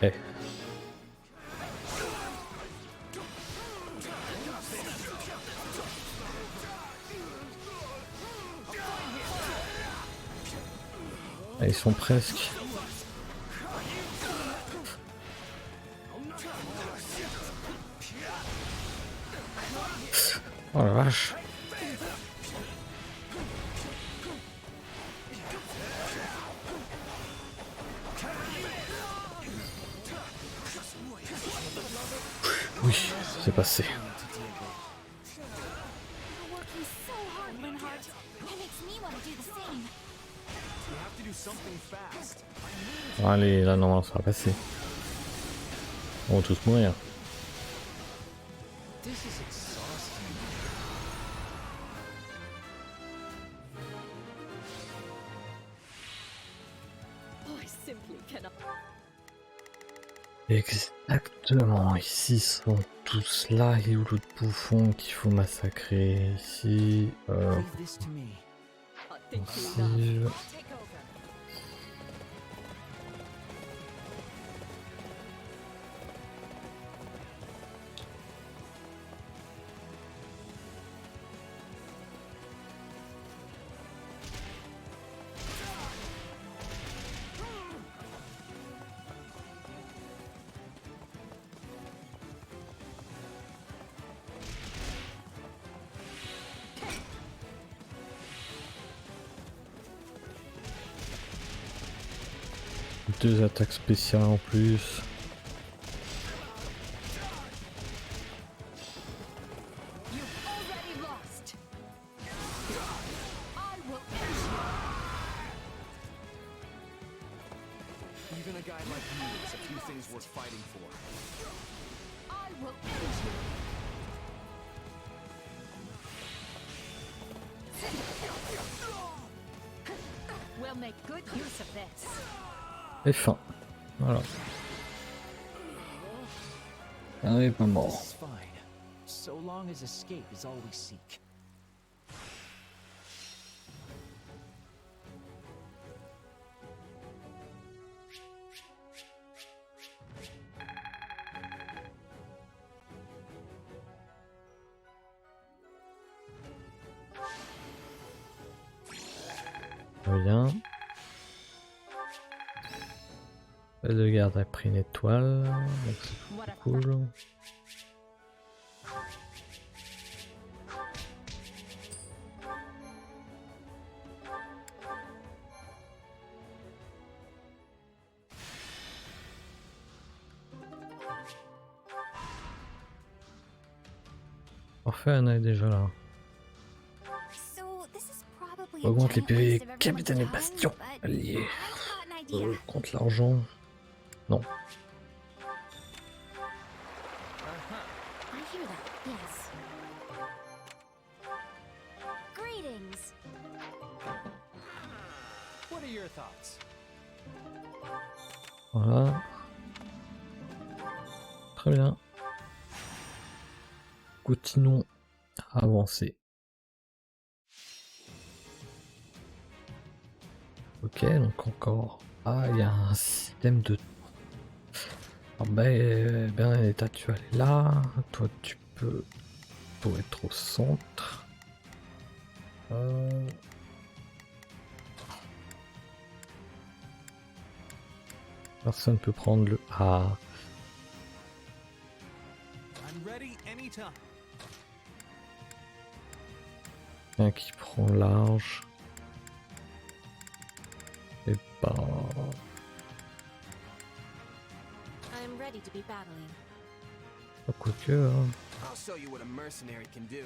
Eh. Ah, ils sont presque. Oh la vache. Oui, c'est passé. Allez, là non, ça va passer. On va tous mourir. Exactement, ici sont tous là, et où l'autre bouffon qu'il faut massacrer, ici, ici. Deux attaques spéciales en plus. Et fin. Voilà. On n'est pas mort. Bien. Le garde a pris une étoile, donc c'est cool. Parfait, Anna est déjà là. Augmente les PV, capitaine et bastion alliés. Contre l'argent. Non. Voilà. Très bien. Continuons à avancer. Ok, donc encore. Ah, il y a un système de... Alors, ben, l'état tu vas aller là. Toi, tu peux pour être au centre. Personne peut prendre le A. Un qui prend large. Et bah... I'm ready to be battling. Quoique... hein. I'll show you what a mercenary can do.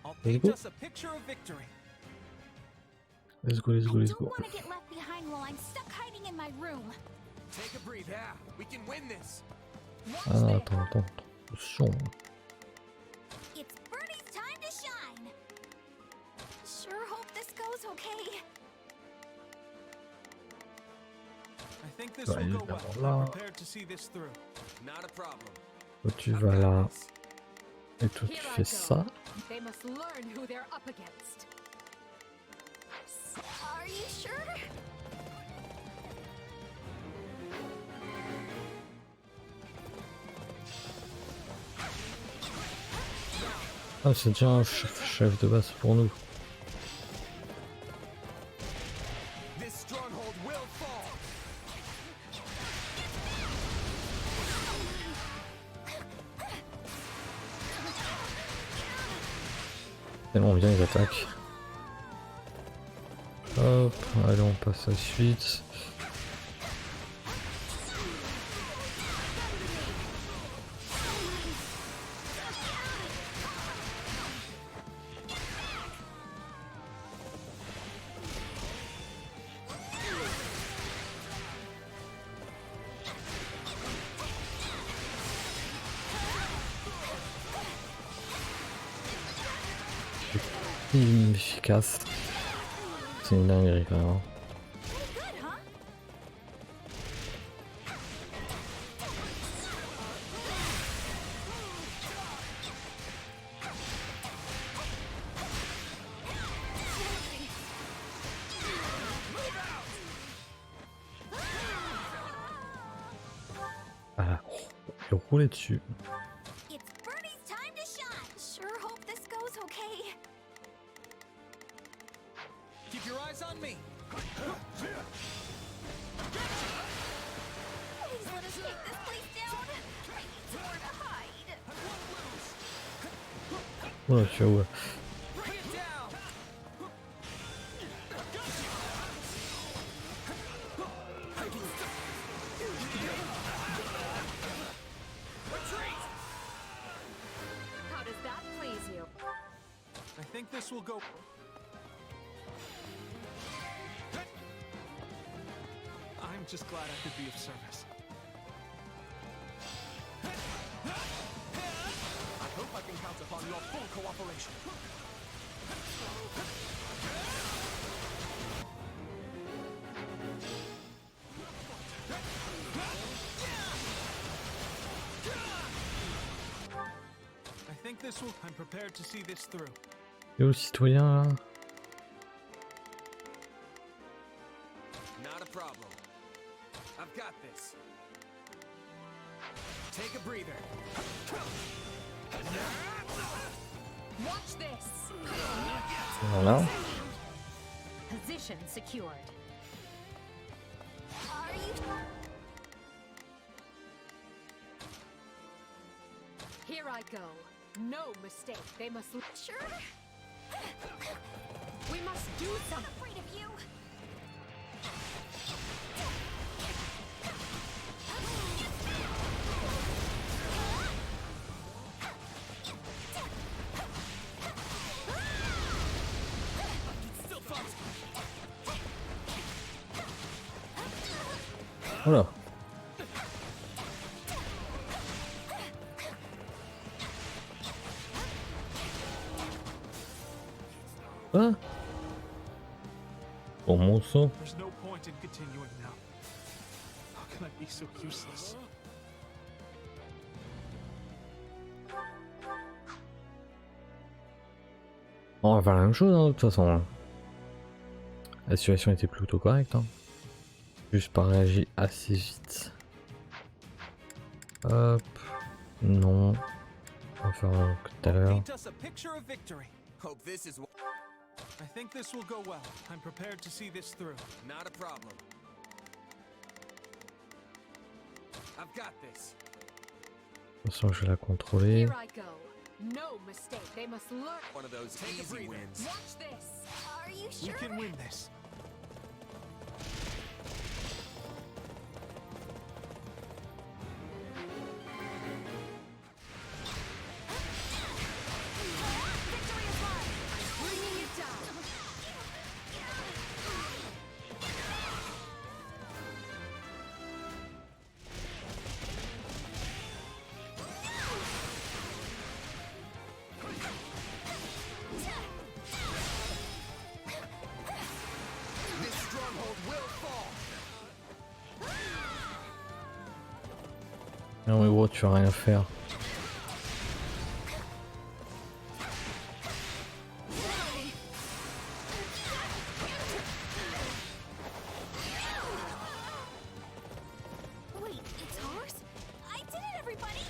I'll Let's paint go. us a picture of victory. Let's go, let's go, let's I go. don't want to get left behind while I'm stuck hiding in my room. Take a breather. Yeah, we can win this. Ah, attends. Attention. It's Birdie's time to shine. Sure hope this goes okay. I think this Bah, will go well. évidemment, là. I'm prepared to see this through. Not a problem. Toi, tu vas là. Et toi, tu Here I fais go. ça. They must learn who they're up against. Are you sure? Ah, c'est déjà un chef de base pour nous. This stronghold will fall. Tellement bien, ils attaquent. Hop, allez, on passe à la suite. Efficace. C'est une dinguerie quand même. Hein. Ah, il roulait dessus. It's Birdie's time to shine. Sure hope this goes okay. Keep your eyes on me. Please let us take this place down. I need somewhere to hide. Ouais, tu vois. Bring it down. How does that please you? I think this will go. I'm just glad I could be of service. I hope I can count upon your full cooperation. I think this will. I'm prepared to see this through. Et aux citoyens là. Not a problem. I've got this. Take a breather. Watch this. Voilà. Position secured. Are you? Here I go. No mistake. They must. Sure. We must do I'm something. afraid of you. Voilà. Ah. Bon, mon sang. There's no point in continuing now. How can I be so useless? On va faire la même chose hein, de toute façon. Hein. La situation était plutôt correcte. Hein. Juste pas réagi assez vite. Hop. Non. On va faire tout à l'heure. Paint us a picture of victory. Hope this is I think this will go well. I'm prepared to see this through. not a problem. I've got this. De toute façon, je vais la contrôler. Here I go. No mistake. They must learn. One of those easy wins. Watch this. Are you We sure? can win this. Non mais gros, tu vas rien faire. Wait, it's ours? I did it, everybody!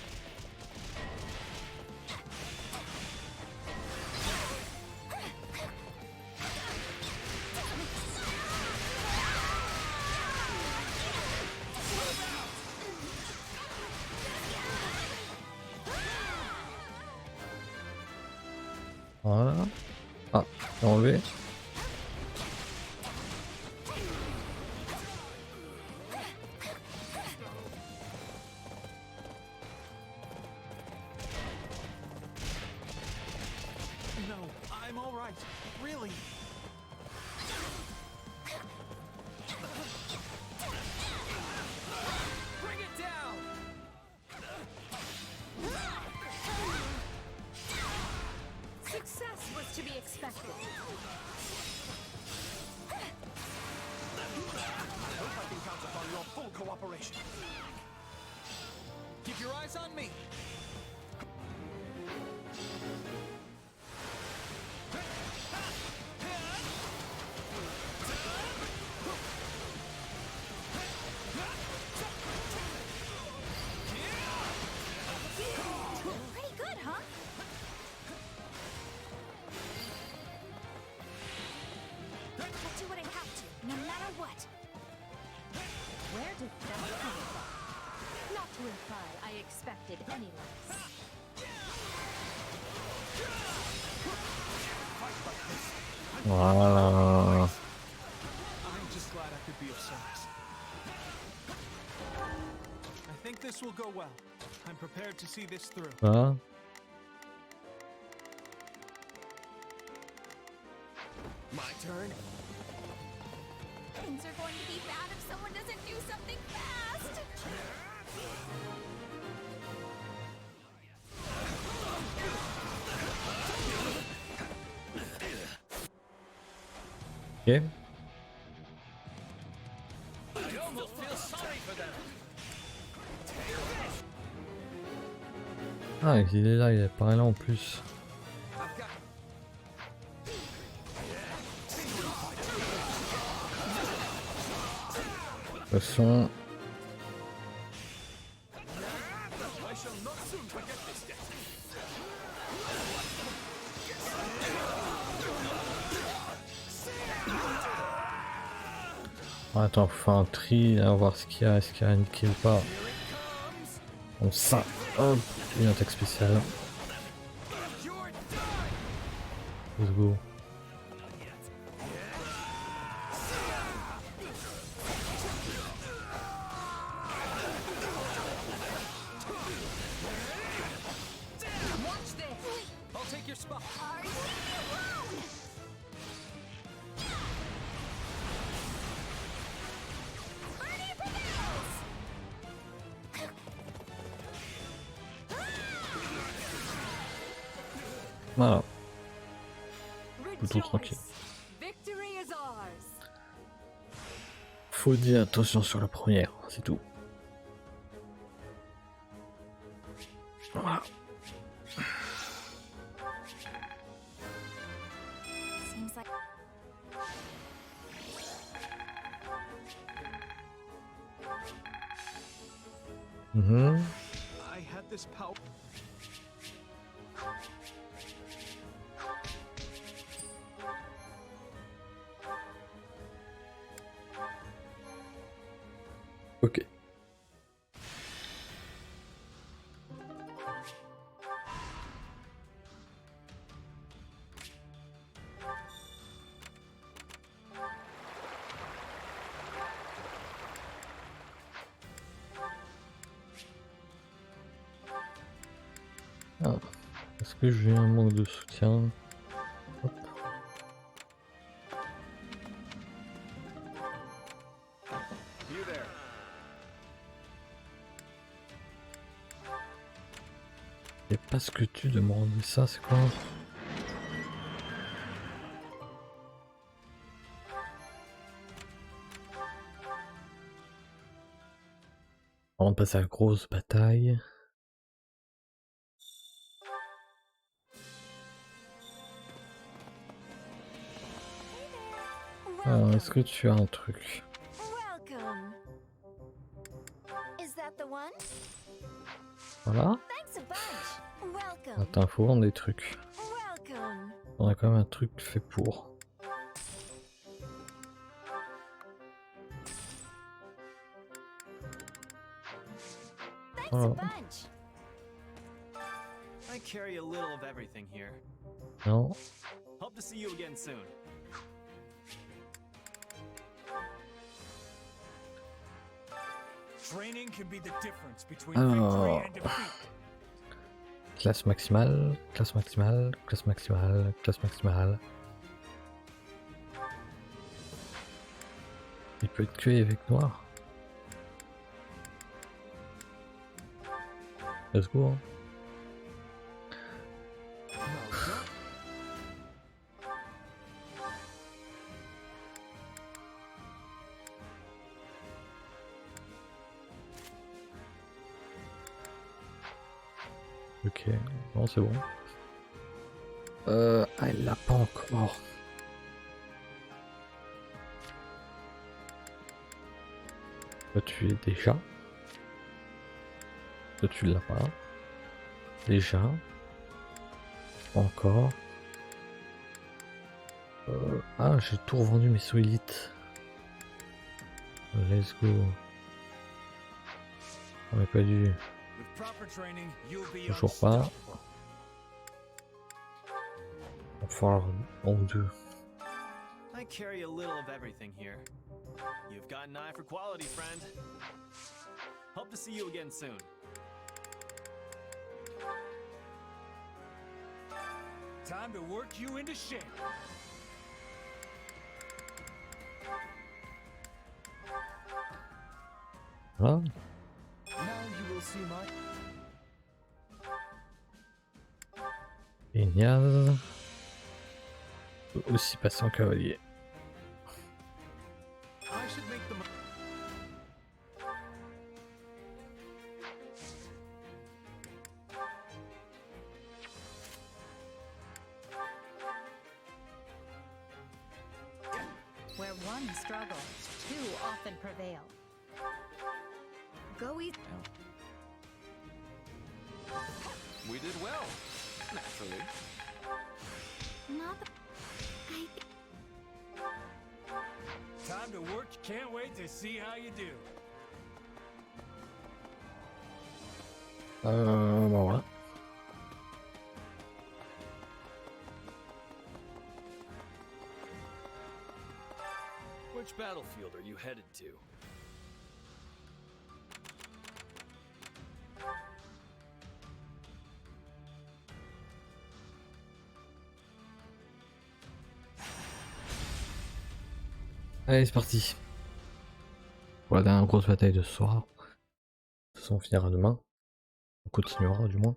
Voilà. Ah, j'ai enlevé. No, I'm all right. Really. Bring it down. Success was to be expected. I hope I can count upon your full cooperation. Keep your eyes on me. Pretty good, huh? I'll do what I have to, no matter what. Where did that come from? Not to imply I expected any less. Voilà. I'm just glad I could be of service. I think this will go well. I'm prepared to see this through. Voilà. My turn? Things are going to be bad if someone doesn't do something fast! Ok. I almost feel sorry for them. Ah, il est là, il apparaît là en plus. Attention. I shall not soon forget this day. Attends, faut faire un tri, là, voir ce qu'il y a, est-ce qu'il y a une kill ou pas. Bon, ça, hop, une attaque spéciale. Let's go. Watch this. I'll take your spot. Voilà. Plutôt tranquille. Victory is ours. Faut dire attention sur la première, c'est tout. Voilà. Seems like... I had this power. Ok. Ah. Est-ce que j'ai un manque de soutien? Hop. You there. Et parce que tu demandes ça, c'est quoi? Avant de passer à la grosse bataille. Alors, est-ce que tu as un truc? Welcome. Is that the one? Voilà. Thanks a bunch. Welcome. Attends, faut vendre des trucs. Welcome. On a quand même un truc fait pour. Thanks Voilà. a bunch. I carry a little of everything here. Non. Hope to see you again soon. Training can be the difference between Alors, victory and defeat. classe maximale, classe maximale, classe maximale, classe maximale. Il peut être cueilli avec noir. Let's go. Hein. Ok, non c'est bon. Ah, elle l'a pas encore. Toi tu es déjà. Toi tu l'as pas. Déjà. Encore. Ah, j'ai tout revendu mes solites. Let's go. On n'a pas dû. Toujours pas. On va faire un ou deux. I carry a little of everything here. You've got an eye for quality, friend. Hope to see you again soon. Time to work you into shape. Voilà. Now you will see my... Génial. On peut aussi passer en cavalier. I should make the Where one struggles, two often prevail. Go eat. We did well, naturally. Not the... time to work. Can't wait to see how you do. Bon voilà. Which battlefield are you headed to? Allez, c'est parti. Pour la dernière grosse bataille de ce soir. De toute façon, on finira demain. On continuera du moins.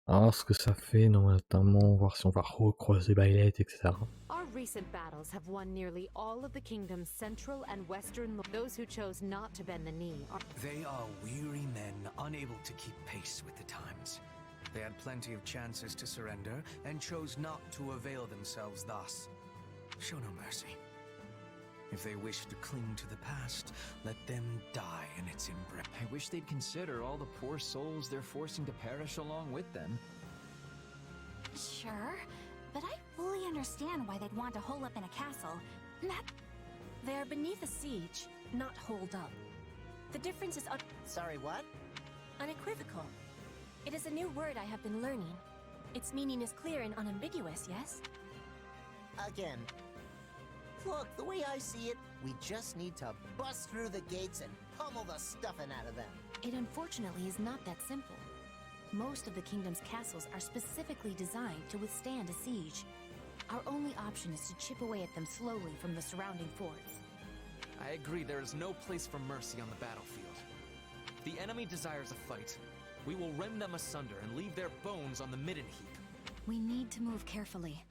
Alors, ce que ça fait, notamment, voir si on va recroiser BYLETH, etc. Our recent battles have won nearly all of the kingdom's central and western. Those who chose not to bend the knee are. They are weary men unable to keep pace with the times. They had plenty of chances to surrender and chose not to avail themselves thus. Show no mercy. If they wish to cling to the past, let them die in its embrace. I wish they'd consider all the poor souls they're forcing to perish along with them. Sure, but I fully understand why they'd want to hole up in a castle. They're beneath a siege, not holed up. The difference is Sorry, what? unequivocal. It is a new word I have been learning. Its meaning is clear and unambiguous, yes? Again. Look, the way I see it, we just need to bust through the gates and pummel the stuffing out of them. It unfortunately is not that simple. Most of the kingdom's castles are specifically designed to withstand a siege. Our only option is to chip away at them slowly from the surrounding forts. I agree, there is no place for mercy on the battlefield. If the enemy desires a fight, we will rend them asunder and leave their bones on the midden heap. We need to move carefully.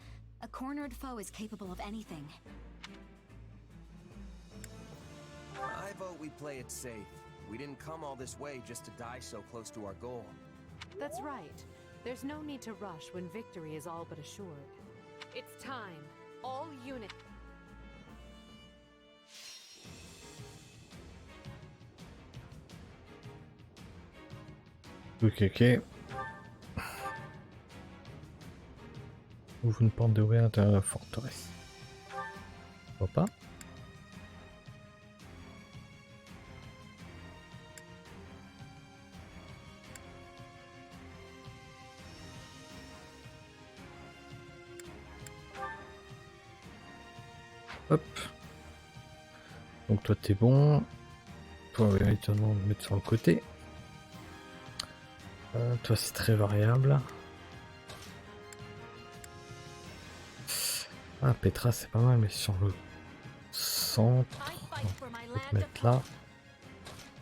A cornered foe is capable of anything. I vote we play it safe. We didn't come all this way just to die so close to our goal. That's right. There's no need to rush when victory is all but assured. It's time. All units. Ok. Ouvre une porte de à l'intérieur de la forteresse. Pourquoi pas? Hop. Donc toi t'es bon. Toi véritablement me mettre sur le côté. Toi c'est très variable. Ah Petra c'est pas mal mais sur le centre. On peut te mettre là.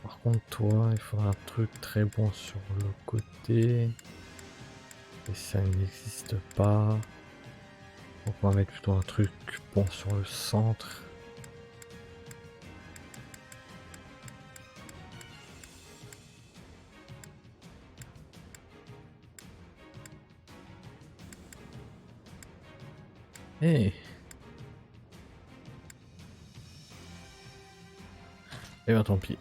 Par contre toi il faudra un truc très bon sur le côté. Et ça n'existe pas. Donc on va mettre plutôt un truc bon sur le centre. Hey. Eh ben tant pis.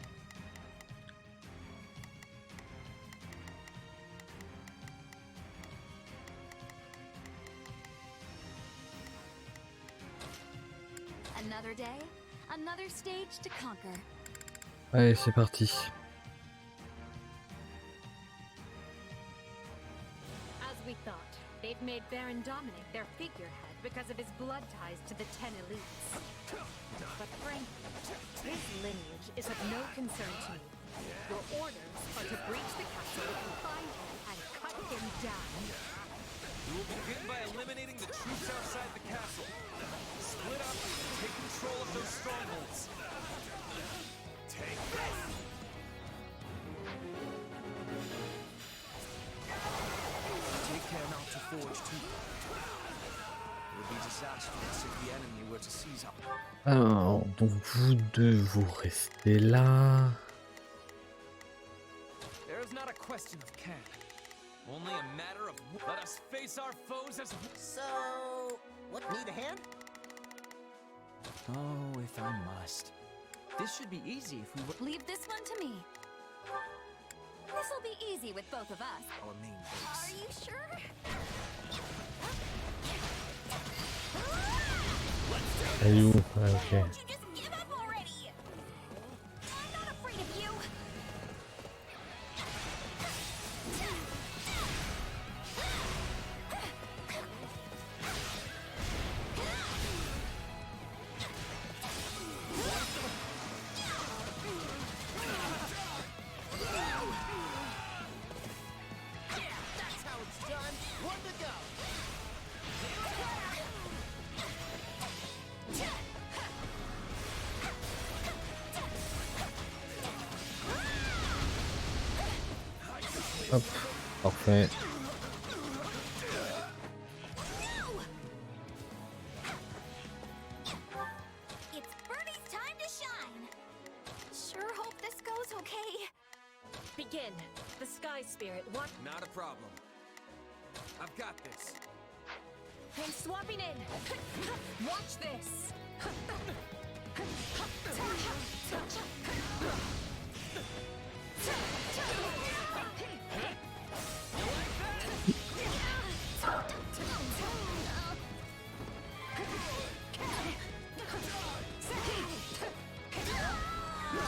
Another day, another stage to conquer. Allez, c'est parti. As we thought, they've made Baron Dominic their figurehead because of his blood ties to the 10 elites. But frankly, his lineage is of no concern to me. Your orders are to breach the castle, find him, and cut him down. We will begin by eliminating the troops outside the castle. Split up and take control of those strongholds. Take this! Take care not to forge too. It would be disastrous if the enemy were to seize up. Alors, donc vous deux, vous restez là. There is not a question of can. Only a matter of let us face our foes as. So, what, need a hand? Oh, if I must. This should be easy if we were. Leave this one to me. This'll be easy with both of us. Our main Are base. you sure? Elle est où? Ah, ok. Won't you just give up already? I'm not afraid of you. That's how it's done. One to go. Hop, parfait. It's Bernie's time to shine. Sure hope this goes okay. Begin. The Sky Spirit, what? Not a problem. I've got this. I'm swapping in. Watch this.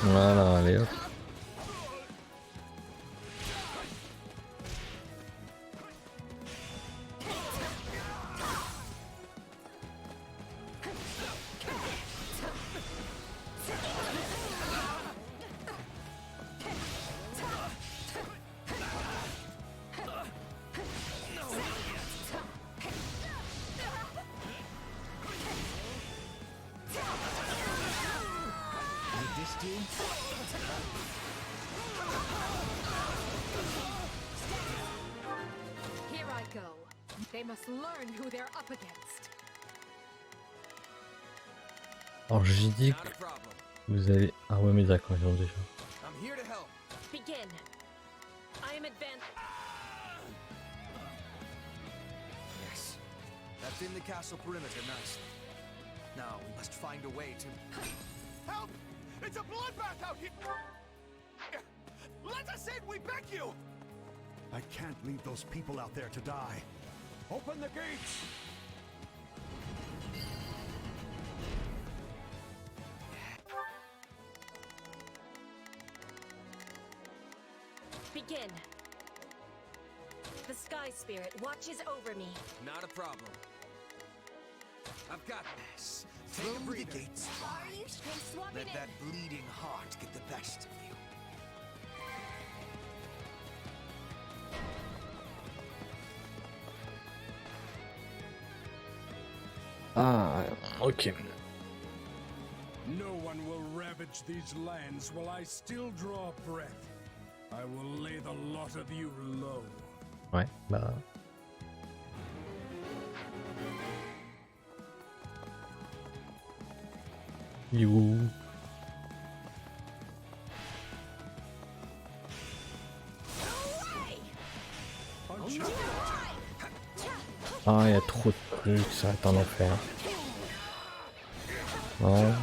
Voilà, allez hop. Would this do? Here I go. They must learn who they're up against. Alors j'ai dit que vous allez... Ah ouais mais d'accord, ils ont déjà. I'm here to help. Begin. I am advanced. Yes. That's in the castle perimeter nicely. Now we must find a way to... Help! It's a bloodbath out here! Let us in, we beg you! I can't leave those people out there to die. Open the gates! Begin. The Sky Spirit watches over me. Not a problem. I've got this. Throw the gates wide. Let that bleeding heart get the best of you. Ah, ok. No one will ravage these lands while I still draw breath. I will lay the lot of you low. Ouais, bah... You. Ah, il y a trop de trucs, ça va être un enfer. Non.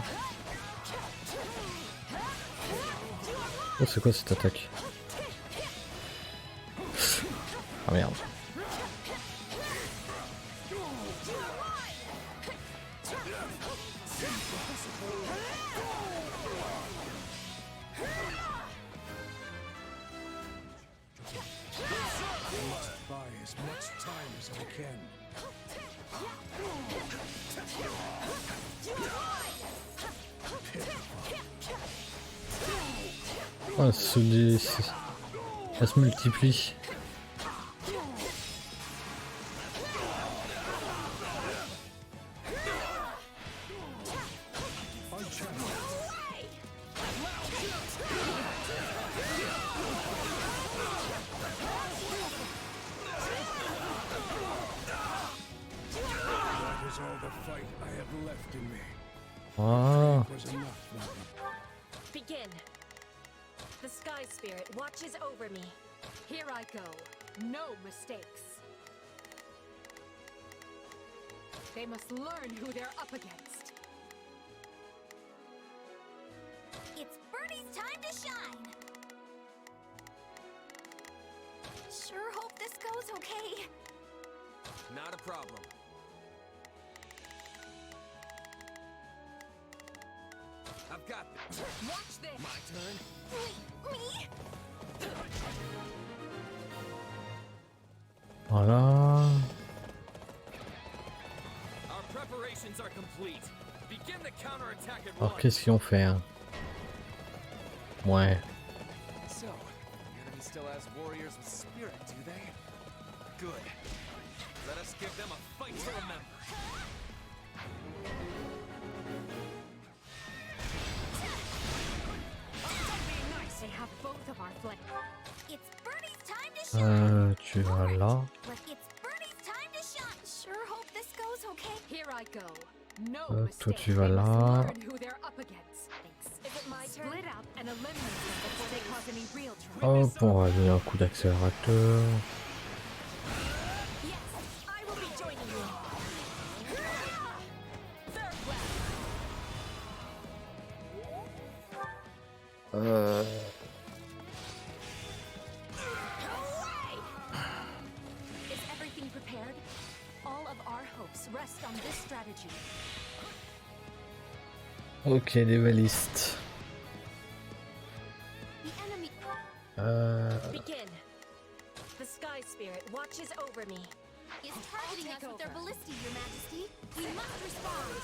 Oh, c'est quoi cette attaque? Ah merde. Oh, ça se multiplie. Ah. Begin. The Sky Spirit watches over me. Here I go. No mistakes. They must learn who they're up against. It's Birdie's time to shine. Sure hope this goes okay. Not a problem. I've got this. Watch this. My turn. Me? Voilà. Our preparations are complete. Begin the counterattack at Alors once. qu'est-ce qu'ils ont fait hein? Ouais. So, the enemy still has warriors with spirit, do they? Good. Let us give them a fight to remember. They have both of our flanks. It's Birdie's time to shine. Tu vas là. It's Birdie's time to shine. Sure hope this goes okay. Here I go. No Toi mistakes. tu vas They must là. learn who they're up against. Is it my turn? Split out and eliminate them before they cause any real trouble. Hop, on va donner un coup d'accélérateur. Yes, I will be joining you. Is everything prepared? All of our hopes rest on this strategy. Ok, les balistes. The enemy. Begin. The Sky Spirit watches over me. Is targeting us with their ballistae, Your Majesty. We must respond.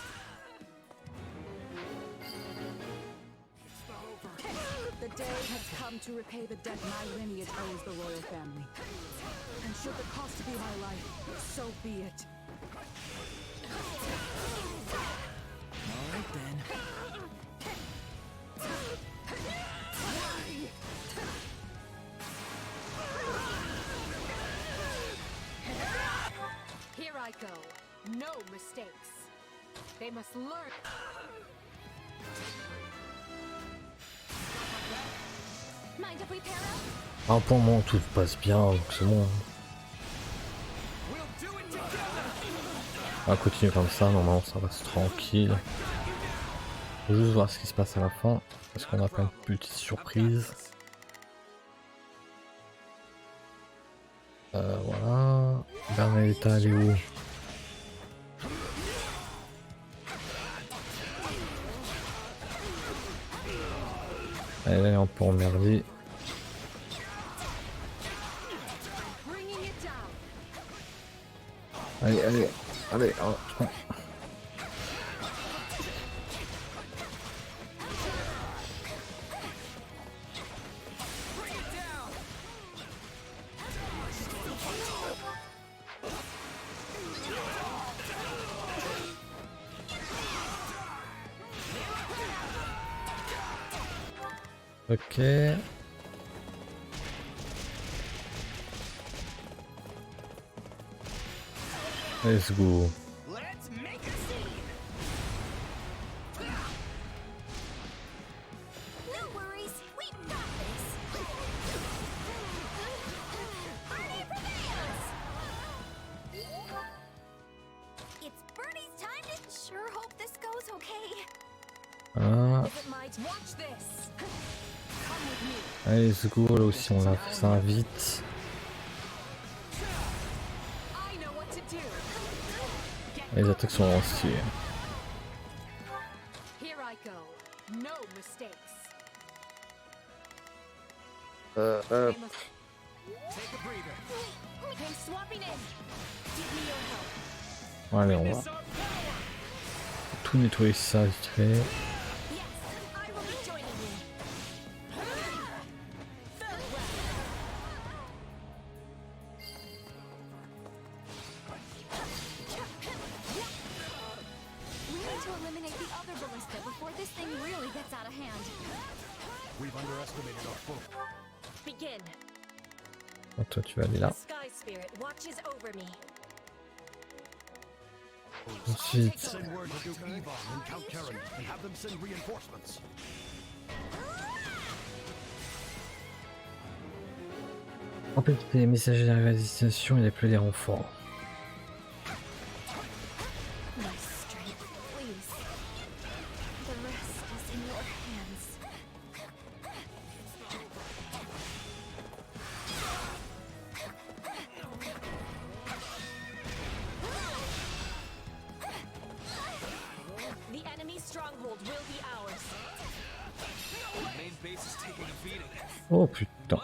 The day has come to repay the debt my lineage owes the royal family. And should the cost be my life, so be it. All right then. I go. No mistakes. They must learn. Mind if we pair up? Ah, pour moi tout se passe bien, donc c'est bon. On va continuer comme ça, normalement ça reste tranquille. Faut juste voir ce qui se passe à la fin, parce qu'on a plein de petites surprises. Voilà. Bernadetta, elle est où? Elle est un peu emmerdée. Allez, allez, allez, oh, putain. Ok. Let's go. Let's make a scene. No worries, we got this. Party prevails. It's Bernie's time to sure hope this goes okay. Voilà. Watch this. Come with me. Allez, let's go. Là aussi, on l'a fait ça vite. Les attaques sont vraiment stylées. Here I go. No mistakes. Take a breather. I'm swapping in. Give me your help. Bon, allez, on va tout nettoyer ça vite fait. Bon, toi tu vas aller là. Ensuite. Send word to Duke Ivan and Count Karen and have them send reinforcements. En fait, les messagers arrivent à destination, il a plus des renforts. Oh putain.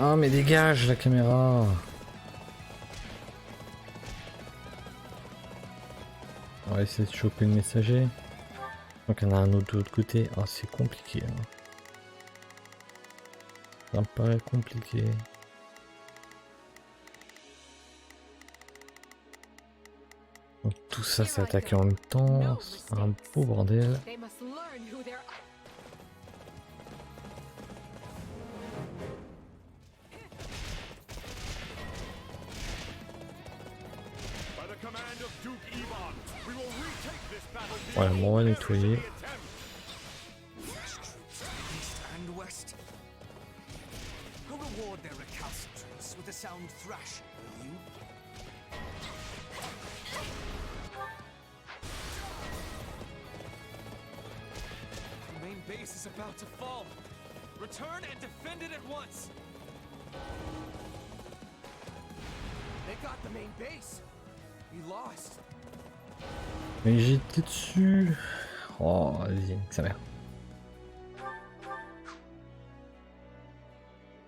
Ah mais dégage la caméra. On va essayer de choper le messager. Donc il y en a un autre de l'autre côté. Ah c'est compliqué. Hein. Ça me paraît compliqué. Donc tout ça c'est attaqué en même temps. C'est un beau bordel. Ouais, bon, on va nettoyer. The main base is about to fall. Return and defend it at once. They got the main base. We lost. Mais j'étais dessus. Oh, vas-y, ça merde.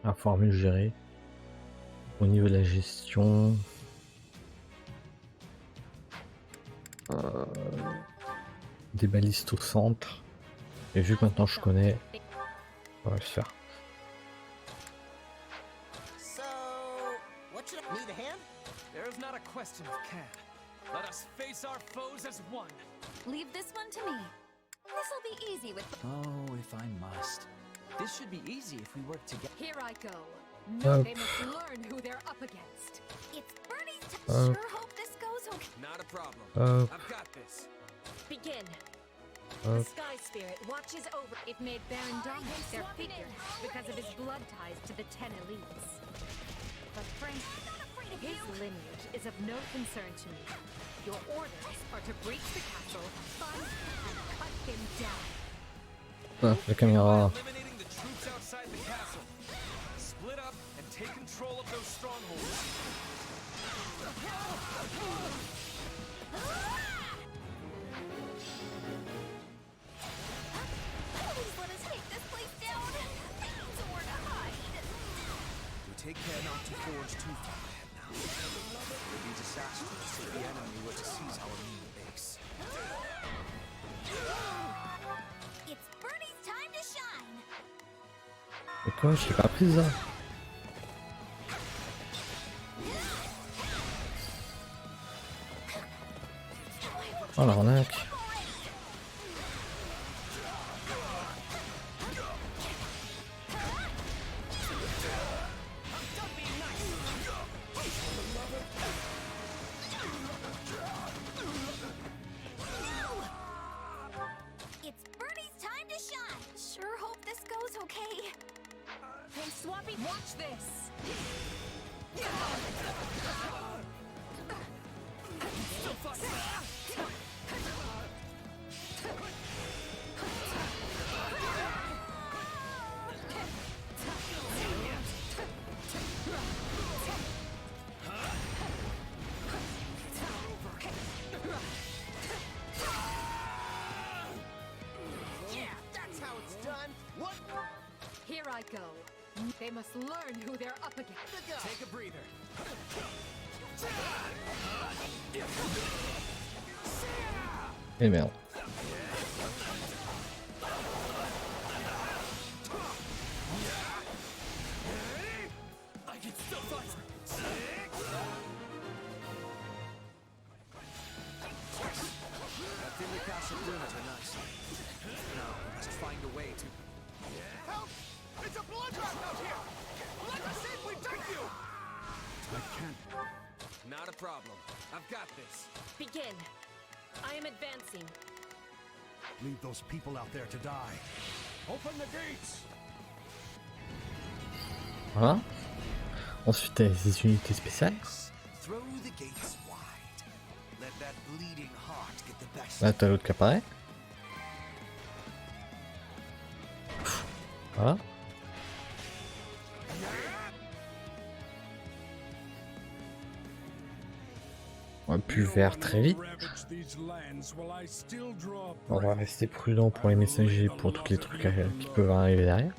Il va falloir mieux gérer. Au niveau de la gestion. Des balistes au centre. Et vu que maintenant je connais, on va le faire. So, what should I need a hand? There is not a question of can. Let us face our foes as one. Leave this one to me. This'll be easy with. Oh, if I must. This should be easy if we work together. Here I go. No, they must learn who they're up against. It's Bernie's turn. Sure hope this goes okay. Not a problem. I've got this. Begin. The Sky Spirit watches over. It made Baron dominate their figure because of his blood ties to the 10 elites. But frankly, his lineage is of no concern to me. Your orders are to breach the castle, find and cut him down. La caméra. Eliminating the troops outside the castle. Split up and take control of those strongholds. Please let us take this place down. Somewhere to hide. Do take care not to forge too far ahead now. It would be disastrous if the enemy were to seize our main base. It's Bernie's time to shine. Et quoi, je l'ai pas prise là. Oh l'arnaque. It's Bernie's time to shine. Sure hope this goes okay. Hey, Swampy, watch this. Yeah, that's how it's done. What? Here I go. They must learn who they're up against. Take a breather. Et merde. I can still fight. I've been the castle perimeter nicely. Now we must find a way to. Help! It's a bloodbath out here! Let us in, we beg you! I can't. Not a problem. I've got this. Begin. I am advancing. Leave those people out there to die. Open the gates! Voilà. Ensuite, t'as les unités spéciales. Throw the gates wide. Let that bleeding heart get the best. Là, t'as l'autre qui apparaît. Voilà. On va plus vert très vite. On va rester prudent pour les messagers, pour tous les trucs qui peuvent arriver derrière.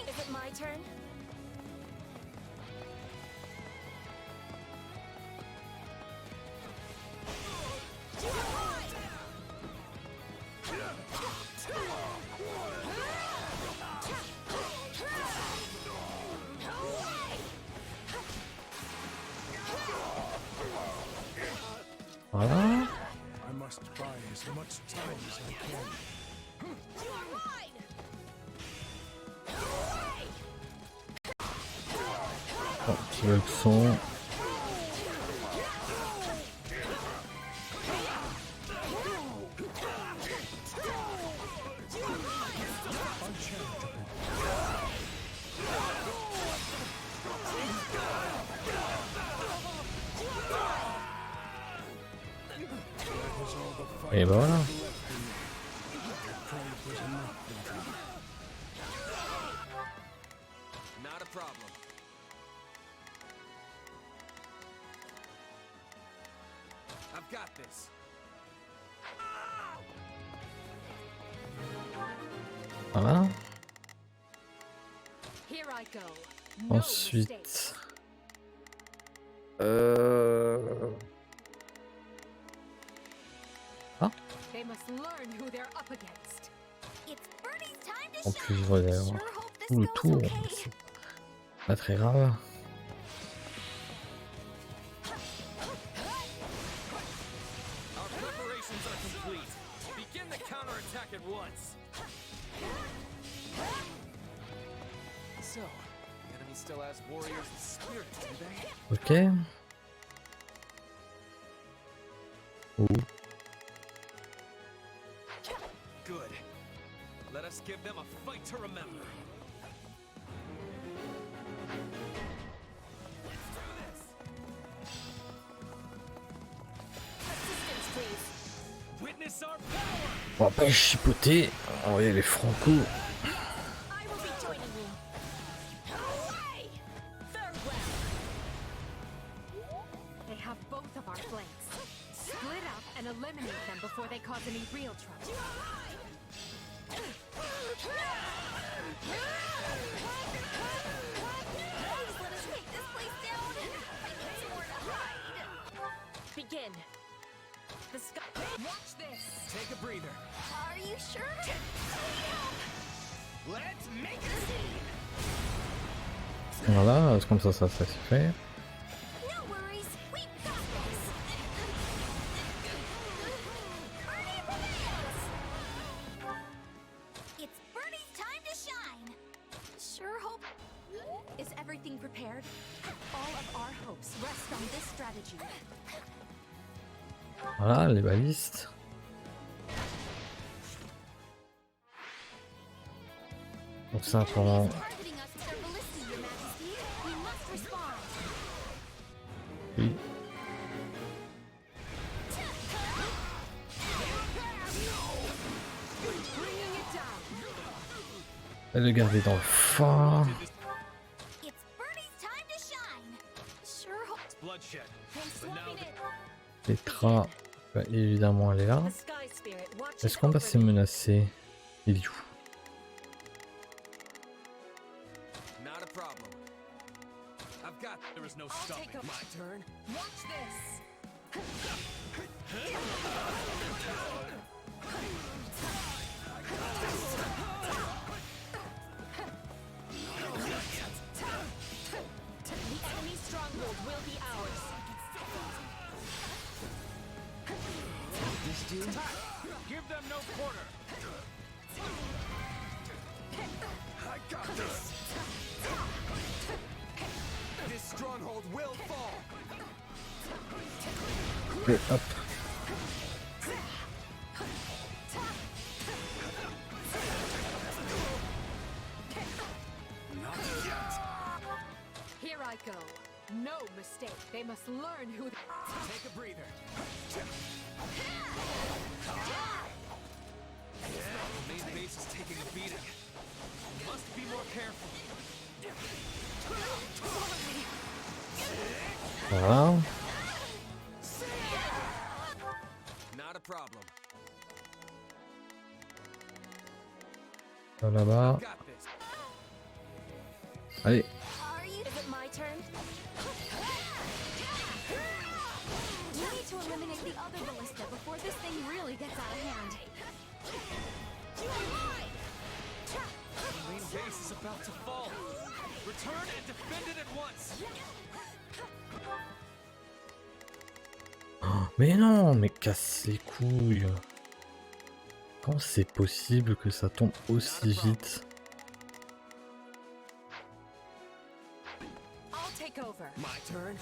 Is it my turn? Voilà. I must buy as much time as I can. Bon, petit bug son. Et ben voilà. Not a problem. I've got this. Voilà. Here I go. No Ensuite... mistakes. Ah, They must learn who they're up against. It's Birdie's time to en plus il va y avoir tout le tour, mais c'est pas très grave. Our preparations are complete. Begin the counterattack at once. So, the enemy still has warriors and spirits, do they? Ok. Ouh. Good. Let us give them a fight to remember. Let's do this. Assistance, please. Witness our power. On va pas chipoter, on va y aller franco. I will be joining you. Away! Farewell. They have both of our flanks. Split up and eliminate them before they cause any real trouble. Please let us take this place down. I need somewhere to hide. Begin. The sky. Watch this. Take a breather. Are you sure? Let's make a scene! Voilà, comme ça se fait. No worries. We've got this. Birdie prevails. It's Birdie's time to shine. Sure hope. Is everything prepared? All of our hopes rest on this strategy. Voilà, les balistes. Donc simplement... Targeting us with their ballistae, Your Majesty. We must respond. Oui. Bringing it down. Et le garder dans le fort. It's Birdie's time to shine. Sure hope. Bloodshed. I'm swapping it. Petra va évidemment aller là. The sky spirit watches Est-ce qu'on va over se me. menacer? Il est où? Not a problem. I've got. There is no I'll stopping. take a My turn. Watch this. The enemy stronghold will be ours. This dude? Give them no quarter. I got this! This stronghold will fall! Et hop. Not yet! Here I go. No mistake. They must learn who. Take a breather. The main base is taking a beating. Must be more careful. Voilà. Not a problem. Là-bas. Got this. Allez. Are you? Is it my turn? We need to eliminate the other ballista before this thing really gets out of hand. The main base is about to fall. Return and defend it at once. Oh, mais non, mais casse les couilles. Comment c'est possible que ça tombe aussi vite? I'll take over. My turn.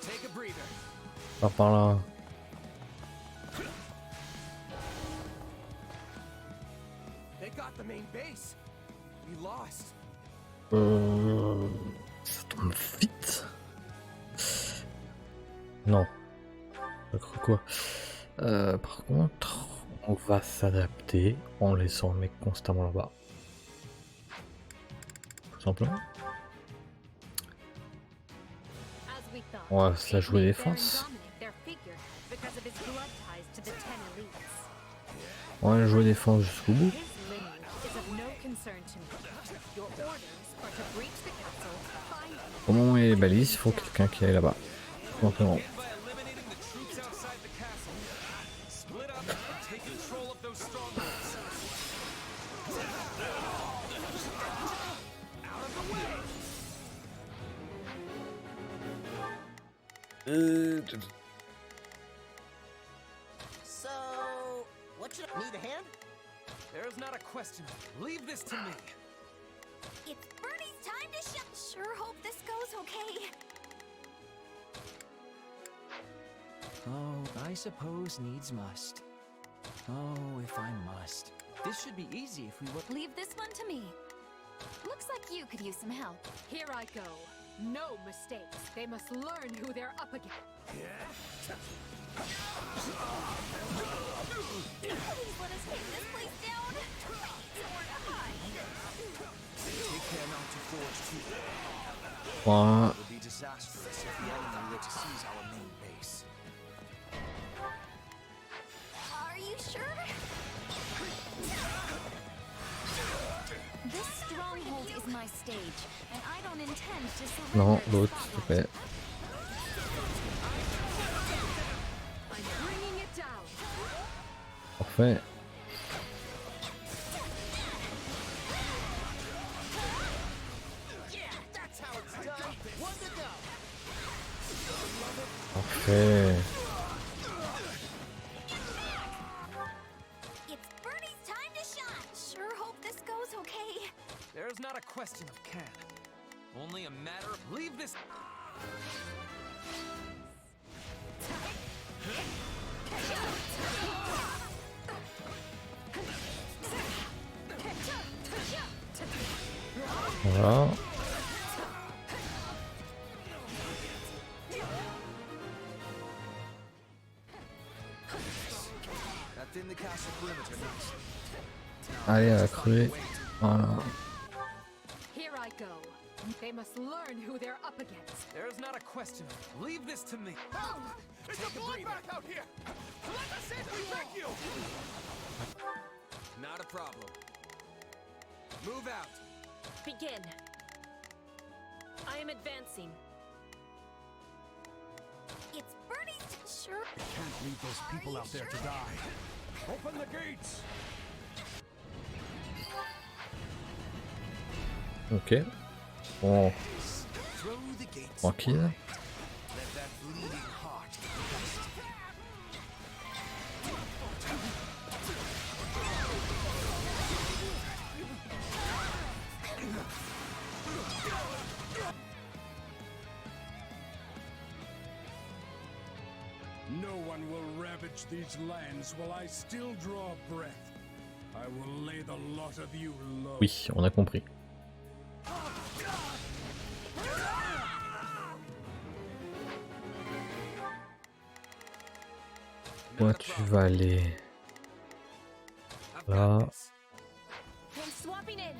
Take a breather. Par là. They got the main base. We lost. Ça tombe vite. Non. Je crois quoi. Par contre, on va s'adapter en laissant le mec constamment là-bas. Tout simplement. As we thought, On va se la jouer Baron défense. Dominic, their figurehead, because of his blood ties to the 10 elites. On va jouer défense jusqu'au bout. His lineage is of no concern to me. Your orders are to breach the castle, find Au moment où il y a les balises, il faut quelqu'un qui aille là-bas. Simplement. By eliminating the troops outside the castle. Split up and take control of those strongholds. Out of the way! So, what should I need a hand? There's not a question. Leave this to me. It's Bernie's time to shut. Sure hope this goes okay. Oh, I suppose needs must. Oh, if I must. This should be easy if we were. Leave this one to me. Looks like you could use some help. Here I go. No mistakes. They must learn who they're up against. Please let us take this place down. Somewhere to hide. Take care not to forge too. Wow. It would be disastrous if the enemy were to seize our main base. Are you sure? This stronghold is my stage, and I don't intend to surrender. Non, l'autre, s'il te plaît. I'm bringing it down. Parfait. Parfait. It's Bernie's time to shine. Sure hope this goes okay. There's not a question of can. Only a matter of leave this. Voilà. That in the castle perimeter next. Allez, à la crever. Voilà. Here I go. They must learn who they're up against. There's not a question. Leave this to me. Help! It's a bloodbath out here! Let us in, we beg you! Not a problem. Move out. Begin. I am advancing. It's Bernie's. Sure. Can't leave those people out there to die. Open the gates! Ok. Bon. Throw the gates. Tranquille. Let that bleeding heart rest. No one will ravage these lands while I still draw breath. I will lay the lot of you low. Oui, on a compris. Toi, tu vas aller là. I'm swapping in.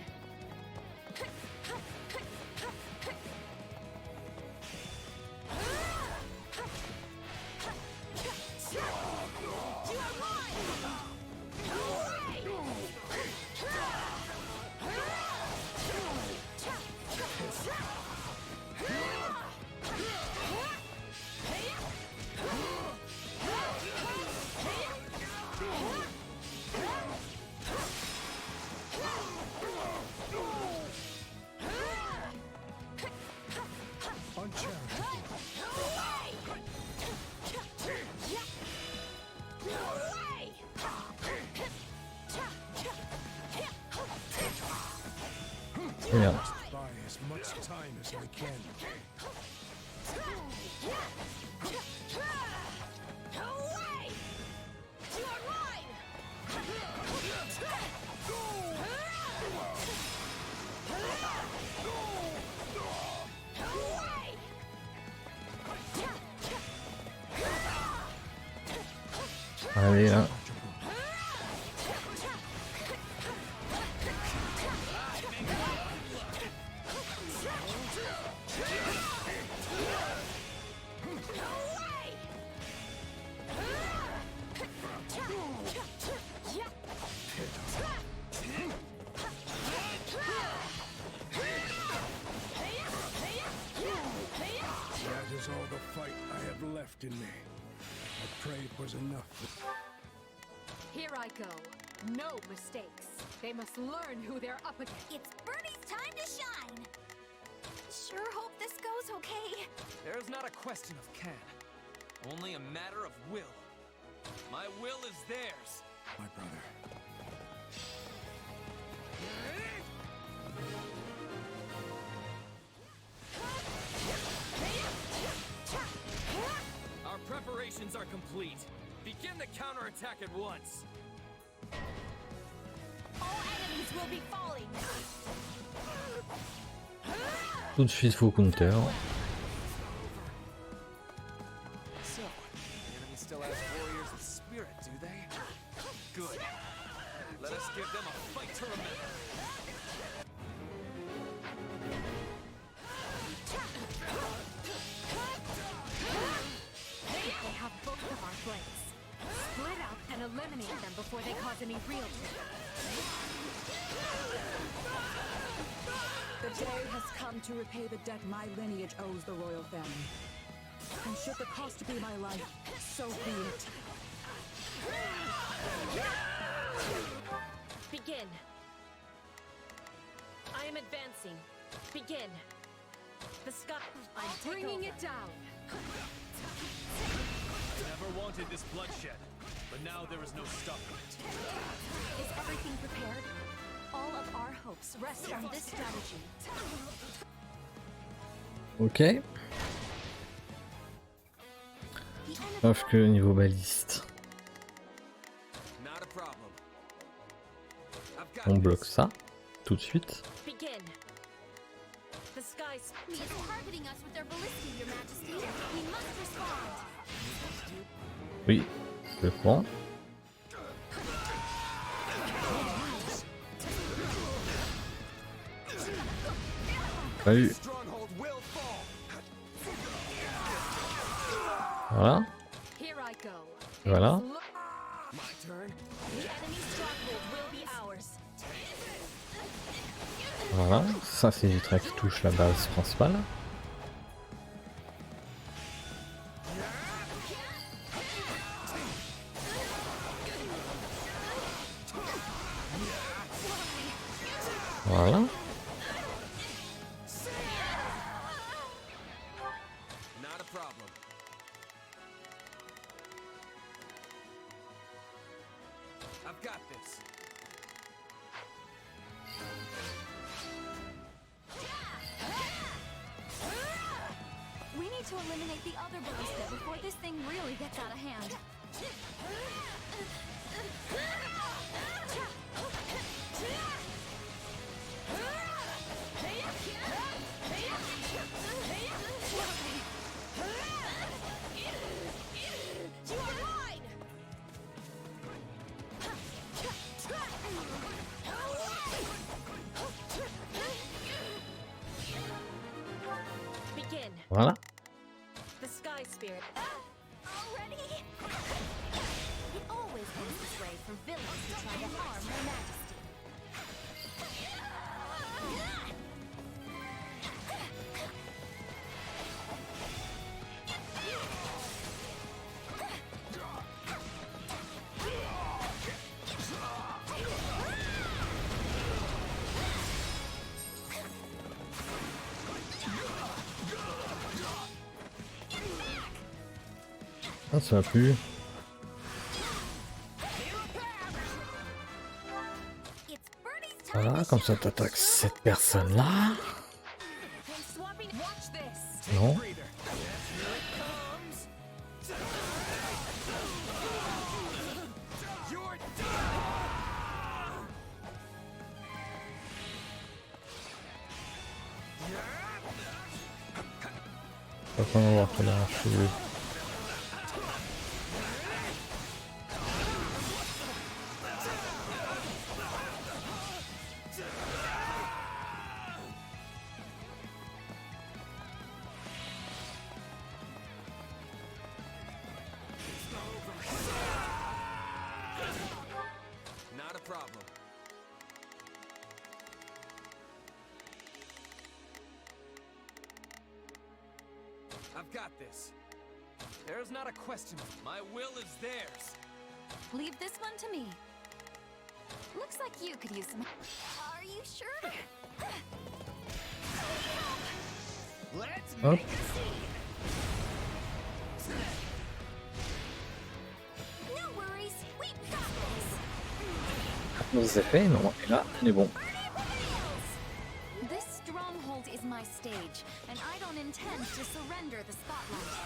Merde. Buy as much time as I can. Allez là. I go. No mistakes. They must learn who they're up against. It's Birdie's time to shine! Sure hope this goes okay. There's not a question of can, only a matter of will. My will is theirs. My brother. Our preparations are complete. Begin the counterattack at once. All enemies will be falling. Tout de suite full counter. So, the enemy still has warriors of spirit, do they? Good. Let us give them a fight to remember. They have both of our blades. Split up and eliminate them before they cause any real damage. The day has come to repay the debt my lineage owes the royal family. And should the cost be my life, so be it. Begin. I am advancing. Begin. The sky. I'm bringing it down. Never wanted this bloodshed, but now there is no stopping it. Is everything prepared? All of our hopes rest on this strategy. Ok. Sauf que niveau baliste, on bloque ça tout de suite. Begin. The skies Is targeting us with their ballistic, Your Majesty. We must respond. Oui, je le prends. Salut. Voilà. Here I go. Voilà. My turn. The enemy stronghold will be ours. Voilà. Ça, c'est du trait qui touche la base principale. Voilà. Not a problem. I've got this. We need to eliminate the other ballista before this thing really gets out of hand. You are mine! Begin. Voilà. The sky spirit. Already? It always goes this way for villains who try to harm Her Majesty. Ah, ça va plus. Voilà, comme ça t'attaques cette personne-là. Non. Pas qu'on va voir qu'on a archi. Not a problem. I've got this. There's not a question. My will is theirs. Leave this one to me. You could use some. Are you sure? Hop. No worries, we got this. Nos effets, non. Et là, on est bon. This stronghold is my stage, and I don't intend to surrender the spotlight.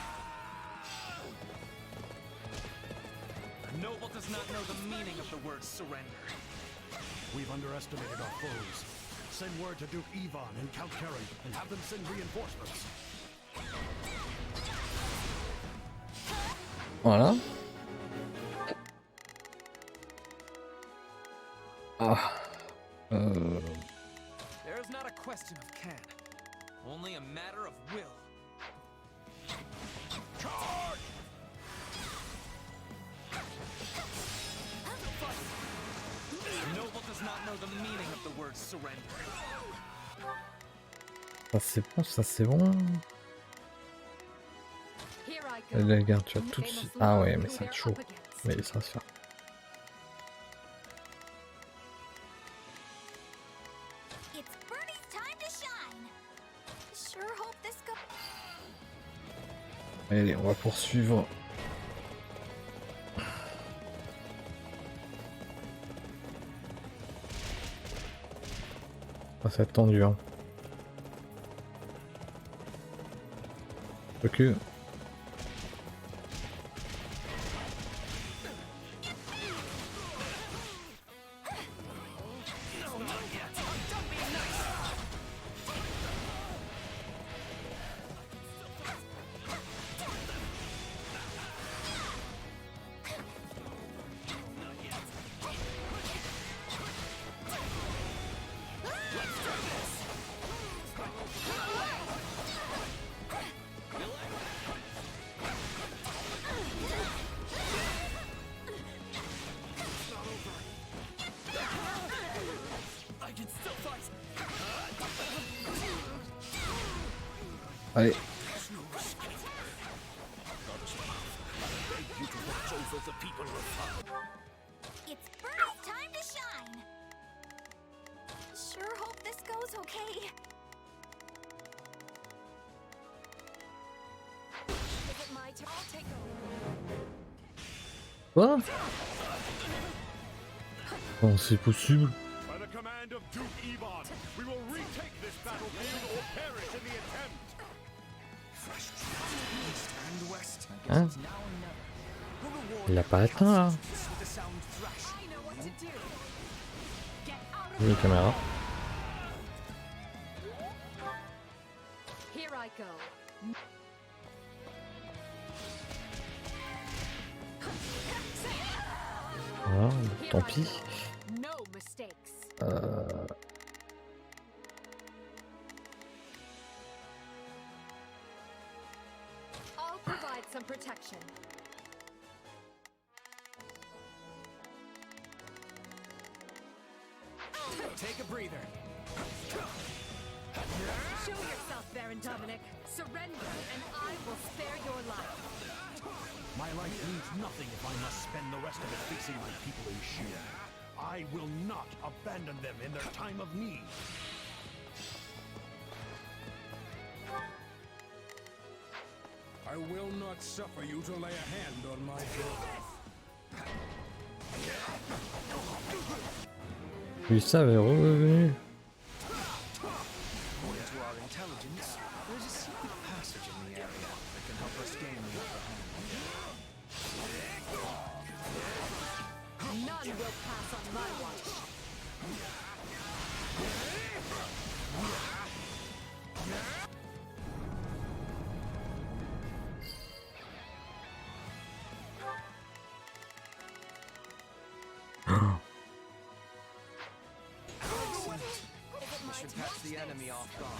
A noble does not know the meaning of the word surrender. We've underestimated our foes. Send word to Duke Ivan and Count Karen and have them send reinforcements. Voilà. Ah. There is not a question of can, only a matter of will. Charge! A noble does not know the meaning of the word surrender. Ça c'est bon, ça c'est bon. Les gars, tu vas tout de suite. Ah ouais, mais ça va être chaud. Mais ça va se faire. It's Bernie's time to shine. Sure hope this goes. Allez, on va poursuivre. Ça va être tendu, hein. Recule. Allez. It's Bernie's time to shine. Sure hope this goes okay. Is it my turn? I'll take over. Quoi? Bon, c'est possible. By the command of Duke Ivan, we will retake this battlefield or perish in the attempt. Hein? Il l'a pas atteint là. Oui, caméra. Here I go. Voilà, tant pis. No mistakes. I'll provide some protection. Take a breather. Show yourself, Baron Dominic. Surrender, and I will spare your life. My life means nothing if I must spend the rest of it facing my people in Jouer. I will not abandon them in their time of need. I will not suffer you to lay a hand on my daughter. Oui, ça avait revenu. According to our intelligence, there's a secret passage in the area that can help us gain the upper hand. None will pass on my watch. We should catch the enemy off guard.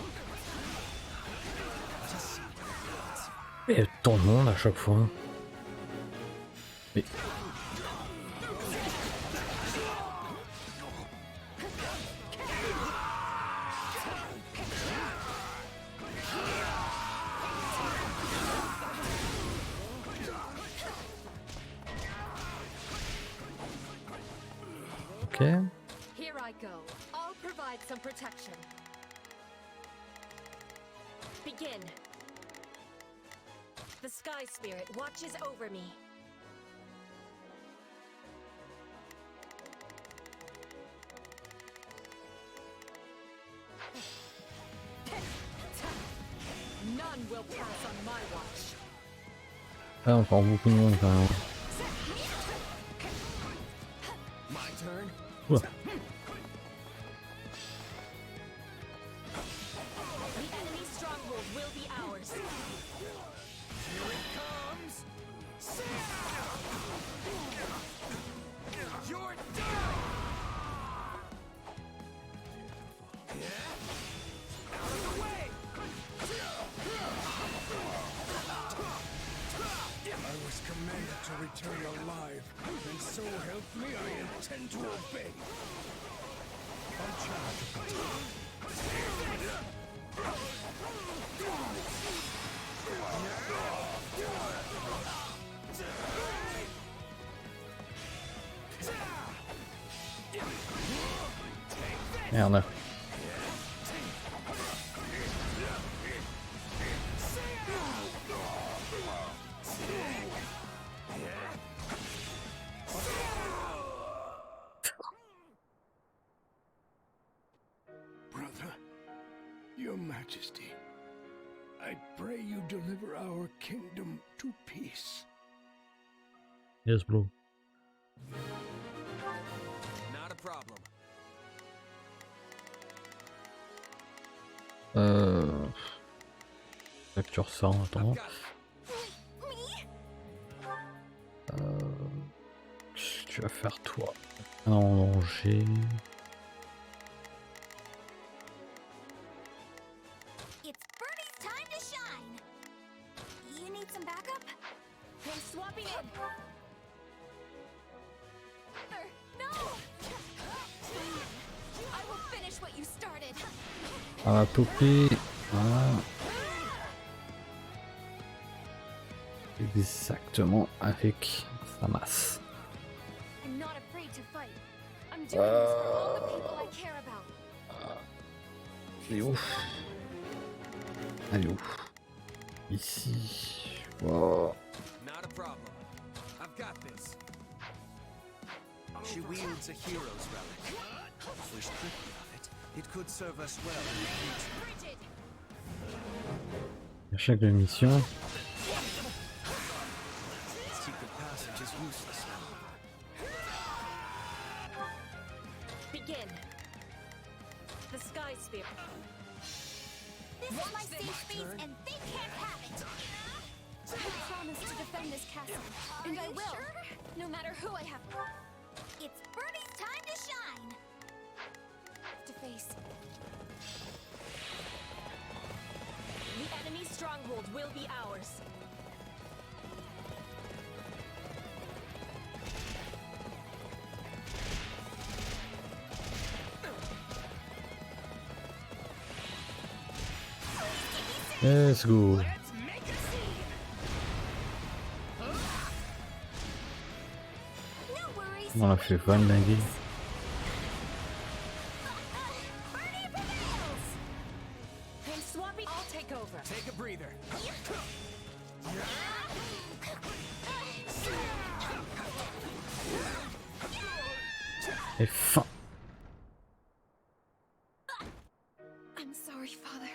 Just see what it does. Et tant de monde à chaque fois. Mais... Ok. I go, I'll provide some protection. Begin. The Sky Spirit watches over me. None will pass on my watch. Ah, encore beaucoup de monde quand même. My turn. Oula. The enemy stronghold will be ours. Here it comes. You're done. Out of the way. I was commanded to return alive, and so help me, I intend to obey. Merde. Brother, Your Majesty, I pray you deliver our kingdom to peace. Yes, bro. Not a problem. Capture ça en attendant. Qu'est-ce que tu vas faire toi? Un danger. It's Birdie's time to shine. You need some backup? I'm swapping in. No! I will finish what you started. On va popper. Voilà. Exactement avec sa masse. I'm not afraid to fight. I'm doing this for all the people I care about. Elle est où? Elle est où? Ici. Wow. Not a problem. I've got this. She wields a hero's relic. If we're stripped of it, it could serve us well in the future. À chaque mission. Secret passage is useless now. Begin. The Sky Spirit. This is my safe space and they can't have it. I promise to defend this castle. And I will. No matter who I have. It's Birdie's time to shine. To face. The enemy stronghold will be ours. Let's go. On a fait Van dingue. I'm swapping. I'll take over. Take a breather. Et fin. I'm sorry, Father.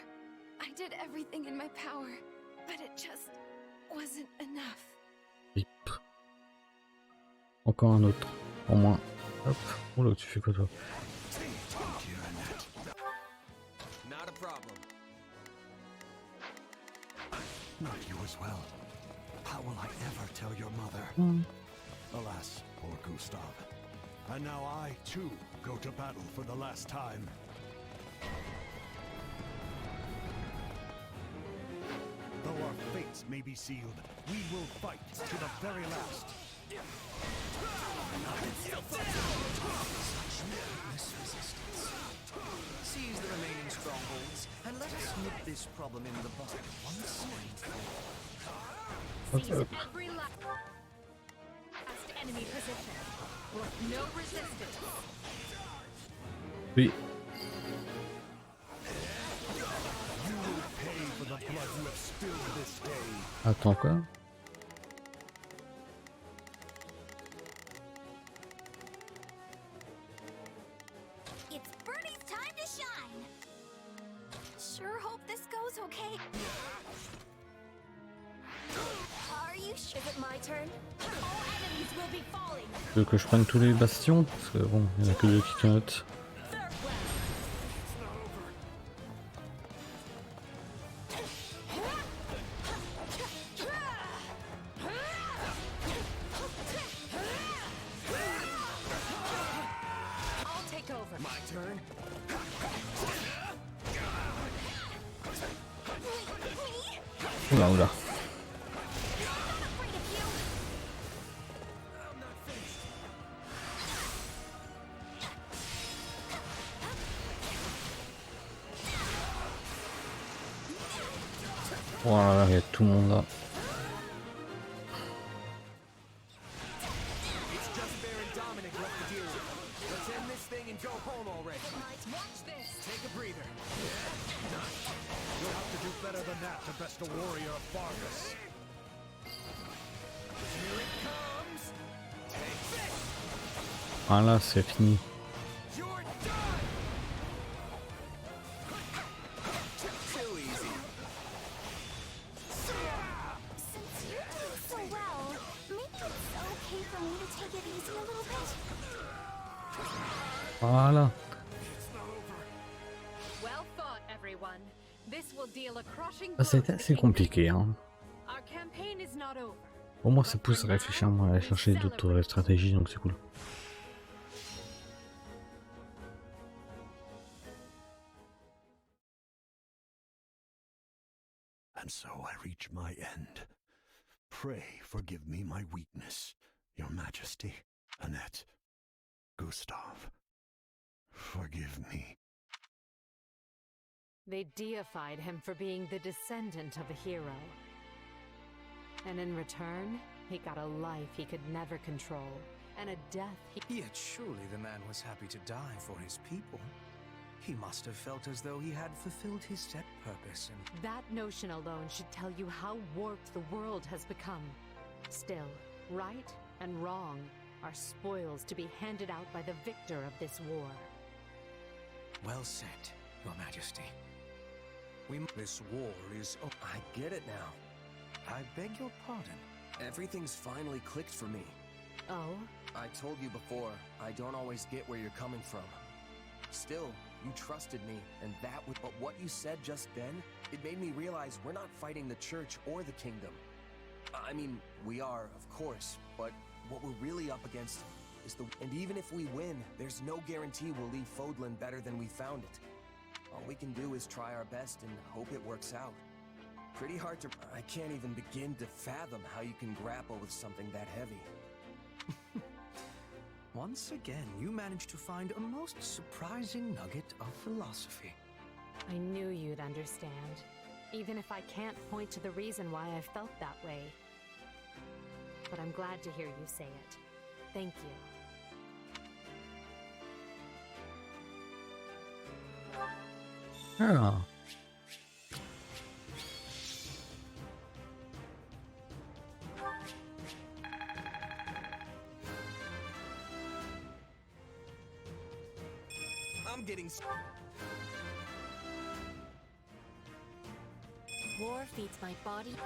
I did everything in my power, but it just wasn't enough. Rip. Encore un autre. Au moins. Hop. Oh là, tu fais quoi toi? Not a problem. Not you as well. How will I ever tell your mother? Alas, poor Gustav. And now I, too, go to battle for the last time. Though our fates may be sealed, we will fight to the very last. Seize the remaining strongholds, and let us nip this problem in the bud once and for all. Seize every last enemy position. With no resistance. Oui. Attends quoi? It's Bernie's time to shine. Sure hope this goes okay. Are you sure? Is it my turn? All enemies will be falling. Tu veux que je prenne tous les bastions? Parce que bon, il n'y en a que deux qui clignotent. Oula oula. Voilà, il y a tout le monde là. Voilà, c'est fini. Voilà. Ah, c'était assez compliqué, hein. Au moins ça pousse à réfléchir, moi, à aller chercher d'autres stratégies, donc c'est cool. And so I reach my end. Pray forgive me my weakness, Your Majesty. Annette, Gustav, forgive me. They deified him for being the descendant of a hero. And in return, he got a life he could never control, and a death he... Yet surely the man was happy to die for his people. He must have felt as though he had fulfilled his set purpose and... That notion alone should tell you how warped the world has become. Still, right and wrong are spoils to be handed out by the victor of this war. Well said, Your Majesty. This war is... Oh, I get it now. I beg your pardon. Everything's finally clicked for me. Oh? I told you before, I don't always get where you're coming from. Still, you trusted me, and that was... But what you said just then, it made me realize we're not fighting the church or the kingdom. I mean, we are, of course, but what we're really up against is the... And even if we win, there's no guarantee we'll leave Fodlan better than we found it. All we can do is try our best and hope it works out. Pretty hard to... I can't even begin to fathom how you can grapple with something that heavy. Once again, you managed to find a most surprising nugget of philosophy. I knew you'd understand, even if I can't point to the reason why I felt that way. But I'm glad to hear you say it. Thank you. Ah. I'm getting... War feeds my body.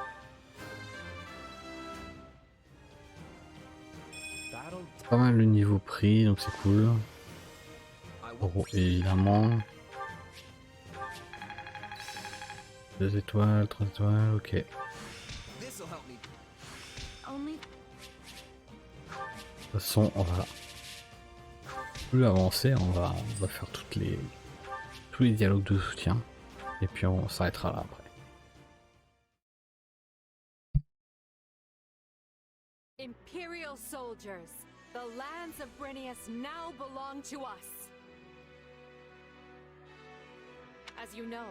Pas mal le niveau pris, donc c'est cool. Oh, évidemment. 2 étoiles, 3 étoiles, ok. De toute façon, on va plus avancer, on va faire tous les dialogues de soutien, et puis on s'arrêtera là après. Imperial soldiers, the lands of Brennius now belong to us. As you know,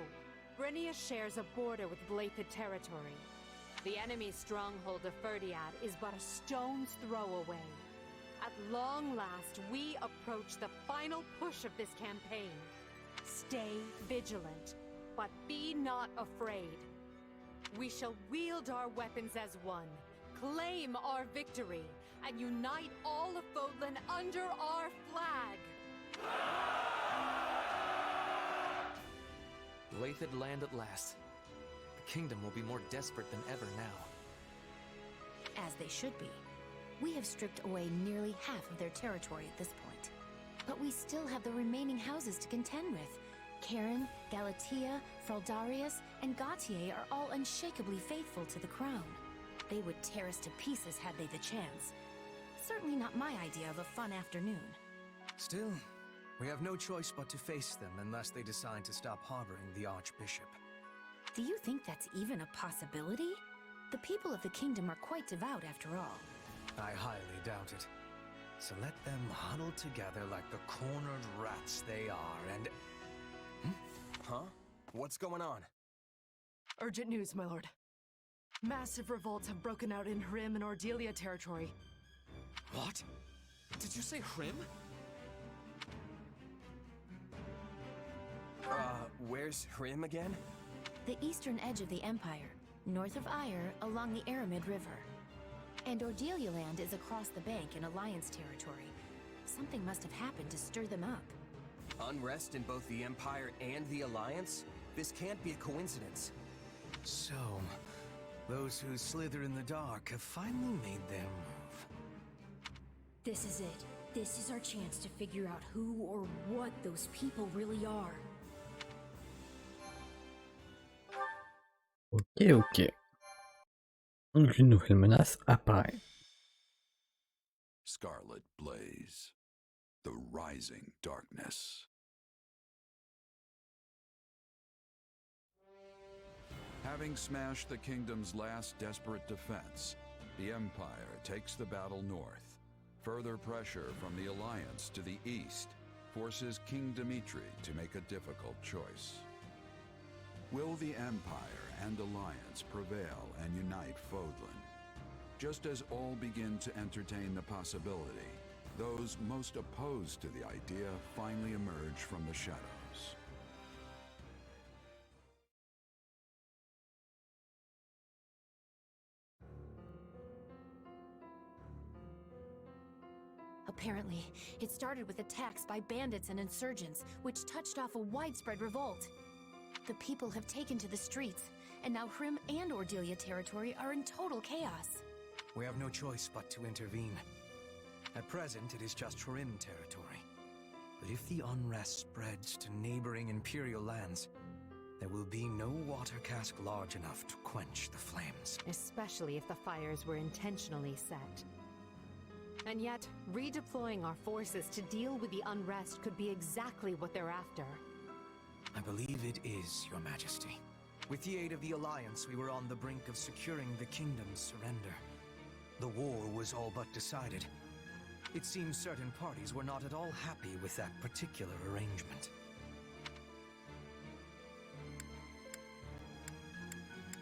Brennius shares a border with BYLETH territory. The enemy's stronghold of Ferdiad is but a stone's throw away. At long last, we approach the final push of this campaign. Stay vigilant, but be not afraid. We shall wield our weapons as one, claim our victory, and unite all of Fodlan under our flag. Lathed land at last. The kingdom will be more desperate than ever now. As they should be. We have stripped away nearly half of their territory at this point. But we still have the remaining houses to contend with. Karen, Galatea, Fraldarius, and Gautier are all unshakably faithful to the crown. They would tear us to pieces had they the chance. Certainly not my idea of a fun afternoon. Still, we have no choice but to face them unless they decide to stop harboring the Archbishop. Do you think that's even a possibility? The people of the kingdom are quite devout after all. I highly doubt it. So let them huddle together like the cornered rats they are and... Huh? What's going on? Urgent news, my lord. Massive revolts have broken out in Hrim and Ordelia territory. What? Did you say Hrim? Where's Hrim again? The eastern edge of the Empire, north of Ire along the Aramid River. And Ordelia land is across the bank in Alliance territory. Something must have happened to stir them up. Unrest in both the Empire and the Alliance? This can't be a coincidence. So, those who slither in the dark have finally made their move. This is it. This is our chance to figure out who or what those people really are. Ok, ok. Donc une nouvelle menace apparaît. Scarlet Blaze. The Rising Darkness. Having smashed the kingdom's last desperate defense, the Empire takes the battle north. Further pressure from the Alliance to the east forces King Dimitri to make a difficult choice. Will the Empire and Alliance prevail and unite Fodlan? Just as all begin to entertain the possibility, those most opposed to the idea finally emerge from the shadows. Apparently, it started with attacks by bandits and insurgents, which touched off a widespread revolt. The people have taken to the streets, and now Hrim and Ordelia territory are in total chaos. We have no choice but to intervene. At present, it is just Hrim territory. But if the unrest spreads to neighboring Imperial lands, there will be no water cask large enough to quench the flames. Especially if the fires were intentionally set. And yet, redeploying our forces to deal with the unrest could be exactly what they're after. I believe it is, Your Majesty. With the aid of the Alliance, we were on the brink of securing the kingdom's surrender. The war was all but decided. It seems certain parties were not at all happy with that particular arrangement.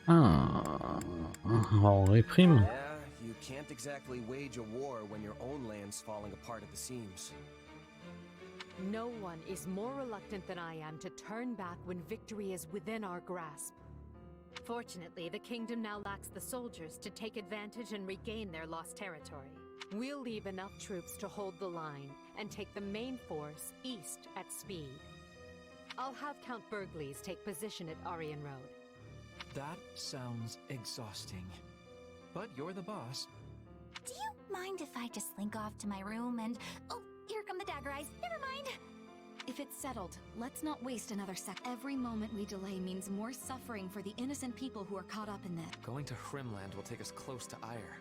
Ah, on réprime. Yeah, you can't exactly wage a war when your own land's falling apart at the seams. No one is more reluctant than I am to turn back when victory is within our grasp. Fortunately, the kingdom now lacks the soldiers to take advantage and regain their lost territory. We'll leave enough troops to hold the line and take the main force east at speed. I'll have Count Bergles take position at Aryan Road. That sounds exhausting. But you're the boss. Do you mind if I just slink off to my room and... Oh, here come the dagger eyes. Never mind. If it's settled, let's not waste another sec. Every moment we delay means more suffering for the innocent people who are caught up in this. Going to Hrimland will take us close to Ire.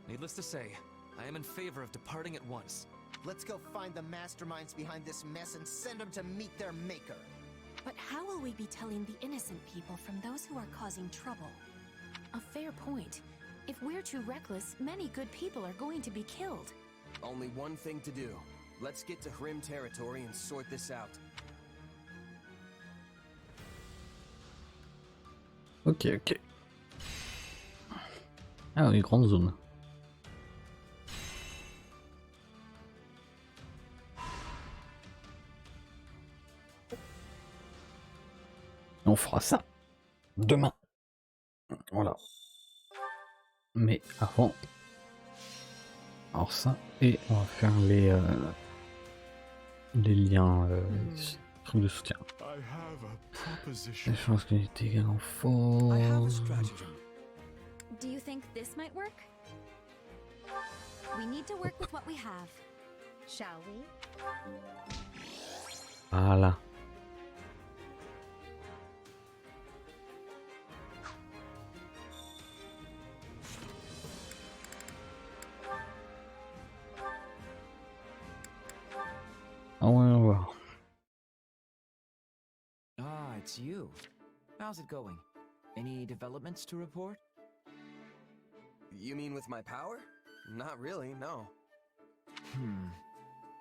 Needless to say, I am in favor of departing at once. Let's go find the masterminds behind this mess and send them to meet their maker. But how will we be telling the innocent people from those who are causing trouble? A fair point. If we're too reckless, many good people are going to be killed. Only one thing to do. Let's get to Hrim territory and sort this out. Ok, ok. Ah oui, grande zone. On fera ça demain. Voilà. Mais avant... Alors ça, et on va faire les liens, trucs de soutien. Échange qualité renfort. Do you think this might work? We need to work with what we have. Shall we? Voilà. Ah ouais, on va voir. Ah, it's you. How's it going? Any developments to report? You mean with my power? Not really, no.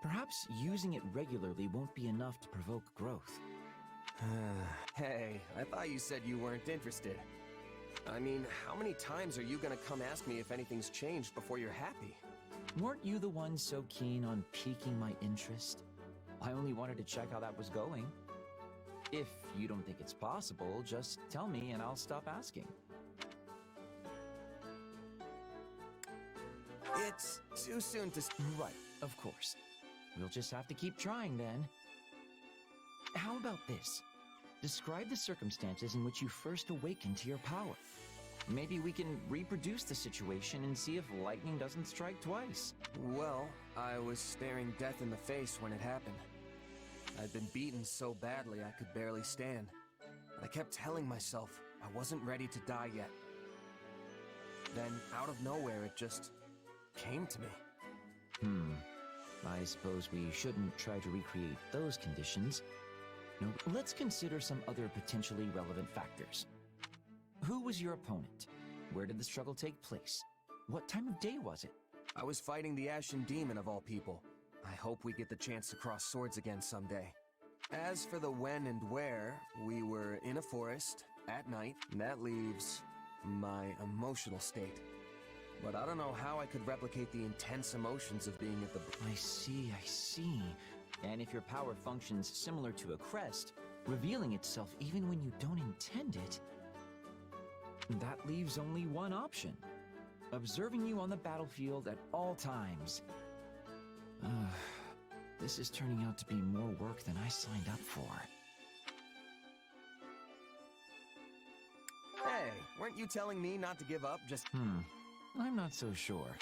Perhaps using it regularly won't be enough to provoke growth. Hey, I thought you said you weren't interested. I mean, how many times are you gonna come ask me if anything's changed before you're happy? Weren't you the one so keen on piquing my interest? I only wanted to check how that was going. If you don't think it's possible, just tell me and I'll stop asking. It's too soon to... Right, of course. We'll just have to keep trying then. How about this? Describe the circumstances in which you first awakened to your power. Maybe we can reproduce the situation and see if lightning doesn't strike twice. Well, I was staring death in the face when it happened. I'd been beaten so badly I could barely stand. I kept telling myself I wasn't ready to die yet. Then, out of nowhere, it just came to me. I suppose we shouldn't try to recreate those conditions. No, let's consider some other potentially relevant factors. Who was your opponent? Where did the struggle take place? What time of day was it? I was fighting the Ashen Demon of all people. I hope we get the chance to cross swords again someday. As for the when and where, we were in a forest, at night, and that leaves my emotional state. But I don't know how I could replicate the intense emotions of being at the... I see. And if your power functions similar to a crest, revealing itself even when you don't intend it, that leaves only one option. Observing you on the battlefield at all times. This is turning out to be more work than I signed up for. Hey, weren't you telling me not to give up just... I'm not so sure.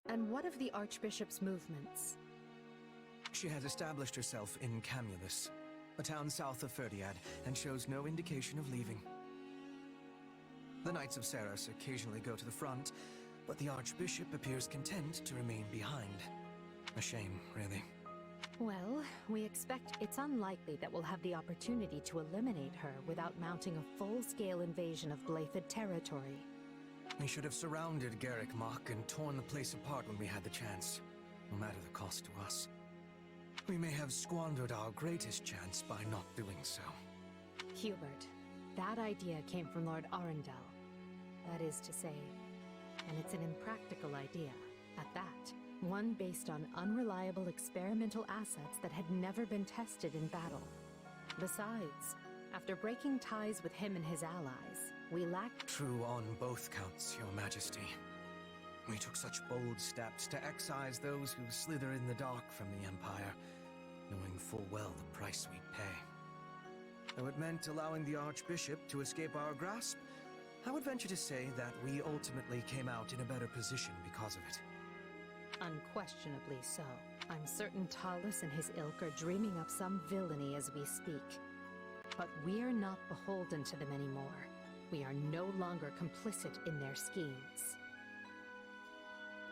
And what of the Archbishop's movements? She has established herself in Camulus, a town south of Ferdiad, and shows no indication of leaving. The Knights of Ceres occasionally go to the front, but the Archbishop appears content to remain behind. A shame, really. Well, we expect it's unlikely that we'll have the opportunity to eliminate her without mounting a full-scale invasion of BYLETH territory. We should have surrounded Garrick Mach and torn the place apart when we had the chance, no matter the cost to us. We may have squandered our greatest chance by not doing so. Hubert, that idea came from Lord Arundel. That is to say, and it's an impractical idea, at that. One based on unreliable experimental assets that had never been tested in battle. Besides, after breaking ties with him and his allies, we lacked... True on both counts, Your Majesty. We took such bold steps to excise those who slither in the dark from the Empire, knowing full well the price we'd pay. Though it meant allowing the Archbishop to escape our grasp, I would venture to say that we ultimately came out in a better position because of it. Unquestionably so. I'm certain Talus and his ilk are dreaming up some villainy as we speak. But we're not beholden to them anymore. We are no longer complicit in their schemes.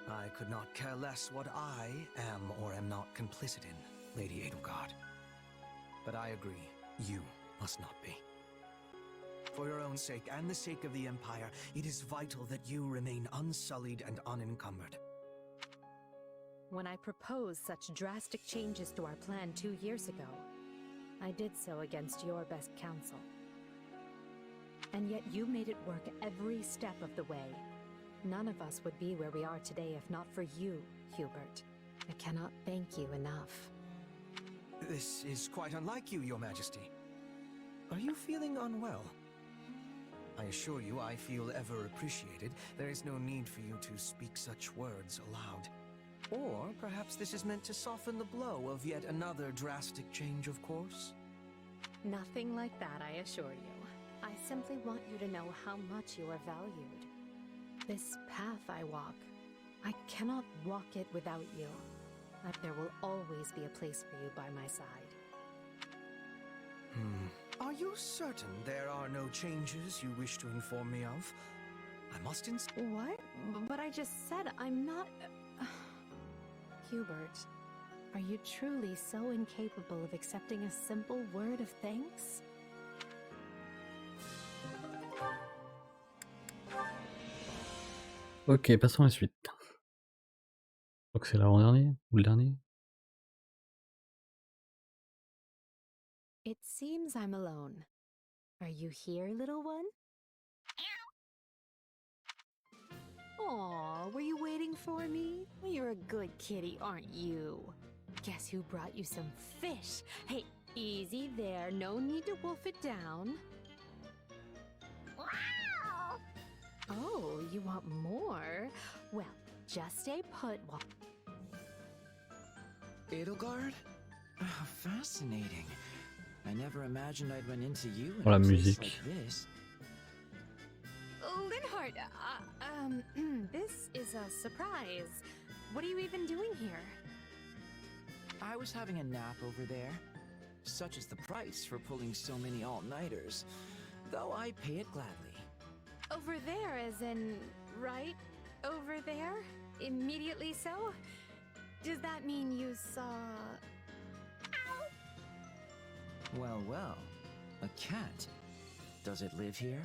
I could not care less what I am or am not complicit in, Lady Edelgard. But I agree, you must not be. For your own sake and the sake of the Empire, it is vital that you remain unsullied and unencumbered. When I proposed such drastic changes to our plan 2 years ago, I did so against your best counsel. And yet you made it work every step of the way. none of us would be where we are today if not for you, Hubert. I cannot thank you enough. This is quite unlike you, Your Majesty. Are you feeling unwell? I assure you I feel ever appreciated. There is no need for you to speak such words aloud. Or perhaps this is meant to soften the blow of yet another drastic change of course? Nothing like that, I assure you. I simply want you to know how much you are valued. This path I walk, I cannot walk it without you. But there will always be a place for you by my side. Are you certain there are no changes you wish to inform me of? I must What? But I just said I'm not... Hubert, are you truly so incapable of accepting a simple word of thanks? Ok, passons à la suite. Donc c'est l'avant-dernier ou le dernier? It seems I'm alone. Are you here, little one? Aw, were you waiting for me? You're a good kitty, aren't you? Guess who brought you some fish? Hey, easy there. No need to wolf it down. Oh, you want more? Well, just stay put while... Edelgard? How fascinating. I never imagined I'd run into you in Oh, la a place musique. like this. Linhart, this is a surprise. What are you even doing here? I was having a nap over there. Such is the price for pulling so many all-nighters, though I pay it gladly. Over there, as in, right over there? Immediately so? Does that mean you saw... Well, well, a cat. Does it live here?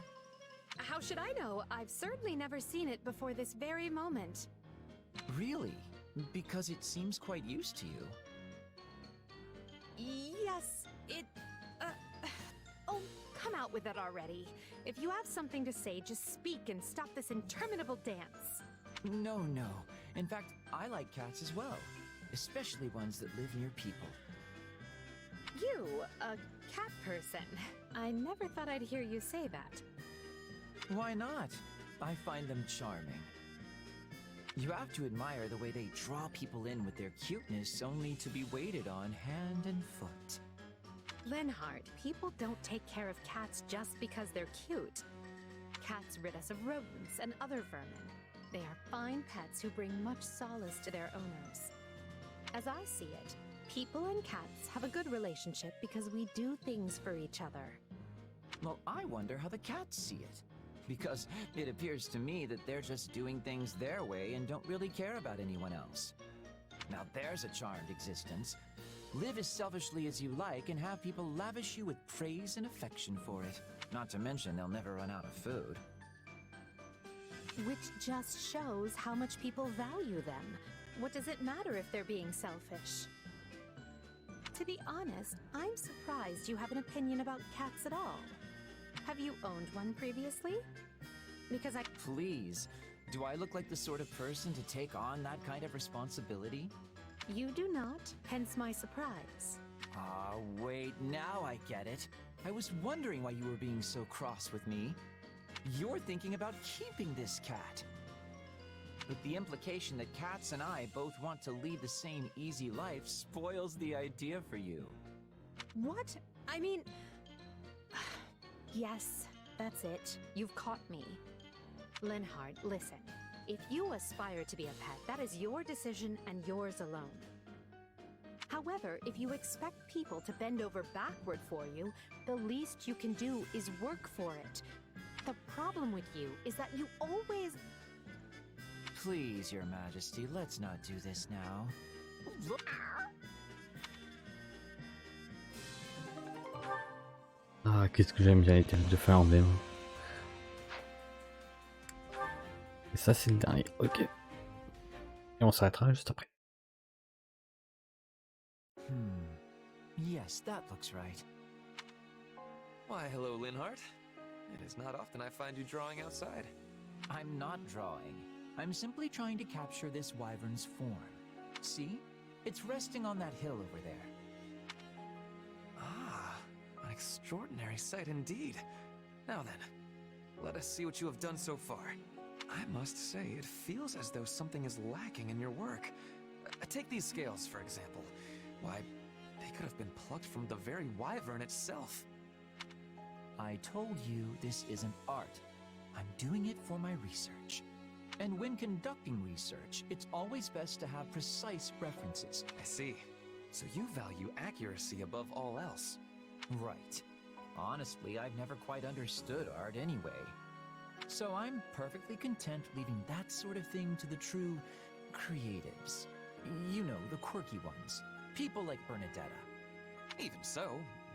How should I know? I've certainly never seen it before this very moment. Really? Because it seems quite used to you. Yes, it... Oh, come out with it already. If you have something to say, just speak and stop this interminable dance. No, no. In fact, I like cats as well. Especially ones that live near people. You, a cat person. I never thought I'd hear you say that. Why not? I find them charming. You have to admire the way they draw people in with their cuteness only to be waited on hand and foot. Linhart, people don't take care of cats just because they're cute. Cats rid us of rodents and other vermin. They are fine pets who bring much solace to their owners. As I see it, people and cats have a good relationship because we do things for each other. Well, I wonder how the cats see it. Because it appears to me that they're just doing things their way and don't really care about anyone else. Now there's a charmed existence. Live as selfishly as you like and have people lavish you with praise and affection for it. Not to mention they'll never run out of food. Which just shows how much people value them. What does it matter if they're being selfish? To be honest, I'm surprised you have an opinion about cats at all. Have you owned one previously? Because I... Please, do I look like the sort of person to take on that kind of responsibility? You do not, hence my surprise. Ah, wait, now I get it. I was wondering why you were being so cross with me. You're thinking about keeping this cat. But the implication that cats and I both want to lead the same easy life spoils the idea for you. What? I mean... Yes, that's it. You've caught me. Linhart, listen. If you aspire to be a pet, that is your decision and yours alone. However, if you expect people to bend over backward for you, the least you can do is work for it. The problem with you is that you always... Please, Your Majesty, let's not do this now. Look... Ah, qu'est-ce que j'aime bien les thèmes de Fire Emblem. Et ça, c'est le dernier. Ok. Et on s'arrêtera juste après. Yes, that looks right. Why, hello, Linhart. It is not often I find you drawing outside. I'm not drawing. I'm simply trying to capture this wyvern's form. See? It's resting on that hill over there. Ah, an extraordinary sight indeed. Now then, let us see what you have done so far. I must say, it feels as though something is lacking in your work. Take these scales, for example. Why, they could have been plucked from the very wyvern itself. I told you this isn't art. I'm doing it for my research. And when conducting research, it's always best to have precise references. I see. So you value accuracy above all else. Right. Honestly, I've never quite understood art anyway. So I'm perfectly content leaving that sort of thing to the true creatives. You know, the quirky ones. People like Bernadetta. Even so,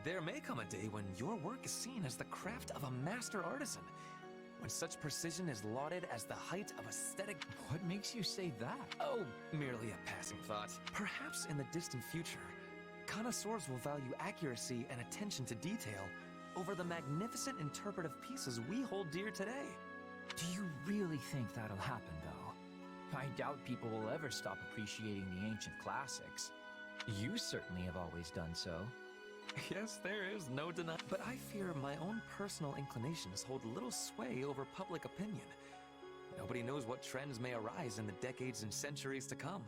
there may come a day when your work is seen as the craft of a master artisan. When such precision is lauded as the height of aesthetic... What makes you say that? Oh, merely a passing thought. Perhaps in the distant future, connoisseurs will value accuracy and attention to detail over the magnificent interpretive pieces we hold dear today. Do you really think that'll happen, though? I doubt people will ever stop appreciating the ancient classics. You certainly have always done so. Yes, there is no denying. But I fear my own personal inclinations hold little sway over public opinion. Nobody knows what trends may arise in the decades and centuries to come.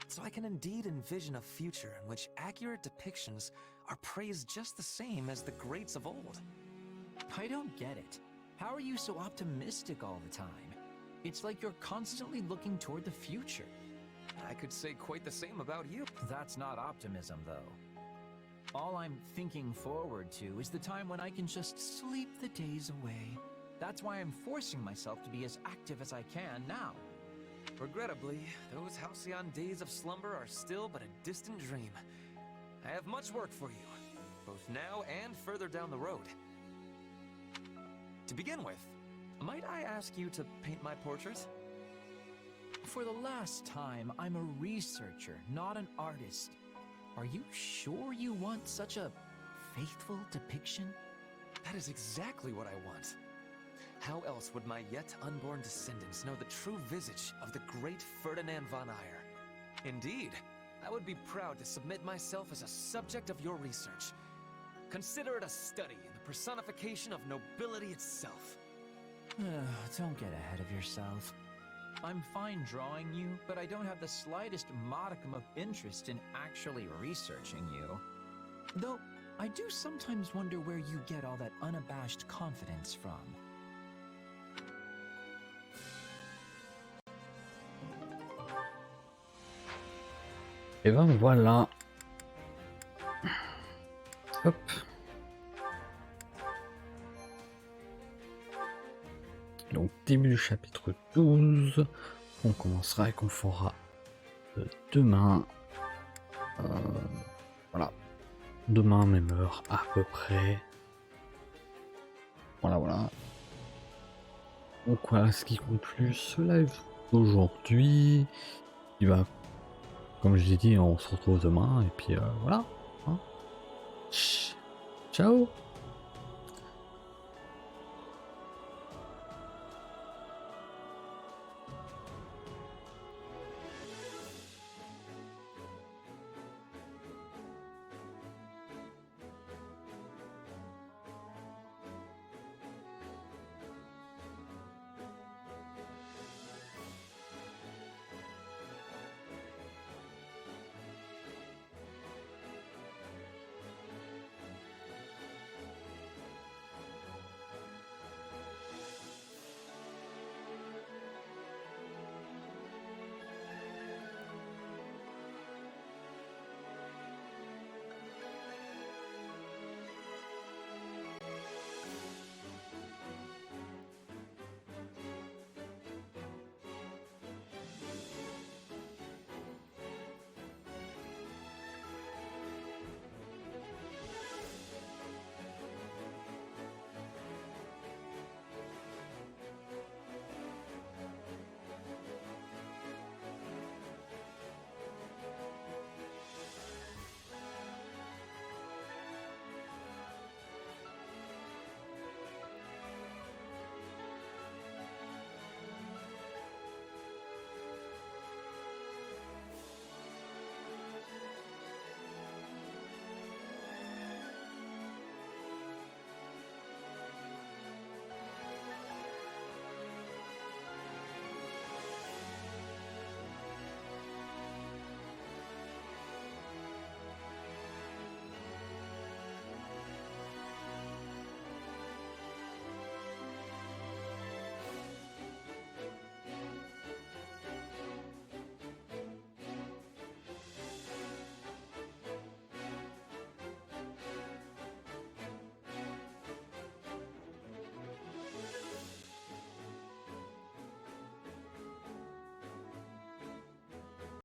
So I can indeed envision a future in which accurate depictions are praised just the same as the greats of old. I don't get it. How are you so optimistic all the time? It's like you're constantly looking toward the future. I could say quite the same about you. That's not optimism, though. All I'm thinking forward to is the time when I can just sleep the days away. That's why I'm forcing myself to be as active as I can now. Regrettably, those halcyon days of slumber are still but a distant dream. I have much work for you, both now and further down the road. To begin with, might I ask you to paint my portrait? For the last time, I'm a researcher, not an artist. Are you sure you want such a faithful depiction? That is exactly what I want. How else would my yet unborn descendants know the true visage of the great Ferdinand von Eyre? Indeed, I would be proud to submit myself as a subject of your research. Consider it a study in the personification of nobility itself. Don't get ahead of yourself. I'm fine drawing you, but I don't have the slightest modicum of interest in actually researching you. Though, I do sometimes wonder where you get all that unabashed confidence from. Et ben voilà. Hop. Donc début du chapitre 12. On commencera et qu'on fera demain. Voilà. Demain, même heure à peu près. Voilà, voilà. Donc voilà ce qui conclut ce live d'aujourd'hui. Il va, comme je l'ai dit, on se retrouve demain et puis voilà. Hein. Ciao.